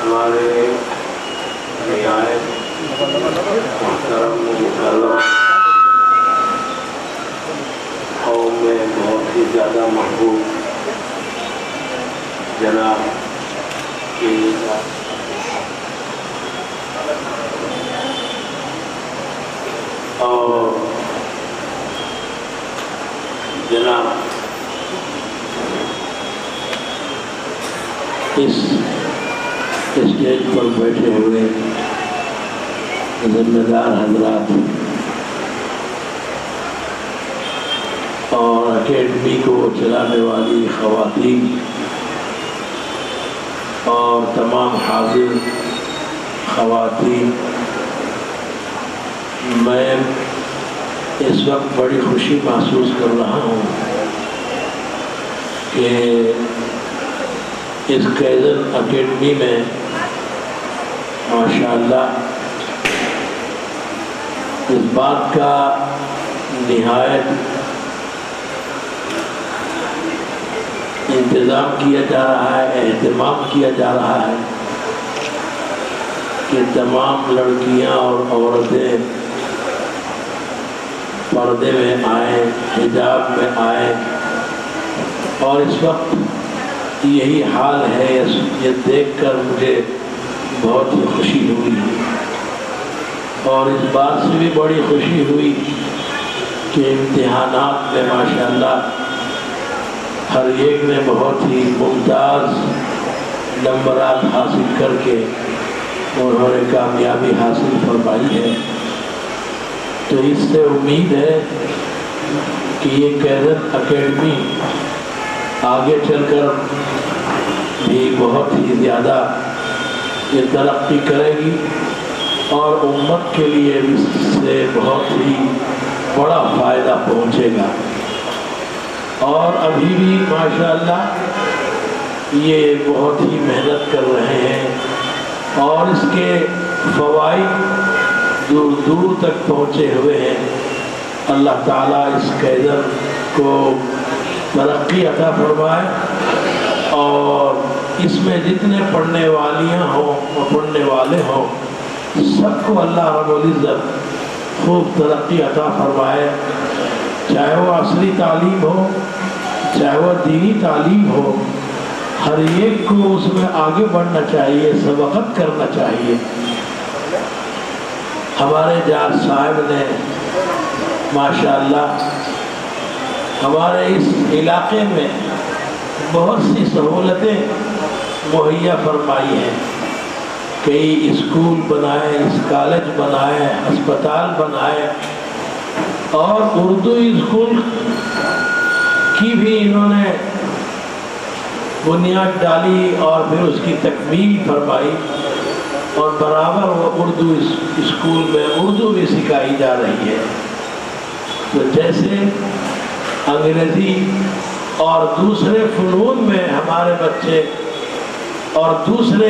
हमारे रियायत कौम में बहुत ही ज़्यादा महबूब जनाब के और जनाब इस स्टेज पर बैठे हुए जिम्मेदार हजरात और अकेडमी को चलाने वाली ख़वातीन और तमाम हाजिर ख़वातीन, मैं इस वक्त बड़ी खुशी महसूस कर रहा हूँ कि इस कैज़न अकेडमी में माशाअल्लाह इस बात का निहायत इंतज़ाम किया जा रहा है, एहतमाम किया जा रहा है कि तमाम लड़कियां और औरतें पर्दे में आए, हिजाब में आए। और इस वक्त यही हाल है। ये देखकर मुझे बहुत ही खुशी हुई और इस बात से भी बड़ी खुशी हुई कि इम्तिहानात में माशाअल्लाह हर एक ने बहुत ही मुमताज़ नंबरात हासिल करके उन्होंने कामयाबी हासिल फरमाई है। तो इससे उम्मीद है कि ये कैज़न अकेडमी आगे चलकर भी बहुत ही ज़्यादा ये तरक्की करेगी और उम्मत के लिए इससे बहुत ही बड़ा फ़ायदा पहुँचेगा। और अभी भी माशाअल्लाह ये बहुत ही मेहनत कर रहे हैं और इसके फ़वाइद दूर दूर तक पहुँचे हुए हैं। अल्लाह ताला इस कैज़न को तरक्की अता फरमाए और इसमें जितने पढ़ने वालियाँ हों और पढ़ने वाले हों सबको अल्लाह रब्बुल इज़्ज़त खूब तरक्की अता फरमाए। चाहे वो असली तालीम हो, चाहे वो दीनी तालीम हो, हर एक को उसमें आगे बढ़ना चाहिए, सबकत करना चाहिए। हमारे जाट साहब ने माशाअल्लाह हमारे इस इलाके में बहुत सी सहूलतें मुहैया फरमाई हैं। कई स्कूल बनाए, कॉलेज बनाए, अस्पताल बनाए और उर्दू स्कूल की भी इन्होंने बुनियाद डाली और फिर उसकी तकमील फरमाई और बराबर वो उर्दू स्कूल में उर्दू भी सिखाई जा रही है। तो जैसे अंग्रेज़ी और दूसरे फ़नून में हमारे बच्चे और दूसरे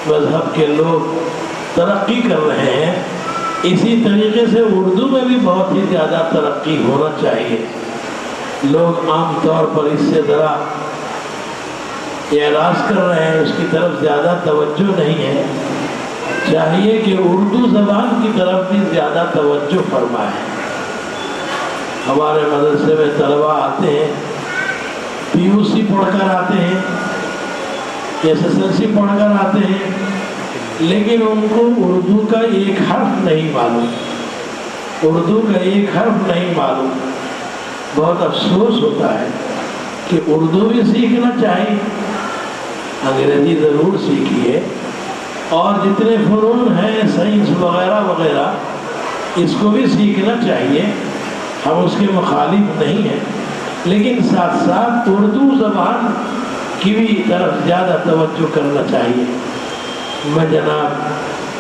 मज़हब के लोग तरक्की कर रहे हैं, इसी तरीके से उर्दू में भी बहुत ही ज़्यादा तरक्की होना चाहिए। लोग आम तौर पर इससे ज़रा एराज़ कर रहे हैं, उसकी तरफ ज़्यादा तवज्जो नहीं है। चाहिए कि उर्दू ज़बान की तरफ भी ज़्यादा तवज्जो फरमाएं। हमारे मदरसे में तलबा आते हैं, PUC पढ़कर आते हैं, SSLC पढ़कर आते हैं, लेकिन उनको उर्दू का एक हर्फ नहीं मालूम, उर्दू का एक हर्फ नहीं मालूम। बहुत अफसोस होता है कि उर्दू भी सीखना चाहिए, अंग्रेजी ज़रूर सीखिए, और जितने फ़नून हैं साइंस वगैरह वगैरह इसको भी सीखना चाहिए, हम उसके मुखालिफ नहीं हैं, लेकिन साथ साथ उर्दू ज़बान की भी तरफ ज़्यादा तवज्जो करना चाहिए। मैं जनाब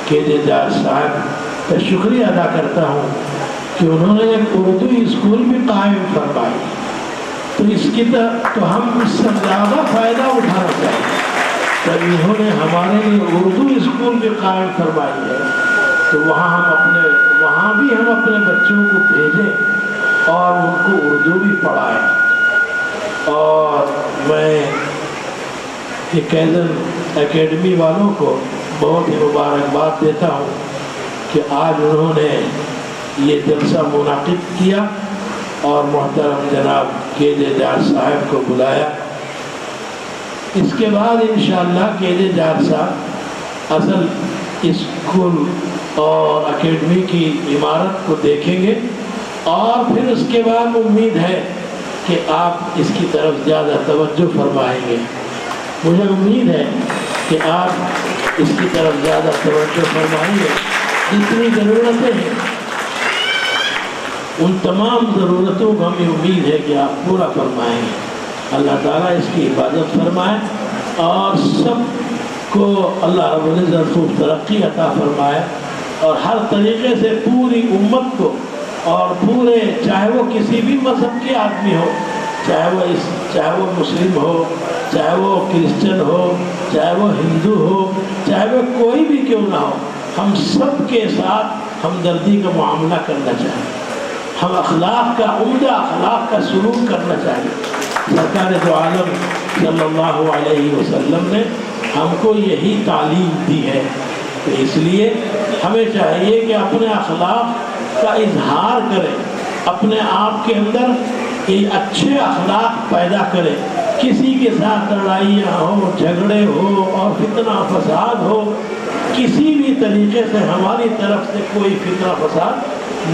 के.जे. जाट साहब का शुक्रिया अदा करता हूँ कि उन्होंने एक उर्दू स्कूल भी कायम फरमाई, तो इसकी तो हम इससे ज़्यादा फ़ायदा उठाना चाहिए। तो इन्होंने हमारे लिए उर्दू स्कूल भी कायम फरमाई है, तो वहाँ भी हम अपने बच्चों को भेजें और उनको उर्दू भी पढ़ाएं। और मैं ये कैज़न एकेडमी वालों को बहुत ही मुबारकबाद देता हूँ कि आज उन्होंने ये जलसा मुनाकिद किया और मोहतरम जनाब के.जे. जाट साहब को बुलाया। इसके बाद इंशाअल्लाह के.जे. जाट साहब असल स्कूल और एकेडमी की इमारत को देखेंगे और फिर उसके बाद उम्मीद है कि आप इसकी तरफ ज़्यादा तवज्जो फरमाएंगे। मुझे उम्मीद है कि आप इसकी तरफ ज़्यादा तवज्जो फरमाएंगे। जितनी ज़रूरतें हैं उन तमाम ज़रूरतों को हमें उम्मीद है कि आप पूरा फरमाएंगे। अल्लाह ताला इसकी हिफाजत फरमाए और सबको अल्लाह रब्बुल इज़्ज़त खूब तरक्की अता फरमाए और हर तरीक़े से पूरी उम्मत को और पूरे, चाहे वो किसी भी मज़हब के आदमी हो, चाहे वो मुस्लिम हो, चाहे वो क्रिश्चियन हो, चाहे वो हिंदू हो, चाहे वो कोई भी क्यों ना हो, हम सब के साथ हमदर्दी का मामला करना चाहिए। हम अखलाक का उम्दा अखलाक का सलूक करना चाहिए। सरकार दो आलम सल्लल्लाहु अलैहि वसल्लम ने हमको यही तालीम दी है, तो इसलिए हमें चाहिए कि अपने अखलाक का इजहार करें, अपने आप के अंदर ये अच्छे अखलाक पैदा करें। किसी के साथ लड़ाइयाँ हो, झगड़े हो और फितना फसाद हो, किसी भी तरीके से हमारी तरफ से कोई फितना फसाद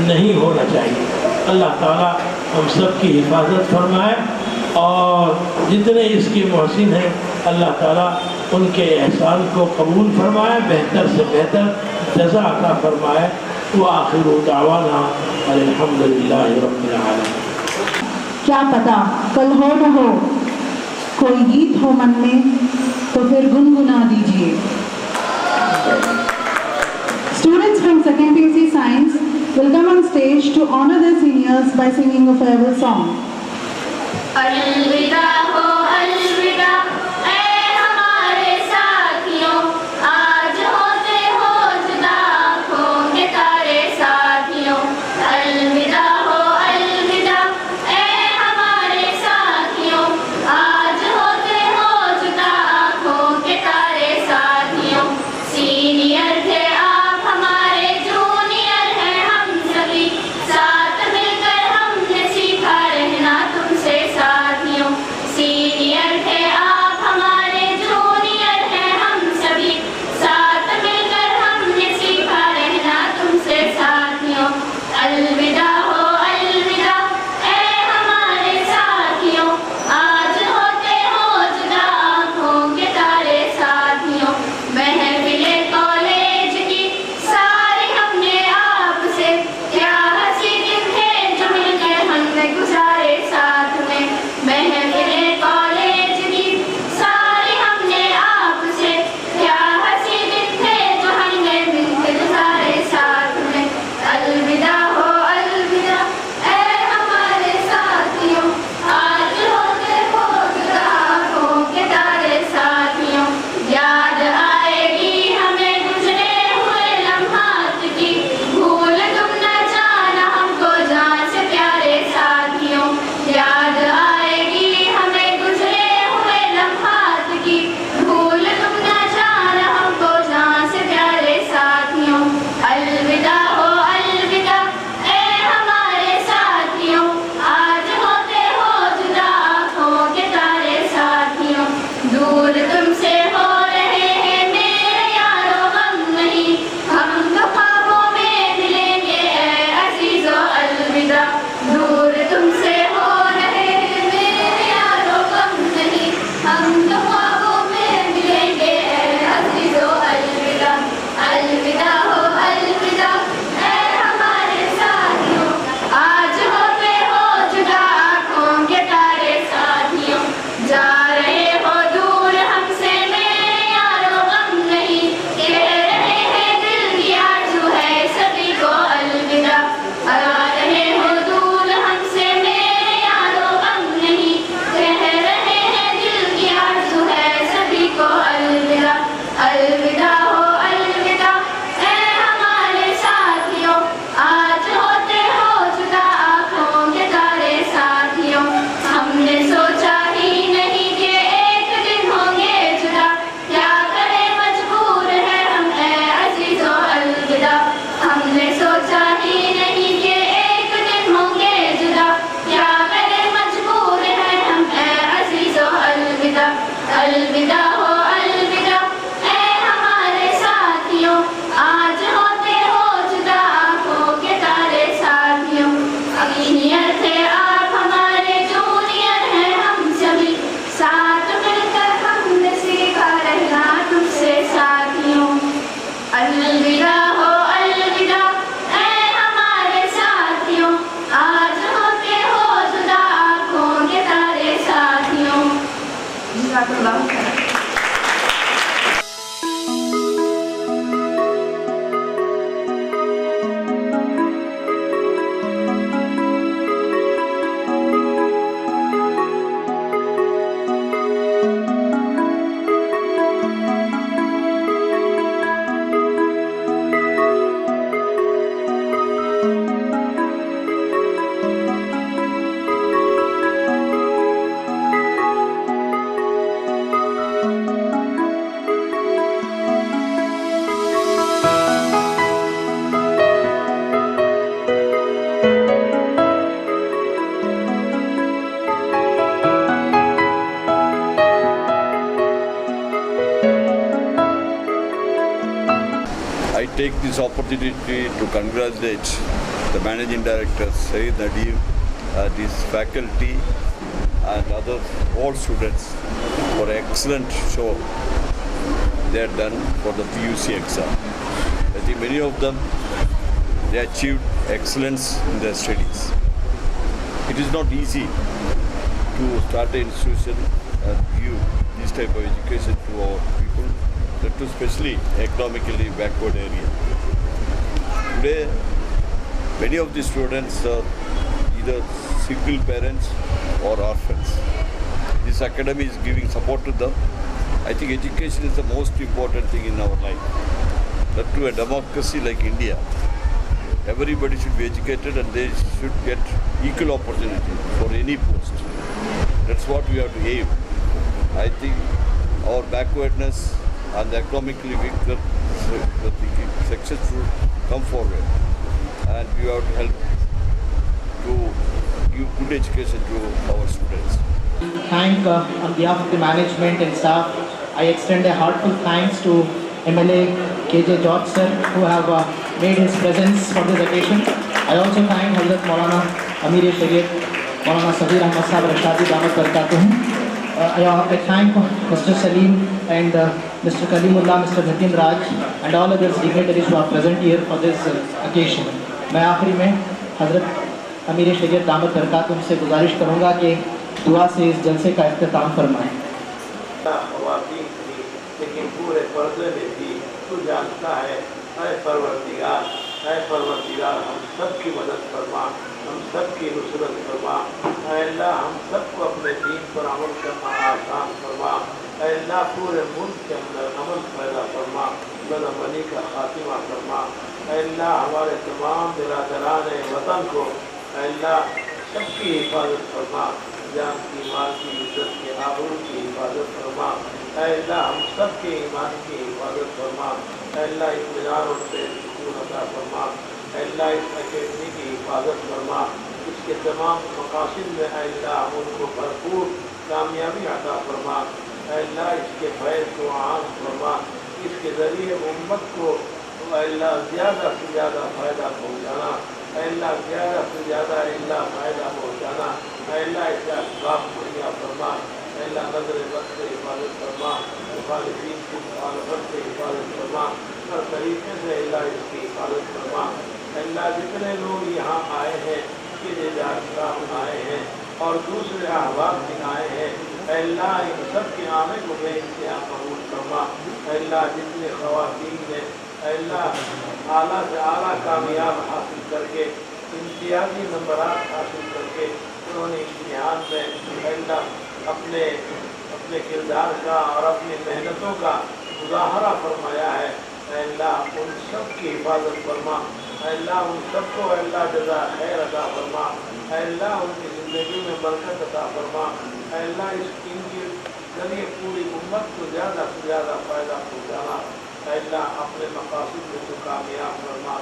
नहीं होना चाहिए। अल्लाह ताला हम सब की हिफाजत फरमाए और जितने इसके मोहसिन हैं अल्लाह ताला उनके एहसान को कबूल फरमाए, बेहतर से बेहतर जज़ा अता फरमाए। व आखिरु दावाना अल्हम्दुलिल्लाहि रब्बिल आलमीन। क्या पता कल हो न हो, कोई गीत हो मन में तो फिर गुनगुना दीजिए। Students from second PUC Science will come on stage to honor their seniors by singing a farewell song. अलविदा हो अलविदा ऐ हमारे साथियों, आज होते हो जुदा होंगे तारे साथियों। अलविदा हो अलविदा ऐ हमारे साथियों, आज होते हो जुदा होंगे तारे साथियों। सीनियर थे आप हमारे, जूनियर हैं हम सभी, साथ मिलकर हमने सीखा रहना तुमसे साथियों। अलविदा हो अलविदा ऐ हमारे साथियों, आज होते हो जुदा आँखों के तारे साथियों। सीनियर थे आप हमारे, जूनियर हैं हम सभी, साथ मिलकर हमने सीखा रहना तुमसे साथियों। अलविदा हो अलविदा ऐ हमारे साथियों, आज होते हो जुदा आँखों के तारे साथियों। I take this opportunity to congratulate the Managing Director, Saeed Nadeem, and his faculty and other all students for excellent show they have done for the PUC exam. I think many of them, they achieved excellence in their studies. It is not easy to start an institution and give this type of education to our people, that too especially economically backward area. Today, many of the students are either single parents or orphans. This academy is giving support to them. I think education is the most important thing in our life. That too, a democracy like India, everybody should be educated and they should get equal opportunity for any post. That's what we have to aim. I think our backwardness and the economically weaker sections should come forward, and we have to help to give good education to our students. Thank on behalf of the management and staff, I extend a heartfelt thanks to MLA KJ George sir, who have made his presence for this occasion. I also thank Hazrat Maulana Amir Shariat, Maulana Sabir Ahmad Sahab Rashadi Damat Barakatuh. I thank Mr. Salim and Mr. Kalimullah, Mr. Nitin Raj and all other dignitaries who are present here for this occasion. मैं आखिरी में हज़रत अमीर शरीयत दामत बरकातुहू से गुजारिश करूँगा कि दुआ से इस जलसे का इख्तिताम फरमाएं। लेकिन पूरे पर्दे में भी तू जानता है, ऐ परवरदिगार हम सब की मदद फरमा, हम सब की नुसरत फरमा। ऐ अल्लाह हम सबको अपने दीन पर अमल करना आसान फरमा। ऐ अल्लाह पूरे मुल्क के अंदर अमन पैदा फरमा, बदअमनी का खातिमा फरमा। ऐ अल्लाह हमारे तमाम बिरादरान वतन को ऐ अल्लाह सबकी हिफाजत फरमा, जान की, माल की, इज्जत की, आबरू की हिफाजत फरमा। ऐ अल्लाह हम सब के ईमान की हिफाजत फरमा। ऐ अल्लाह इत्मीनान और सुकून अता फरमा। ऐ अल्लाह इस अकेडमी की हिफाजत फरमा, इसके तमाम मकासद में ऐ अल्लाह उनको भरपूर कामयाबी अता फरमा। ऐ अल्लाह इसके फैज़ को आम फरमा, इसके ज़रिए उम्मत को ऐ अल्लाह ज़्यादा से ज़्यादा फ़ायदा पहुँचाना। ऐ अल्लाह ज़्यादा से ज़्यादा फ़ायदा पहुँचाना। ऐ अल्लाह इसका असबाब मुहैया फरमा। ऐ अल्लाह नज़र बद से हिफाजत फरमा, मुखालिफीन की मुखालफत से हिफाजत फरमा, हर तरीके से अल्लाह इसकी हिफाजत फरमा। अल्लाह जितने लोग यहाँ आए हैं, इसके जागरूक आए हैं और दूसरे अहबाब भी आए हैं, अल्लाह इन सब के आने को बेइंतहा कबूल फरमा। अल्लाह जितने ख़वातीन ने अल्लाह आला से आला कामयाब हासिल करके इम्तियाजी नंबरात हासिल करके उन्होंने इम्तिहान में अल्लाह अपने अपने किरदार का और अपनी मेहनतों का मुजाहरा फरमाया है। अल्लाह उन सब की हिफाजत फरमा। अल्लाह उन सबको अल्लाह जज़ा खैर अता फरमा। अल्लाह उनकी ज़िंदगी में बरकत अता फरमा। अल्लाह इनके ज़रिए पूरी उम्मत को ज़्यादा से ज़्यादा फ़ायदा पहुँचाना। अल्लाह अपने मकासद में तो कामयाब फरमा।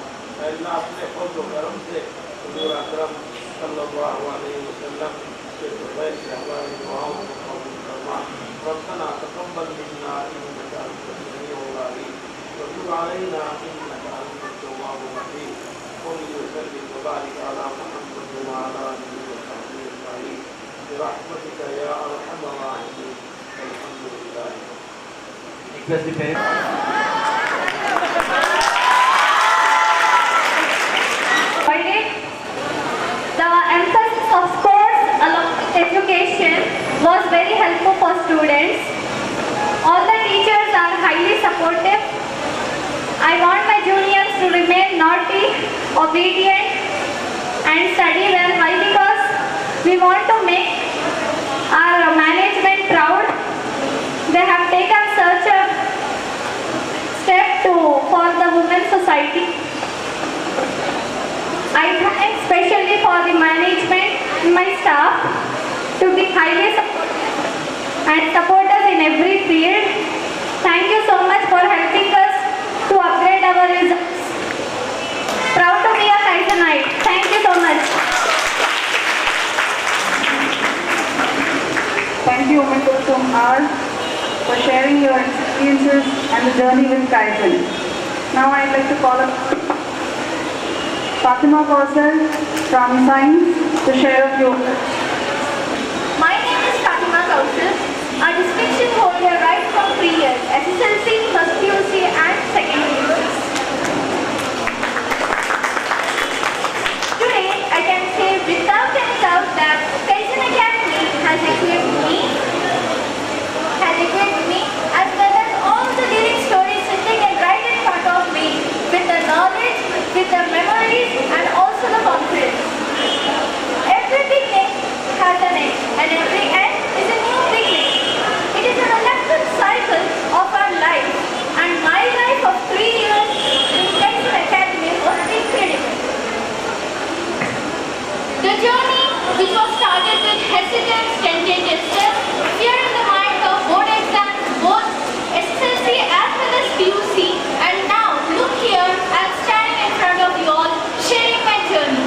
अल्लाह अपने फज़्ल व करम से हुज़ूर अकरम सल्लल्लाहु अलैहि वसल्लम के दुआएं से हमारी दुआओं को कबूल फरमा। रब्बना علينا إنك أنت التواب الرحيم صل وسلم وبارك على محمد وعلى آله وصحبه أجمعين برحمتك يا أرحم الراحمين الحمد لله. Request the parents. The emphasis of sports along with education was very helpful for students. All the teachers are highly supportive. I want my juniors to remain naughty, obedient and study well. Why? Because we want to make our management proud. They have taken such a step for the women's society. I thank especially for the management and my staff to be highly supportive and support us in every field. Thank you so much for helping us to upgrade our results. Proud to be a Kaizenite. Thank you so much. Thank you, Ms. R, for sharing your experiences and the journey with Kaizen. Now I'd like to call up Fatima Kausal from Science to share a few. My name is Fatima Kausal, a distinction holder right from 3 years, SSLC, first PUC and second PUC. Today, I can say without any doubt that Kaizen Academy has equipped me as well as all the leading stories sitting and right in front of me with the knowledge, with the memories and also the confidence. Every beginning has an end and every end is a new beginning. It is an electric cycle of our life and my life of 3 years in Kaizen Academy was incredible. The journey which was started with hesitance, tentative steps, fear in the mind of board exams, both SSLC as well as PUC, and now look here, I'm standing in front of you all sharing my journey.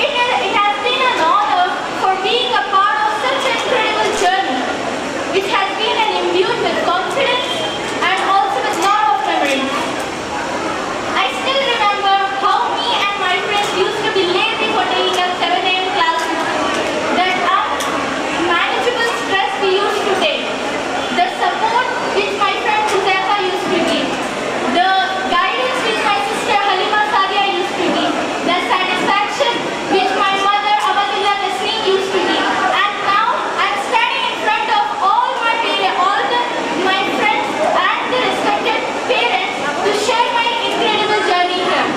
It has been an honor for being a part of such an incredible journey, which has been imbued with confidence and also with lot of memories. I still remember how me and my friends used to be lazy for taking up 7 AM classes. That unmanageable stress we used to take. The support which my friend Huzaifa used to give. The guidance which my sister Halima Sadia used to give. The satisfaction which my mother Abadullah Nasreen used to give. And now I'm standing in front of all my parents, my friends and the respected parents to share my incredible journey here.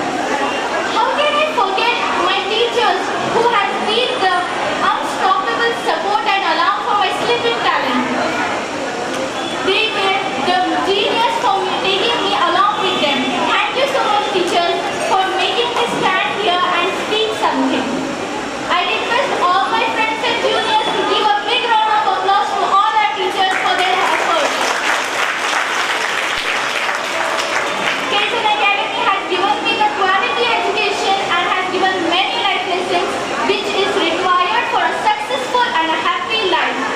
How can I forget my teachers who has been the unstoppable support and alarm for my slipping talent. They were the genius for me, taking me along with them. Thank you so much teachers for making me stand here and speak something. I request all my friends and juniors to give a big round of applause to all our teachers for their efforts. Kaizen Academy has given me the quality education and has given many life lessons which is required for a successful and a happy life.